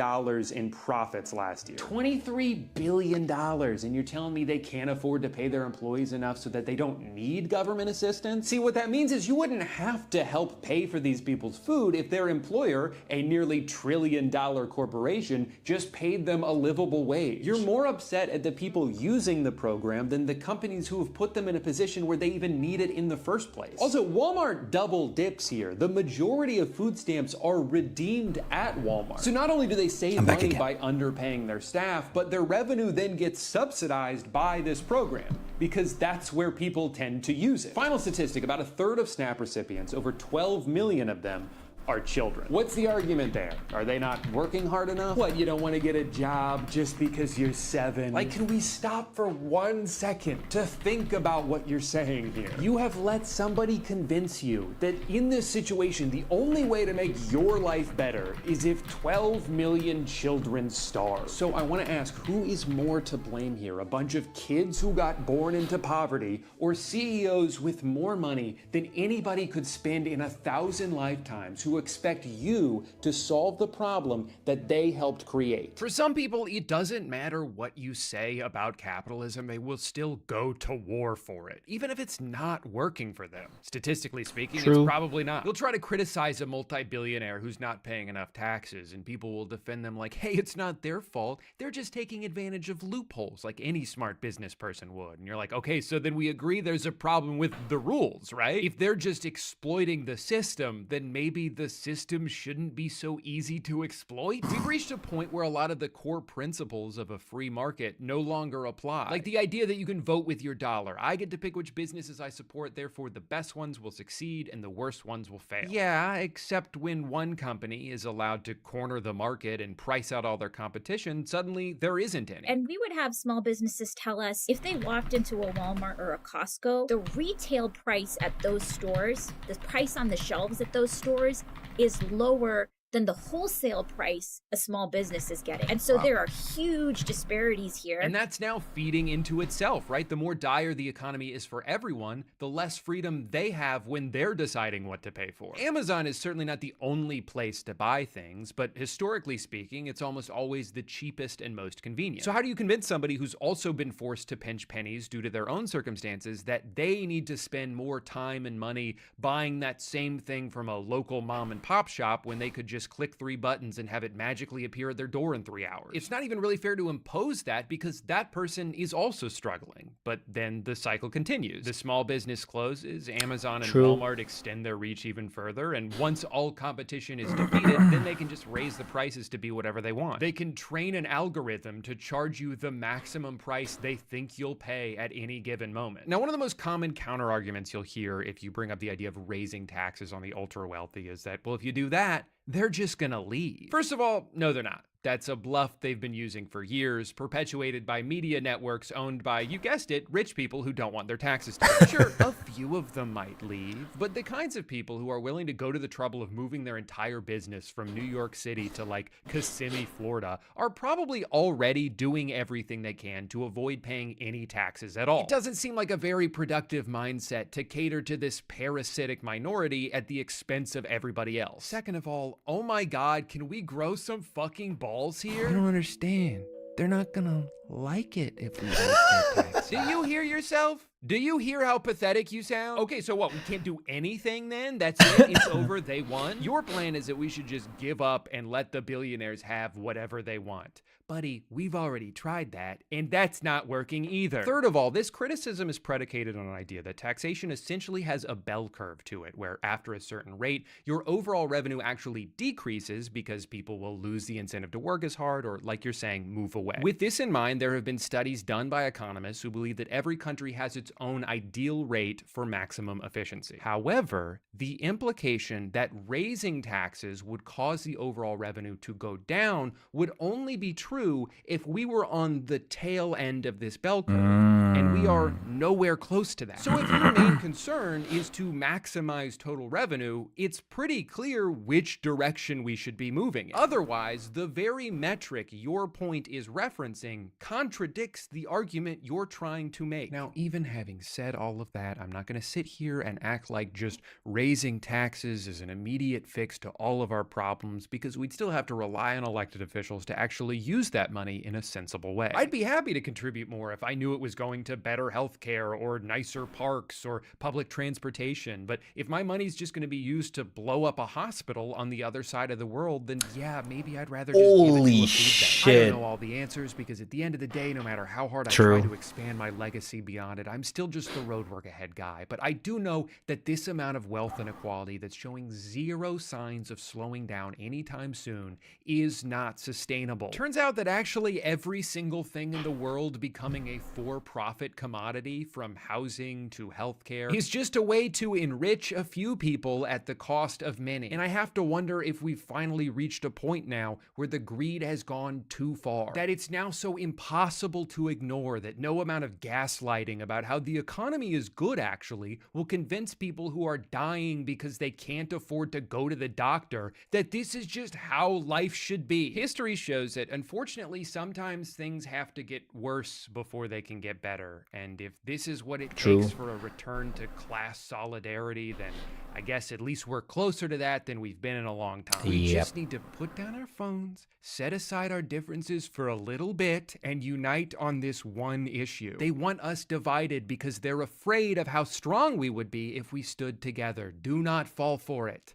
in profits last year. $23 billion, and you're telling me they can't afford to pay their employees enough so that they don't need government assistance? See, what that means is you wouldn't have to help pay for these people's food if their employer, a nearly $1 trillion corporation, just paid them a livable wage. You're more upset at the people using the program than the companies who have put them in a position where they even need it in the first place. Also, Walmart double dips here. The majority of food stamps are redeemed at Walmart. So not only do they save money by underpaying their staff, but their revenue then gets subsidized by this program because that's where people tend to use it. Final statistic, about 1/3 of SNAP recipients, over 12 million of them, are children. What's the argument there? Are they not working hard enough? What, you don't want to get a job just because you're 7? Like, can we stop for 1 second to think about what you're saying here? You have let somebody convince you that in this situation, the only way to make your life better is if 12 million children starve. So I want to ask, who is more to blame here? A bunch of kids who got born into poverty, or CEOs with more money than anybody could spend in 1,000 lifetimes who expect you to solve the problem that they helped create? For some people, it doesn't matter what you say about capitalism, they will still go to war for it, even if it's not working for them. Statistically speaking, it's probably not. You'll try to criticize a multi-billionaire who's not paying enough taxes, and people will defend them like, hey, it's not their fault, they're just taking advantage of loopholes like any smart business person would. And you're like, okay, so then we agree there's a problem with the rules, right? If they're just exploiting the system, then maybe the system shouldn't be so easy to exploit. We've reached a point where a lot of the core principles of a free market no longer apply. Like the idea that you can vote with your dollar. I get to pick which businesses I support, therefore the best ones will succeed and the worst ones will fail. Yeah, except when one company is allowed to corner the market and price out all their competition, suddenly there isn't any. And we would have small businesses tell us if they walked into a Walmart or a Costco, the retail price at those stores, the price on the shelves at those stores is lower than the wholesale price a small business is getting. And so there are huge disparities here. And that's now feeding into itself, right? The more dire the economy is for everyone, the less freedom they have when they're deciding what to pay for. Amazon is certainly not the only place to buy things, but historically speaking, it's almost always the cheapest and most convenient. So how do you convince somebody who's also been forced to pinch pennies due to their own circumstances that they need to spend more time and money buying that same thing from a local mom and pop shop when they could just click 3 buttons and have it magically appear at their door in 3 hours? It's not even really fair to impose that because that person is also struggling. But then the cycle continues. The small business closes, Amazon and Walmart extend their reach even further, and once all competition is defeated, then they can just raise the prices to be whatever they want. They can train an algorithm to charge you the maximum price they think you'll pay at any given moment. Now, one of the most common counter arguments you'll hear if you bring up the idea of raising taxes on the ultra wealthy is that, well, if you do that, they're just gonna leave. First of all, no, they're not. That's a bluff they've been using for years, perpetuated by media networks owned by, you guessed it, rich people who don't want their taxes to pay. Sure, a few of them might leave, but the kinds of people who are willing to go to the trouble of moving their entire business from New York City to like Kissimmee, Florida, are probably already doing everything they can to avoid paying any taxes at all. It doesn't seem like a very productive mindset to cater to this parasitic minority at the expense of everybody else. Second of all, oh my God, can we grow some fucking balls here? I don't understand. They're not gonna like it if we raise their taxes. Do you hear yourself? Do you hear how pathetic you sound? Okay, so what, we can't do anything then? That's it? It's over, they won? Your plan is that we should just give up and let the billionaires have whatever they want. Buddy, we've already tried that, and that's not working either. Third of all, this criticism is predicated on an idea that taxation essentially has a bell curve to it, where after a certain rate, your overall revenue actually decreases because people will lose the incentive to work as hard or, like you're saying, move away. With this in mind, there have been studies done by economists who believe that every country has its own ideal rate for maximum efficiency. However, the implication that raising taxes would cause the overall revenue to go down would only be true if we were on the tail end of this bell curve, and we are nowhere close to that. So if your main concern is to maximize total revenue, it's pretty clear which direction we should be moving in. Otherwise, the very metric your point is referencing contradicts the argument you're trying to make. Now, even having said all of that, I'm not going to sit here and act like just raising taxes is an immediate fix to all of our problems, because we'd still have to rely on elected officials to actually use that money in a sensible way. I'd be happy to contribute more if I knew it was going to better healthcare or nicer parks or public transportation, but if my money's just going to be used to blow up a hospital on the other side of the world, then yeah, maybe I'd rather just give it to a food bank. I don't know all the answers, because at the end of the day, no matter how hard I try to expand my legacy beyond it, I'm still just the road work ahead guy. But I do know that this amount of wealth inequality that's showing zero signs of slowing down anytime soon is not sustainable. Turns out that actually every single thing in the world becoming a for-profit commodity, from housing to healthcare, is just a way to enrich a few people at the cost of many. And I have to wonder if we've finally reached a point now where the greed has gone too far, that it's now so impossible to ignore that no amount of gaslighting about how the economy is good actually will convince people who are dying because they can't afford to go to the doctor that this is just how life should be. History shows that unfortunately sometimes things have to get worse before they can get better, and if this is what it takes for a return to class solidarity, then I guess at least we're closer to that than we've been in a long time. We just need to put down our phones, set aside our differences for a little bit, and unite on this one issue. They want us divided because they're afraid of how strong we would be if we stood together. Do not fall for it.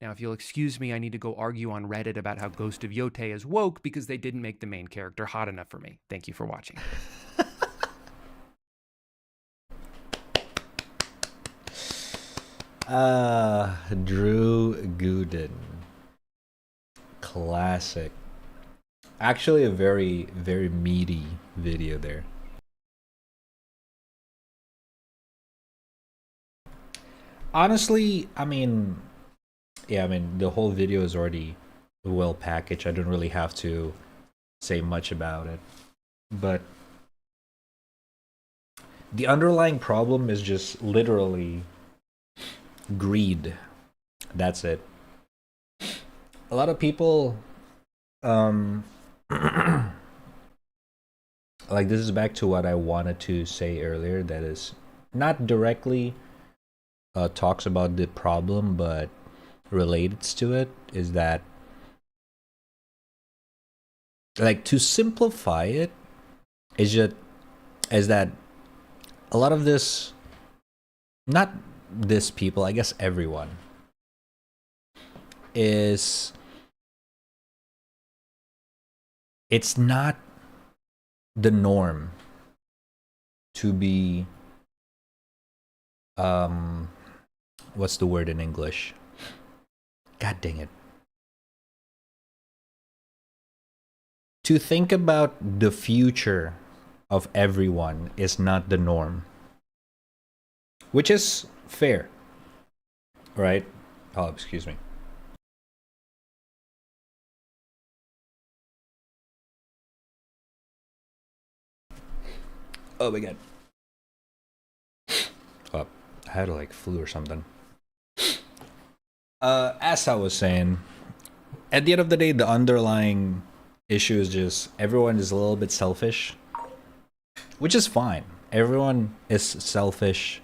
Now, if you'll excuse me, I need to go argue on Reddit about how Ghost of Yotei is woke because they didn't make the main character hot enough for me. Thank you for watching. Drew Gooden. Classic. Actually a very, very meaty video there. Honestly, I mean, yeah, I mean, the whole video is already well packaged. I don't really have to say much about it. But the underlying problem is just literally greed. That's it. a lot of people, like, this is back to what I wanted to say earlier, that is not directly talks about the problem, but relates to it, is that, like, to simplify it, is that a lot of this, not this people, I guess everyone, is, it's not the norm to be, what's the word in English? God dang it. To think about the future of everyone is not the norm. Which is fair. Right? Oh, excuse me. Oh my god. Oh, I had like flu or something. As I was saying, at the end of the day, the underlying issue is just everyone is a little bit selfish, which is fine. Everyone is selfish,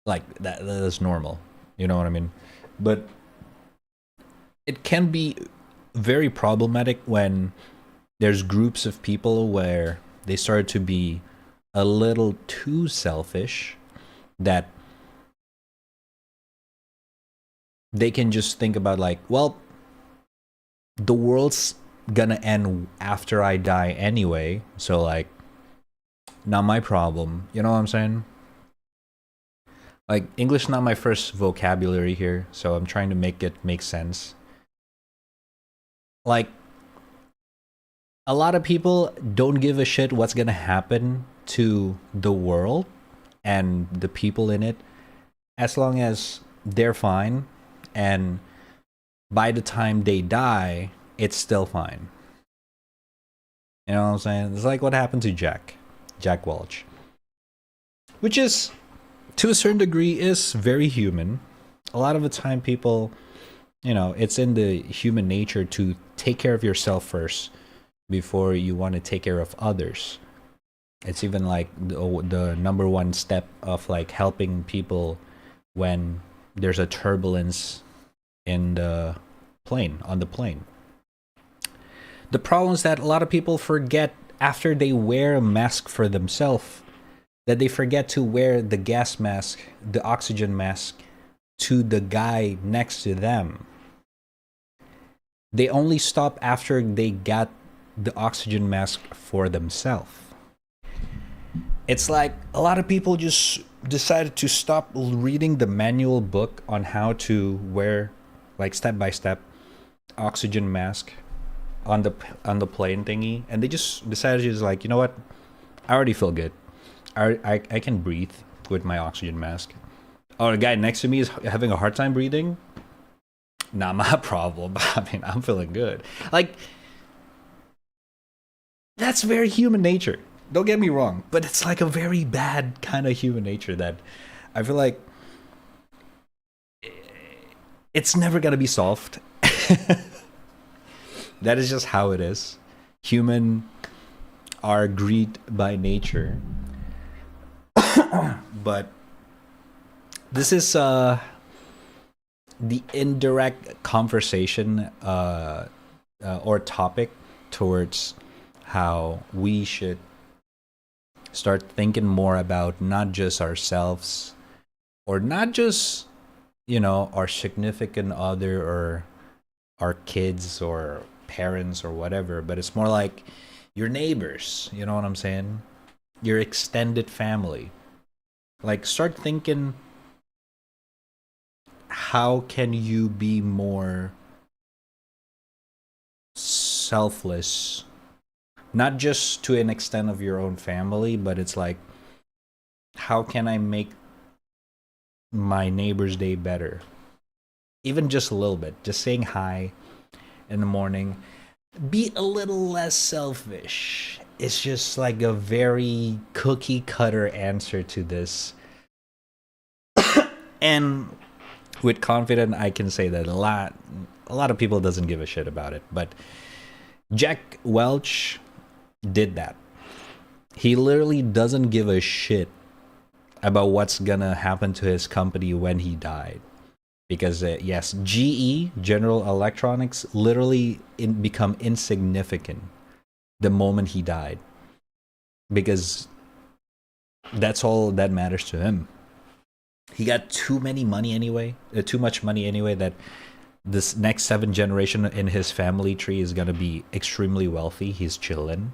like that is normal. You know what I mean? But it can be very problematic when there's groups of people where they start to be a little too selfish, that they can just think about like, well, the world's gonna end after I die anyway, so like, not my problem. You know what I'm saying? Like, English is not my first vocabulary here, so I'm trying to make it make sense. Like, a lot of people don't give a shit what's gonna happen to the world and the people in it, as long as they're fine, and by the time they die, it's still fine. You know what I'm saying? It's like what happened to Jack Welch, which is, to a certain degree, is very human. A lot of the time people, you know, it's in the human nature to take care of yourself first before you want to take care of others. It's even like the number one step of like helping people when there's a turbulence in the plane, on the plane. The problem is that a lot of people forget, after they wear a mask for themselves, that they forget to wear the gas mask, the oxygen mask, to the guy next to them. They only stop after they got the oxygen mask for themselves. It's like a lot of people just decided to stop reading the manual book on how to wear, like, step by step oxygen mask on the plane thingy, and they just decided to just like, you know what, I already feel good. I can breathe with my oxygen mask. Oh, the guy next to me is having a hard time breathing. Not my problem. I mean, I'm feeling good. Like, that's very human nature. Don't get me wrong, but it's like a very bad kind of human nature that I feel like it's never gonna be solved. That is just how it is. Human are greed by nature. But this is the indirect conversation or topic towards how we should start thinking more about not just ourselves, or not just, you know, our significant other or our kids or parents or whatever, but it's more like your neighbors, you know what I'm saying? Your extended family. Like, start thinking, how can you be more selfless? Not just to an extent of your own family, but it's like, how can I make my neighbor's day better? Even just a little bit. Just saying hi in the morning. Be a little less selfish. It's just like a very cookie cutter answer to this. And with confidence, I can say that a lot a lot of people doesn't give a shit about it. But Jack Welch did that. He literally doesn't give a shit about what's gonna happen to his company when he died. Because yes, GE, General Electronics, literally become insignificant the moment he died. Because that's all that matters to him. He got too much money anyway, that this next 7th generation in his family tree is gonna be extremely wealthy. He's chilling.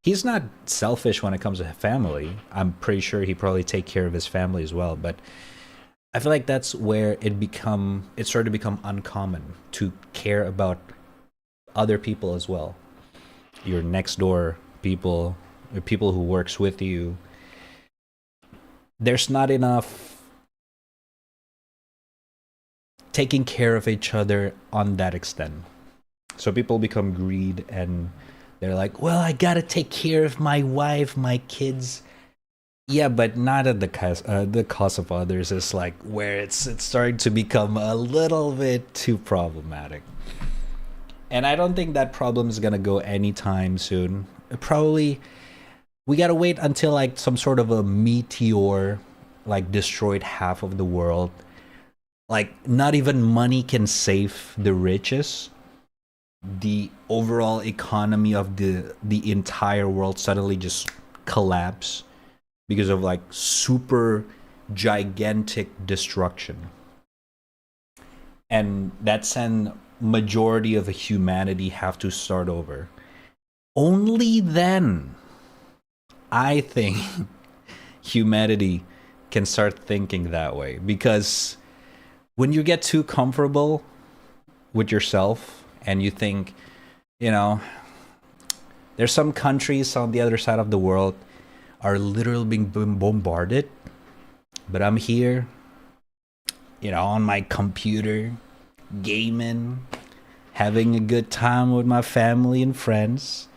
He's not selfish when it comes to family. I'm pretty sure he probably take care of his family as well. But I feel like that's where it started to become uncommon to care about other people as well. Your next door people, or people who works with you. There's not enough taking care of each other on that extent. So people become greed and they're like, well, I gotta take care of my wife, my kids. Yeah, but not at the cost of others. Is like where it's starting to become a little bit too problematic. And I don't think that problem is gonna go anytime soon. Probably we gotta wait until like some sort of a meteor like destroyed half of the world. Like not even money can save the richest. The overall economy of the entire world suddenly just collapse because of like super gigantic destruction. And that's when majority of humanity have to start over. Only then I think humanity can start thinking that way. Because when you get too comfortable with yourself and you think, you know, there's some countries on the other side of the world are literally being bombarded, but I'm here, you know, on my computer, gaming, having a good time with my family and friends.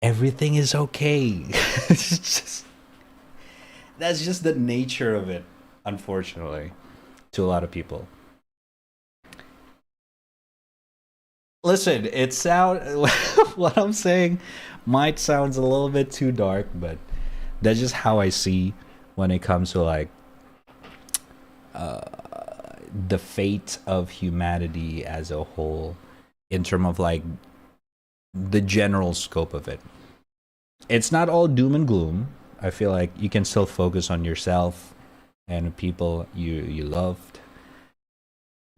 Everything is okay. That's just the nature of it, unfortunately, to a lot of people. Listen, what I'm saying might sound a little bit too dark, but that's just how I see when it comes to like the fate of humanity as a whole in terms of like the general scope of it. It's not all doom and gloom. I feel like you can still focus on yourself and people you loved.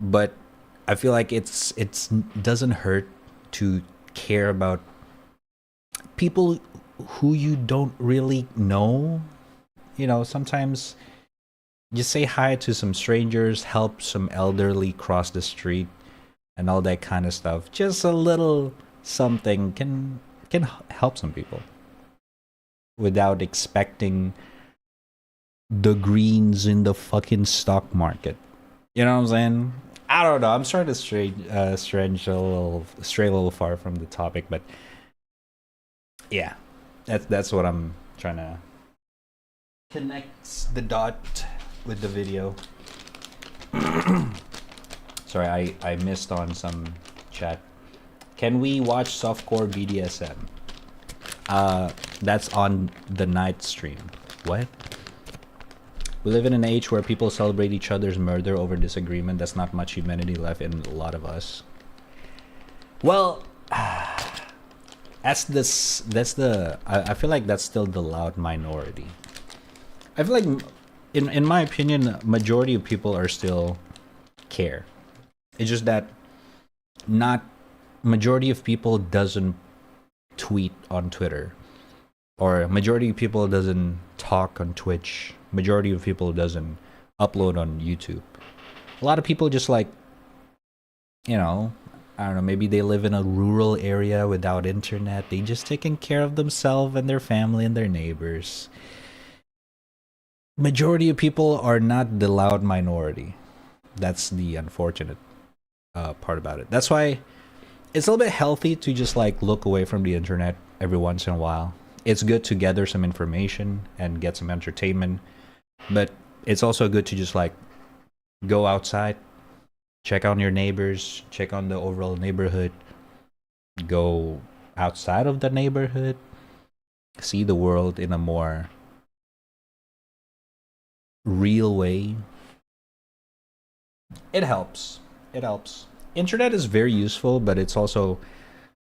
But I feel like it's doesn't hurt to care about people who you don't really know. You know, sometimes just say hi to some strangers, help some elderly cross the street, and all that kind of stuff. Just a little something can help some people without expecting the greens in the fucking stock market. You know what I'm saying? I don't know. I'm starting to stray a little far from the topic, but yeah, that's what I'm trying to connect the dot with the video. Sorry, I missed on some chat. Can we watch softcore BDSM? That's on the night stream. What? We live in an age where people celebrate each other's murder over disagreement. That's not much humanity left in a lot of us. Well, I feel like that's still the loud minority. I feel like, in my opinion, majority of people are still care. It's just that not majority of people doesn't tweet on Twitter, or majority of people doesn't talk on Twitch. Majority of people doesn't upload on YouTube. A lot of people just like, you know, I don't know, maybe they live in a rural area without internet. They just taking care of themselves and their family and their neighbors. Majority of people are not the loud minority. That's the unfortunate part about it. That's why it's a little bit healthy to just like look away from the internet every once in a while. It's good to gather some information and get some entertainment, but it's also good to just like go outside, check on your neighbors, check on the overall neighborhood, go outside of the neighborhood, see the world in a more real way. It helps. It helps. Internet is very useful, but it's also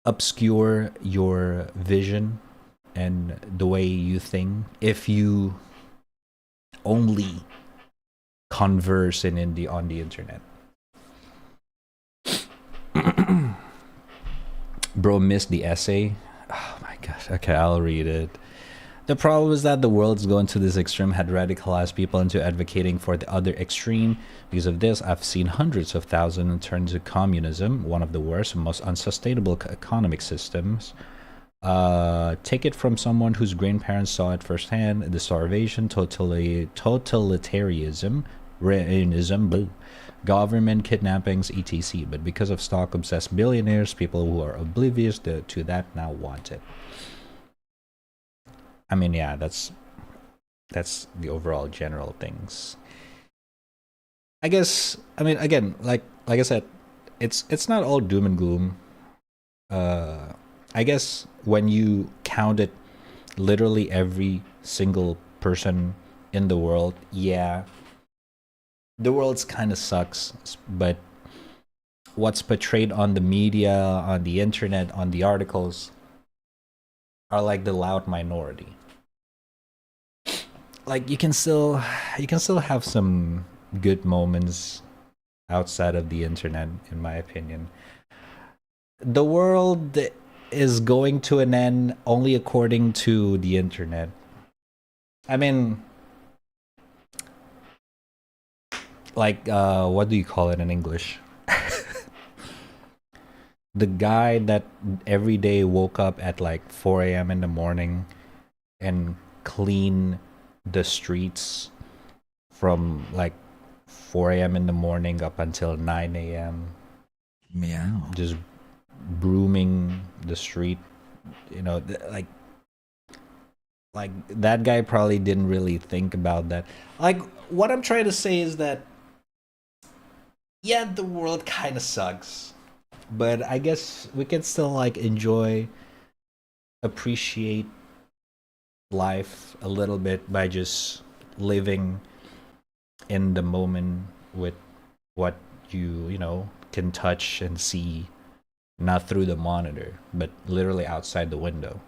obscure your vision and the way you think if you only converse on the internet. Bro missed the essay. Oh my gosh. Okay, I'll read it. The problem is that the world's going to this extreme had radicalized people into advocating for the other extreme. Because of this, I've seen hundreds of thousands turn to communism, one of the worst and most unsustainable economic systems. Take it from someone whose grandparents saw it firsthand: the starvation, totalitarianism, government kidnappings, etc. But because of stock-obsessed billionaires, people who are oblivious to that now want it. I mean, yeah, that's the overall general things. I guess, I mean, again, like I said, it's not all doom and gloom. I guess when you count it, literally every single person in the world, yeah, the world's kind of sucks, but what's portrayed on the media, on the internet, on the articles are like the loud minority. Like you can still have some good moments outside of the internet, in my opinion. The world is going to an end only according to the internet. I mean, like what do you call it in English? The guy that every day woke up at like 4 a.m. in the morning and clean the streets from like 4 a.m. in the morning up until 9 a.m. Meow. Just brooming the street, you know, like that guy probably didn't really think about that. Like what I'm trying to say is that, yeah, the world kind of sucks, but I guess we can still like enjoy, appreciate life a little bit by just living in the moment with what you know, can touch and see, not through the monitor, but literally outside the window.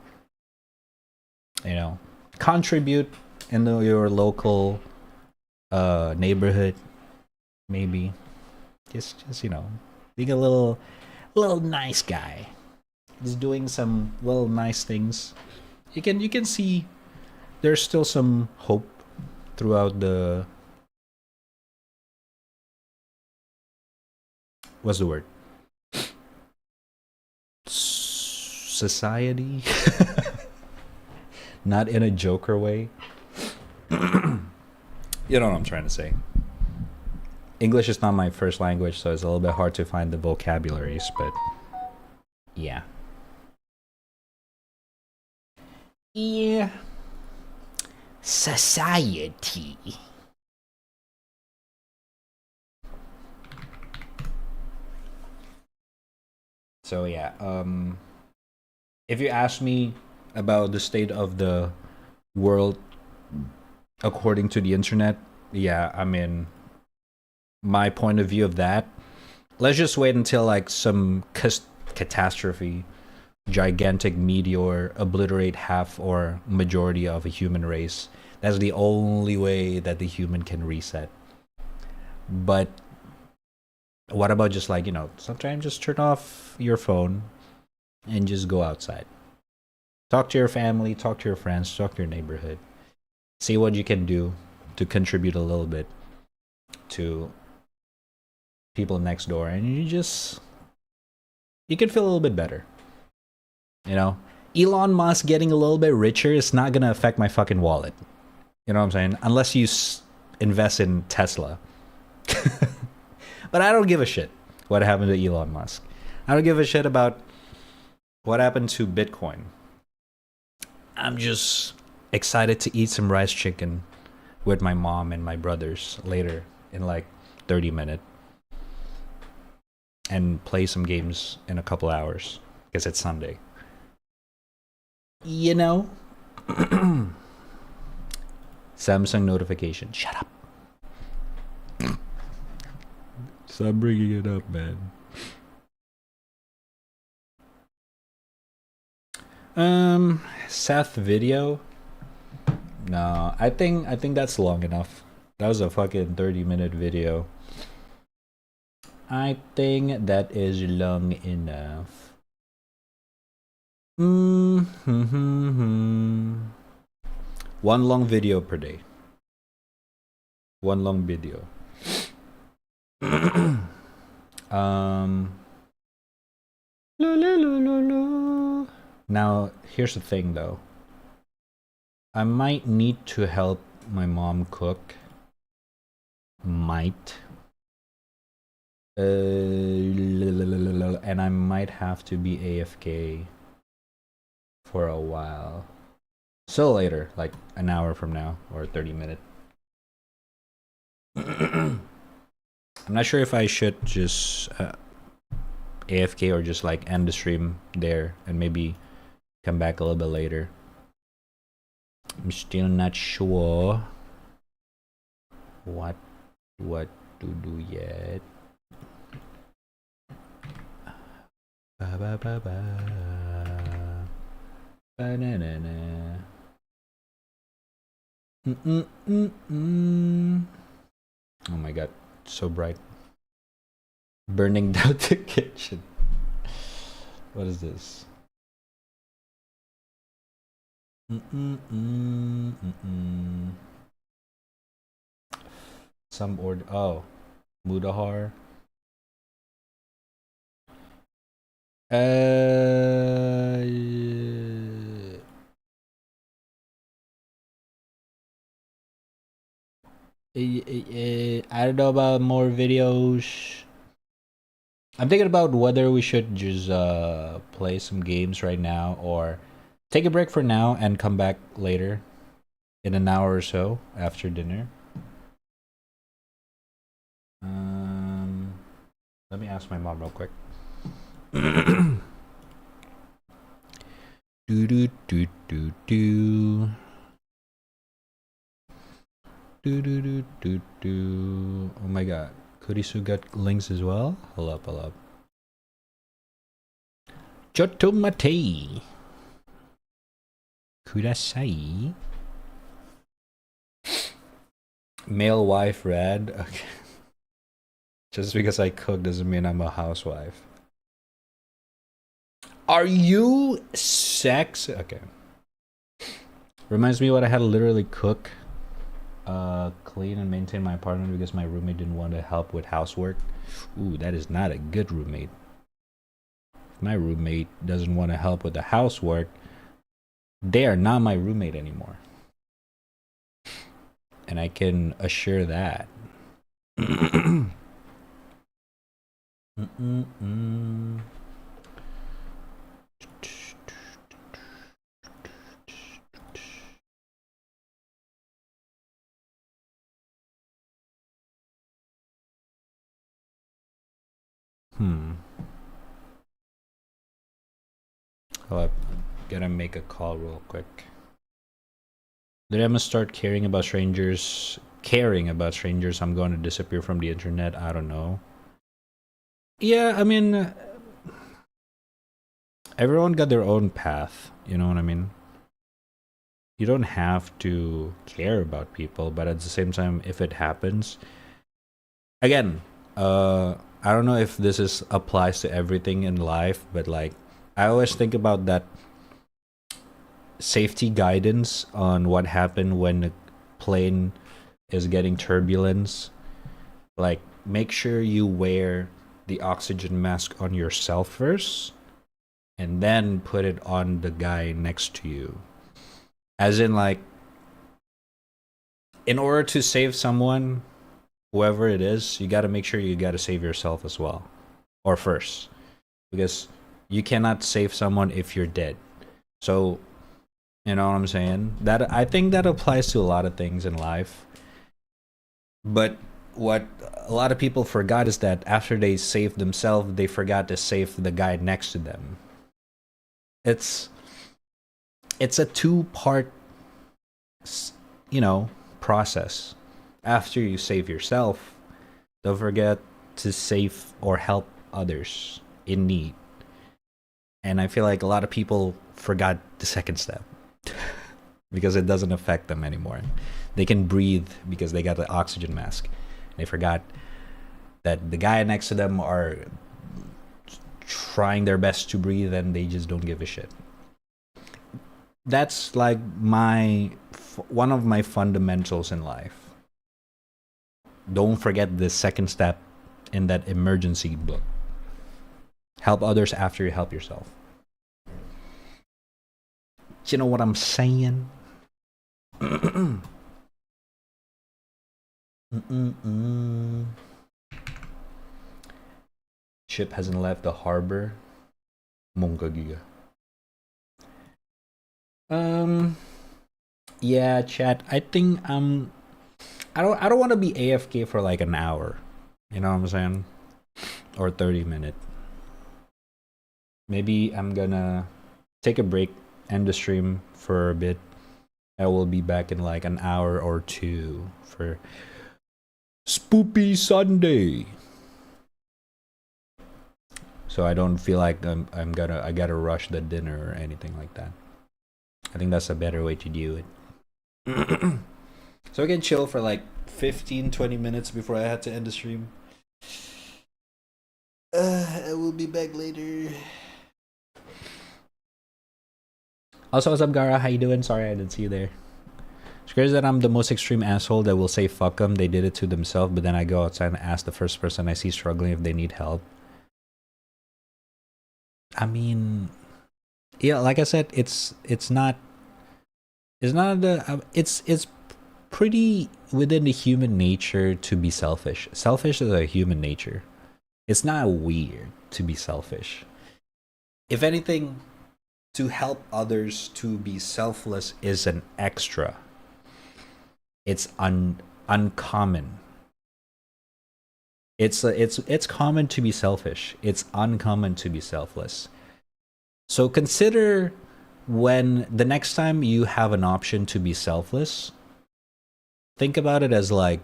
You know, contribute in your local neighborhood, maybe. Just you know, being a little nice guy, just doing some little nice things. You can see there's still some hope throughout the, what's the word, society. Not in a Joker way. You know what I'm trying to say. English is not my first language, so it's a little bit hard to find the vocabularies, but yeah. Yeah. Society. So yeah, if you ask me about the state of the world according to the internet, yeah, I mean, my point of view of that, let's just wait until like some catastrophe, gigantic meteor obliterate half or majority of a human race. That's the only way that the human can reset. But what about just like, you know, sometimes just turn off your phone and just go outside. Talk to your family, talk to your friends, talk to your neighborhood. See what you can do to contribute a little bit to people next door, and you can feel a little bit better. You know, Elon Musk getting a little bit richer is not gonna affect my fucking wallet. You know what I'm saying? Unless you invest in Tesla. But I don't give a shit what happened to Elon Musk. I don't give a shit about what happened to Bitcoin. I'm just excited to eat some rice chicken with my mom and my brothers later in like 30 minutes. and play some games in a couple hours because it's Sunday. You know? Samsung notification. Shut up. Stop bringing it up, man. Seth video. No, I think that's long enough. That was a fucking 30-minute video. I think that is long enough. One long video per day. One long video. Now, here's the thing though. I might need to help my mom cook. Might. And I might have to be AFK for a while. So later, like an hour from now, or 30 minutes. I'm not sure if I should just AFK or just like end the stream there and maybe come back a little bit later. I'm still not sure what to do yet. Ba ba ba ba. Ba-na-na-na. Oh my god, so bright. Burning down the kitchen. What is this? Some order. Oh, Mudahar. I don't know about more videos. I'm thinking about whether we should just play some games right now or take a break for now and come back later in an hour or so after dinner. Let me ask my mom real quick. Do do do do do. Do do do do do. Oh my god. Kurisu got links as well? Hold up, hold up. Chotomate. Kudasai. Male wife rad. Okay. Just because I cook doesn't mean I'm a housewife. Are you sex? Okay. Reminds me what I had to literally cook, clean and maintain my apartment because my roommate didn't want to help with housework. Ooh, that is not a good roommate. If my roommate doesn't want to help with the housework, they are not my roommate anymore. And I can assure that. Hold up. Gotta make a call real quick. Did Emma start caring about strangers? I'm going to disappear from the internet? I don't know. Yeah, I mean, everyone got their own path. You know what I mean? You don't have to care about people, but at the same time, if it happens, again, I don't know if this applies to everything in life, but like, I always think about that safety guidance on what happened when a plane is getting turbulence. Like, make sure you wear the oxygen mask on yourself first and then put it on the guy next to you. As in, like, in order to save someone, whoever it is, you got to make sure you got to save yourself as well, or first, because you cannot save someone if you're dead. So, you know what I'm saying? That I think that applies to a lot of things in life. But what a lot of people forgot is that after they saved themselves, they forgot to save the guy next to them. It's a two-part, process. After you save yourself, don't forget to save or help others in need. And I feel like a lot of people forgot the second step because it doesn't affect them anymore. They can breathe because they got the oxygen mask. They forgot that the guy next to them are trying their best to breathe and they just don't give a shit. That's like one of my fundamentals in life. Don't forget the second step in that emergency book. Help others after you help yourself. You know what I'm saying? Ship hasn't left the harbor. Mongkagiga. Yeah, chat. I think I don't want to be AFK for like an hour. You know what I'm saying? Or 30 minutes. Maybe I'm gonna take a break, end the stream for a bit. I will be back in like an hour or two for Spoopy Sunday. So I don't feel like I gotta rush the dinner or anything like that. I think that's a better way to do it. So I can chill for like 15-20 minutes before I had to end the stream. I will be back later. Also, what's up, Gara? How you doing? Sorry I didn't see you there. It's crazy that I'm the most extreme asshole that will say fuck them, they did it to themselves, but then I go outside and ask the first person I see struggling if they need help. I mean, yeah, like I said, it's pretty within the human nature to be selfish. Selfish is a human nature. It's not weird to be selfish. If anything, to help others to be selfless is an extra. It's uncommon. It's common to be selfish. It's uncommon to be selfless. So consider when the next time you have an option to be selfless, think about it as like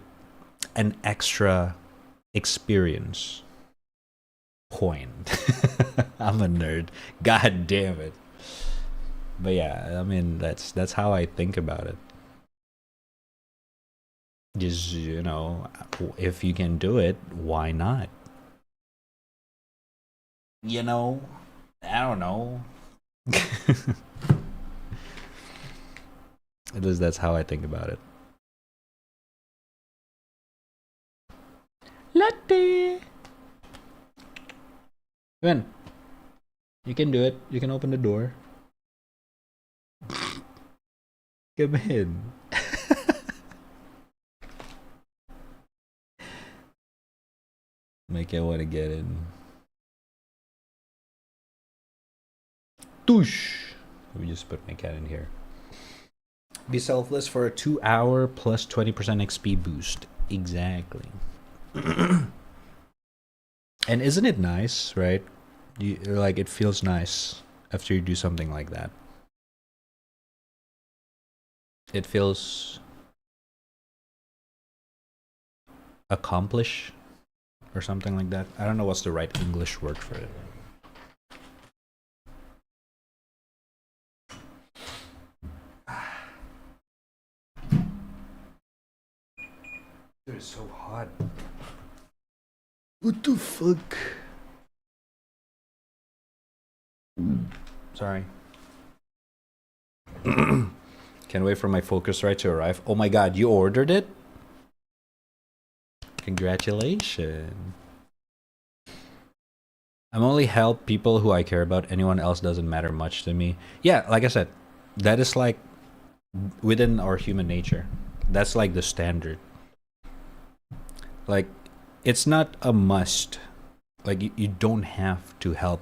an extra experience point. I'm a nerd. God damn it. But yeah, I mean that's how I think about it. Just, if you can do it, why not? I don't know. At least that's how I think about it. Latte. Come in. You can do it. You can open the door. Come in. Make it want to get in. Touche. Let me just put my cat in here. Be selfless for a 2-hour plus 20% XP boost. Exactly. And isn't it nice, right? It feels nice after you do something like that. It feels accomplished or something like that. I don't know what's the right English word for it. Dude, it's so hot. What the fuck? Sorry. Can't wait for my Focusrite to arrive. Oh my god, you ordered it? Congratulations. I'm only help people who I care about. Anyone else doesn't matter much to me. Yeah, like I said, that is like within our human nature. That's like the standard. Like, it's not a must. Like, you don't have to help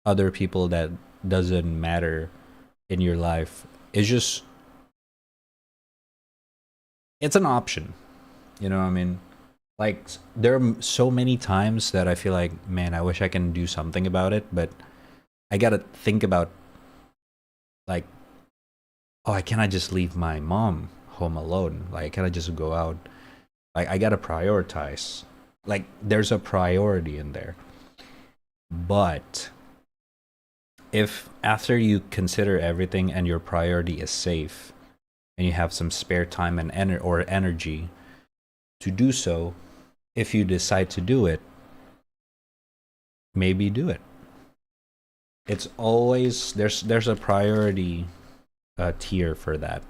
other people that doesn't matter in your life. It's just, it's an option. You know what I mean? Like, there are so many times that I feel like, man, I wish I can do something about it, but I gotta think about, like, oh, I cannot just leave my mom home alone. Like, I cannot just go out. Like, I gotta prioritize. Like, there's a priority in there. But if after you consider everything and your priority is safe, and you have some spare time and energy to do so, if you decide to do it, maybe do it. It's always there's a priority tier for that.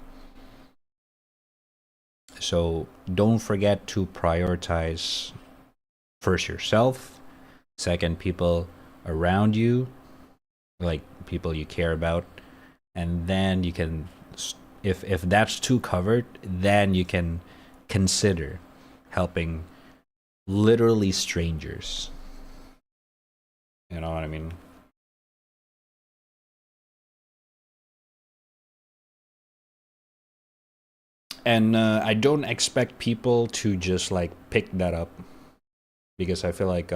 So don't forget to prioritize first yourself, second people around you, like people you care about, and then you can, if that's too covered, then you can consider helping literally strangers. You know what I mean? And I don't expect people to just like pick that up, because I feel like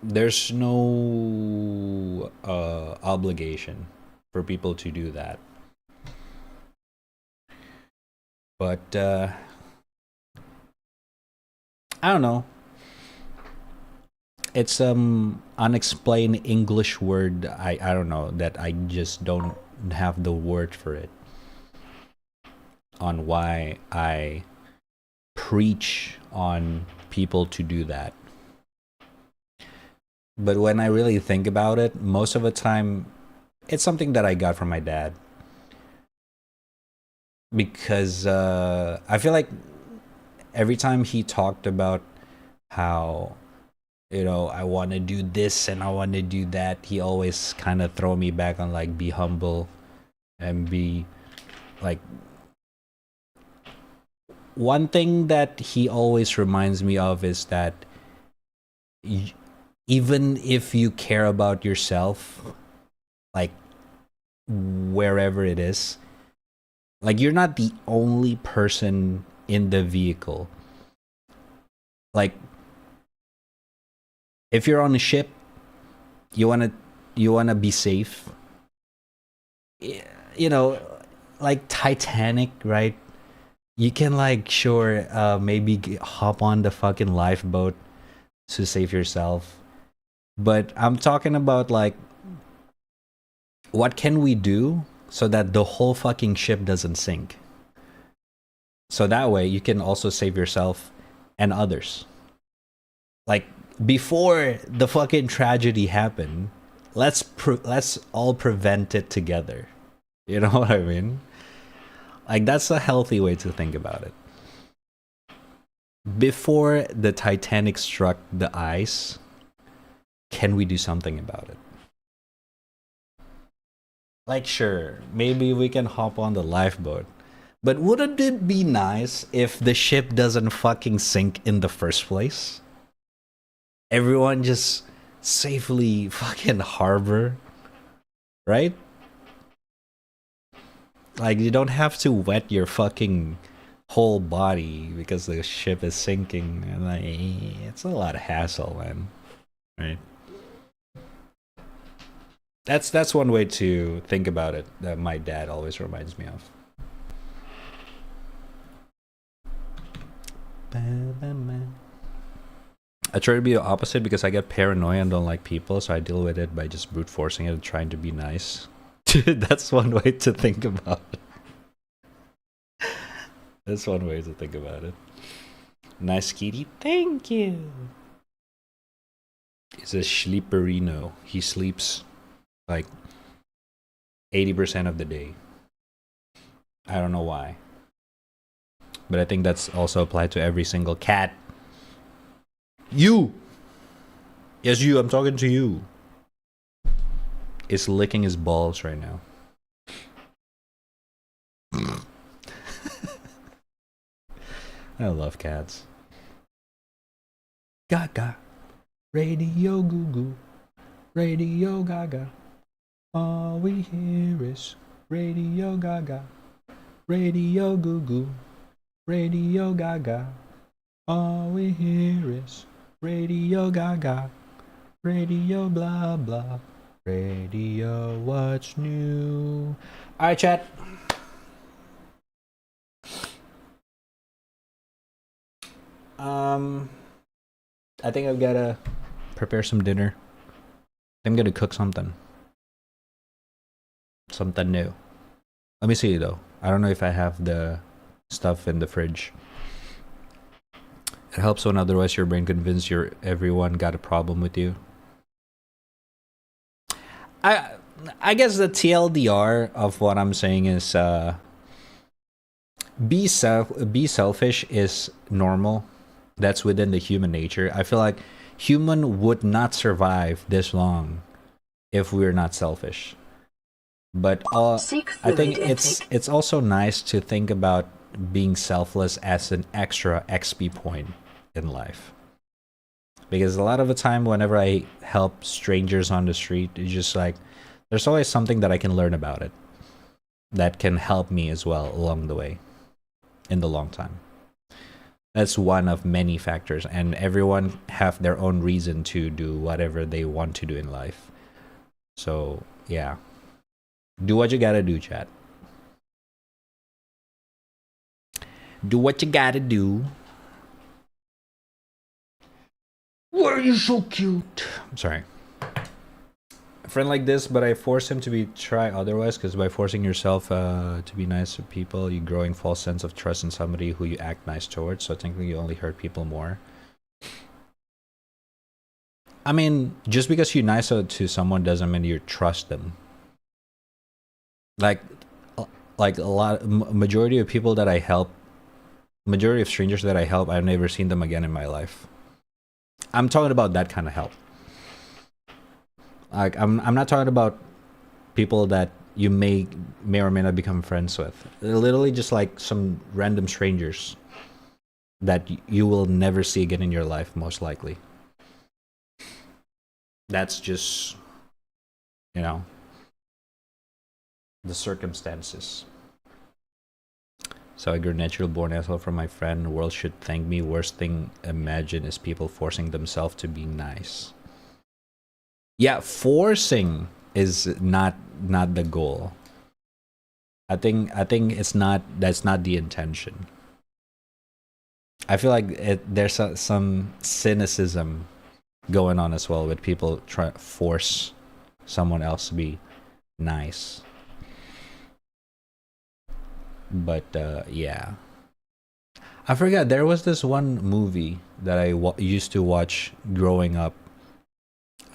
there's no obligation for people to do that. But I don't know. It's unexplained English word. I don't know, that I just don't have the word for it, on why I preach on people to do that. But when I really think about it, most of the time it's something that I got from my dad, because I feel like every time he talked about how, you know, I want to do this and I want to do that, he always kind of throw me back on like, be humble and be like, one thing that he always reminds me of is that even if you care about yourself, like wherever it is, like you're not the only person in the vehicle. Like, if you're on a ship, you wanna be safe. You know, like Titanic, right? You can like, sure, maybe hop on the fucking lifeboat to save yourself. But I'm talking about like, what can we do so that the whole fucking ship doesn't sink? So that way you can also save yourself and others. Like, before the fucking tragedy happened, let's all prevent it together. You know what I mean? Like, that's a healthy way to think about it. Before the Titanic struck the ice, can we do something about it? Like, sure, maybe we can hop on the lifeboat, but wouldn't it be nice if the ship doesn't fucking sink in the first place? Everyone just safely fucking harbor, right? Like, you don't have to wet your fucking whole body because the ship is sinking, and like, it's a lot of hassle, man. Right? That's one way to think about it that my dad always reminds me of. I try to be the opposite because I get paranoia and don't like people, so I deal with it by just brute forcing it and trying to be nice. That's one way to think about it. That's one way to think about it. Nice kitty, thank you. He's a sleeperino. He sleeps like 80% of the day. I don't know why. But I think that's also applied to every single cat. You! Yes, you, I'm talking to you. Is licking his balls right now. I love cats. Gaga. Radio goo goo. Radio Gaga. All we hear is Radio Gaga. Radio Goo Goo, Radio Gaga. All we hear is Radio Gaga, Radio blah blah, Radio what's new. Alright, chat. I think I've gotta prepare some dinner. I'm gonna cook something. Something new. Let me see though. I don't know if I have the stuff in the fridge. It helps when otherwise your brain convinced everyone got a problem with you. I guess the TLDR of what I'm saying is be selfish is normal. That's within the human nature. I feel like human would not survive this long if we're not selfish. But I think it's also nice to think about being selfless as an extra XP point in life. Because a lot of the time whenever I help strangers on the street, it's just like there's always something that I can learn about it that can help me as well along the way in the long time. That's one of many factors, and everyone have their own reason to do whatever they want to do in life. So yeah, do what you gotta do, chat. Do what you gotta do. Why are you so cute? I'm sorry. A friend like this, but I force him to try otherwise, because by forcing yourself to be nice to people, you growing false sense of trust in somebody who you act nice towards. So technically you only hurt people more. I mean, just because you're nice to someone doesn't mean you trust them. Like majority of people that I help, majority of strangers that I help, I've never seen them again in my life. I'm talking about that kind of help. Like I'm not talking about people that you may or may not become friends with. They're literally just like some random strangers that you will never see again in your life, most likely. That's just, you know, the circumstances. So I grew natural born asshole from my friend. The world should thank me. Worst thing imagine is people forcing themselves to be nice. Yeah, forcing is not the goal. I think it's not. That's not the intention. I feel like there's some cynicism going on as well with people trying to force someone else to be nice. But yeah, I forgot there was this one movie that I used to watch growing up.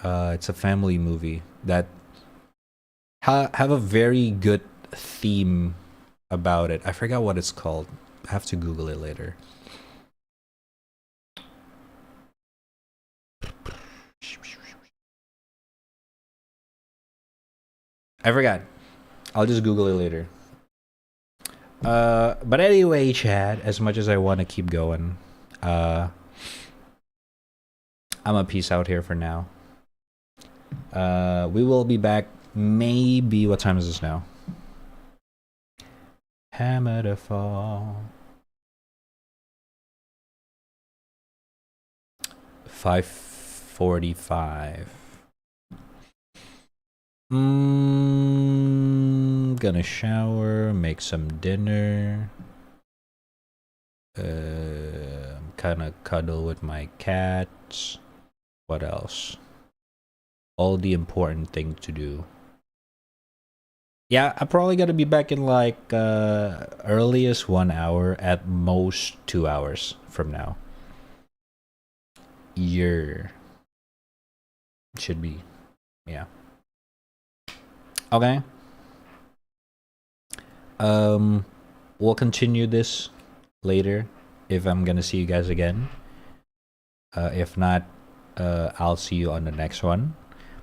It's a family movie that have a very good theme about it. I forgot what it's called. I have to Google it later. I forgot. I'll just Google it later. But anyway, Chad, as much as I want to keep going, I'm a peace out here for now. We will be back maybe, what time is this now? Hammer to fall. 5:45. Gonna shower, make some dinner. Kinda cuddle with my cats. What else? All the important thing to do. Yeah, I'm probably gonna be back in like earliest 1 hour, at most 2 hours from now. Should be, yeah. Okay. We'll continue this later if I'm gonna see you guys again. If not, I'll see you on the next one.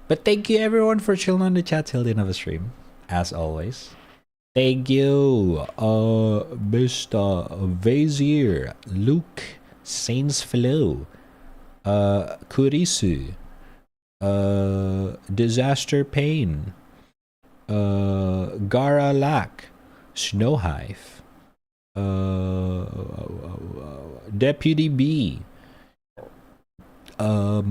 But thank you everyone for chilling on the chat till the end of the stream, as always. Thank you, Mr. Vazier, Luke, Saints Flow, Kurisu, Disaster Pain, Gara Lack, Snowhive, Deputy B, oh,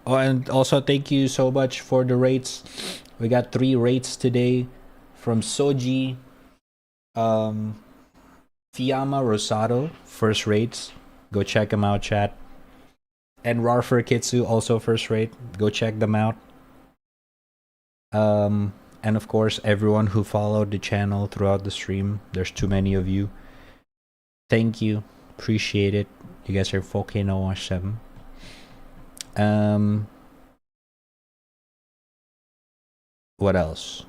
and also thank you so much for the rates. We got 3 rates today from Soji, Fiamma Rosado, first rates. Go check them out, chat. And Rarfer Kitsu, also first rate. Go check them out. And of course, everyone who followed the channel throughout the stream. There's too many of you. Thank you. Appreciate it. You guys are 4K Noir 7. What else?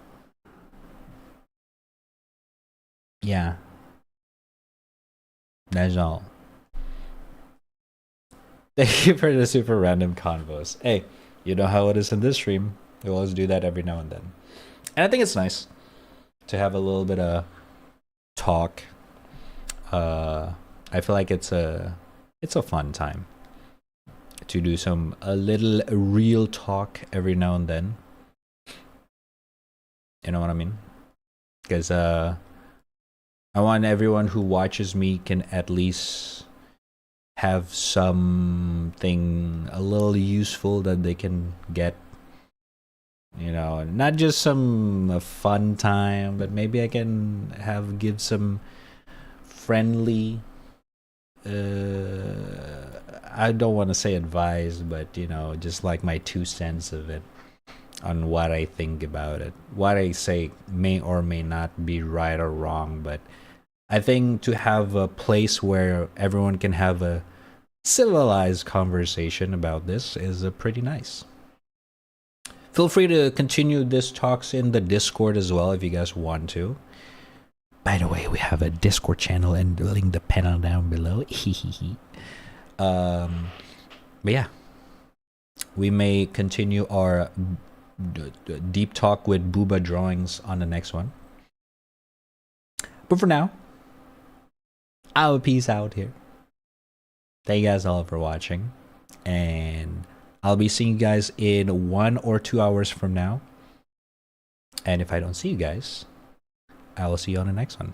Yeah. That's all. Thank you for the super random convos. Hey, you know how it is in this stream. We always do that every now and then. And I think it's nice to have a little bit of talk. I feel like it's a fun time to do a little real talk every now and then. You know what I mean? Because I want everyone who watches me can at least have something a little useful that they can get. You know, not just some fun time, but maybe I can give some friendly, I don't want to say advice, but you know, just like my 2 cents of it on what I think about it. What I say may or may not be right or wrong, but I think to have a place where everyone can have a civilized conversation about this is pretty nice. Feel free to continue this talks in the Discord as well if you guys want to. By the way, we have a Discord channel and link the panel down below. But yeah, we may continue our deep talk with Booba drawings on the next one. But for now, I'll peace out here. Thank you guys all for watching, and I'll be seeing you guys in 1 or 2 hours from now. And if I don't see you guys, I will see you on the next one.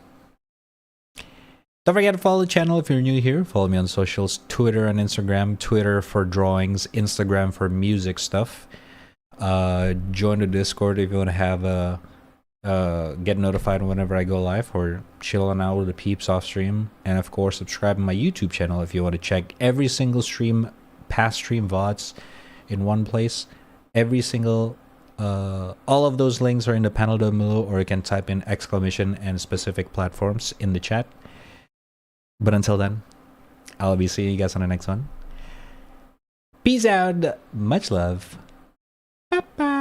Don't forget to follow the channel if you're new here. Follow me on socials, Twitter and Instagram. Twitter for drawings, Instagram for music stuff. Join the Discord if you want to have get notified whenever I go live, or chilling out with the peeps off stream. And of course, subscribe to my YouTube channel if you want to check every single stream, past stream VODs in one place. Every single all of those links are in the panel down below, or you can type in exclamation and specific platforms in the chat. But until then, I'll be seeing you guys on the next one. Peace out. Much love. Bye bye.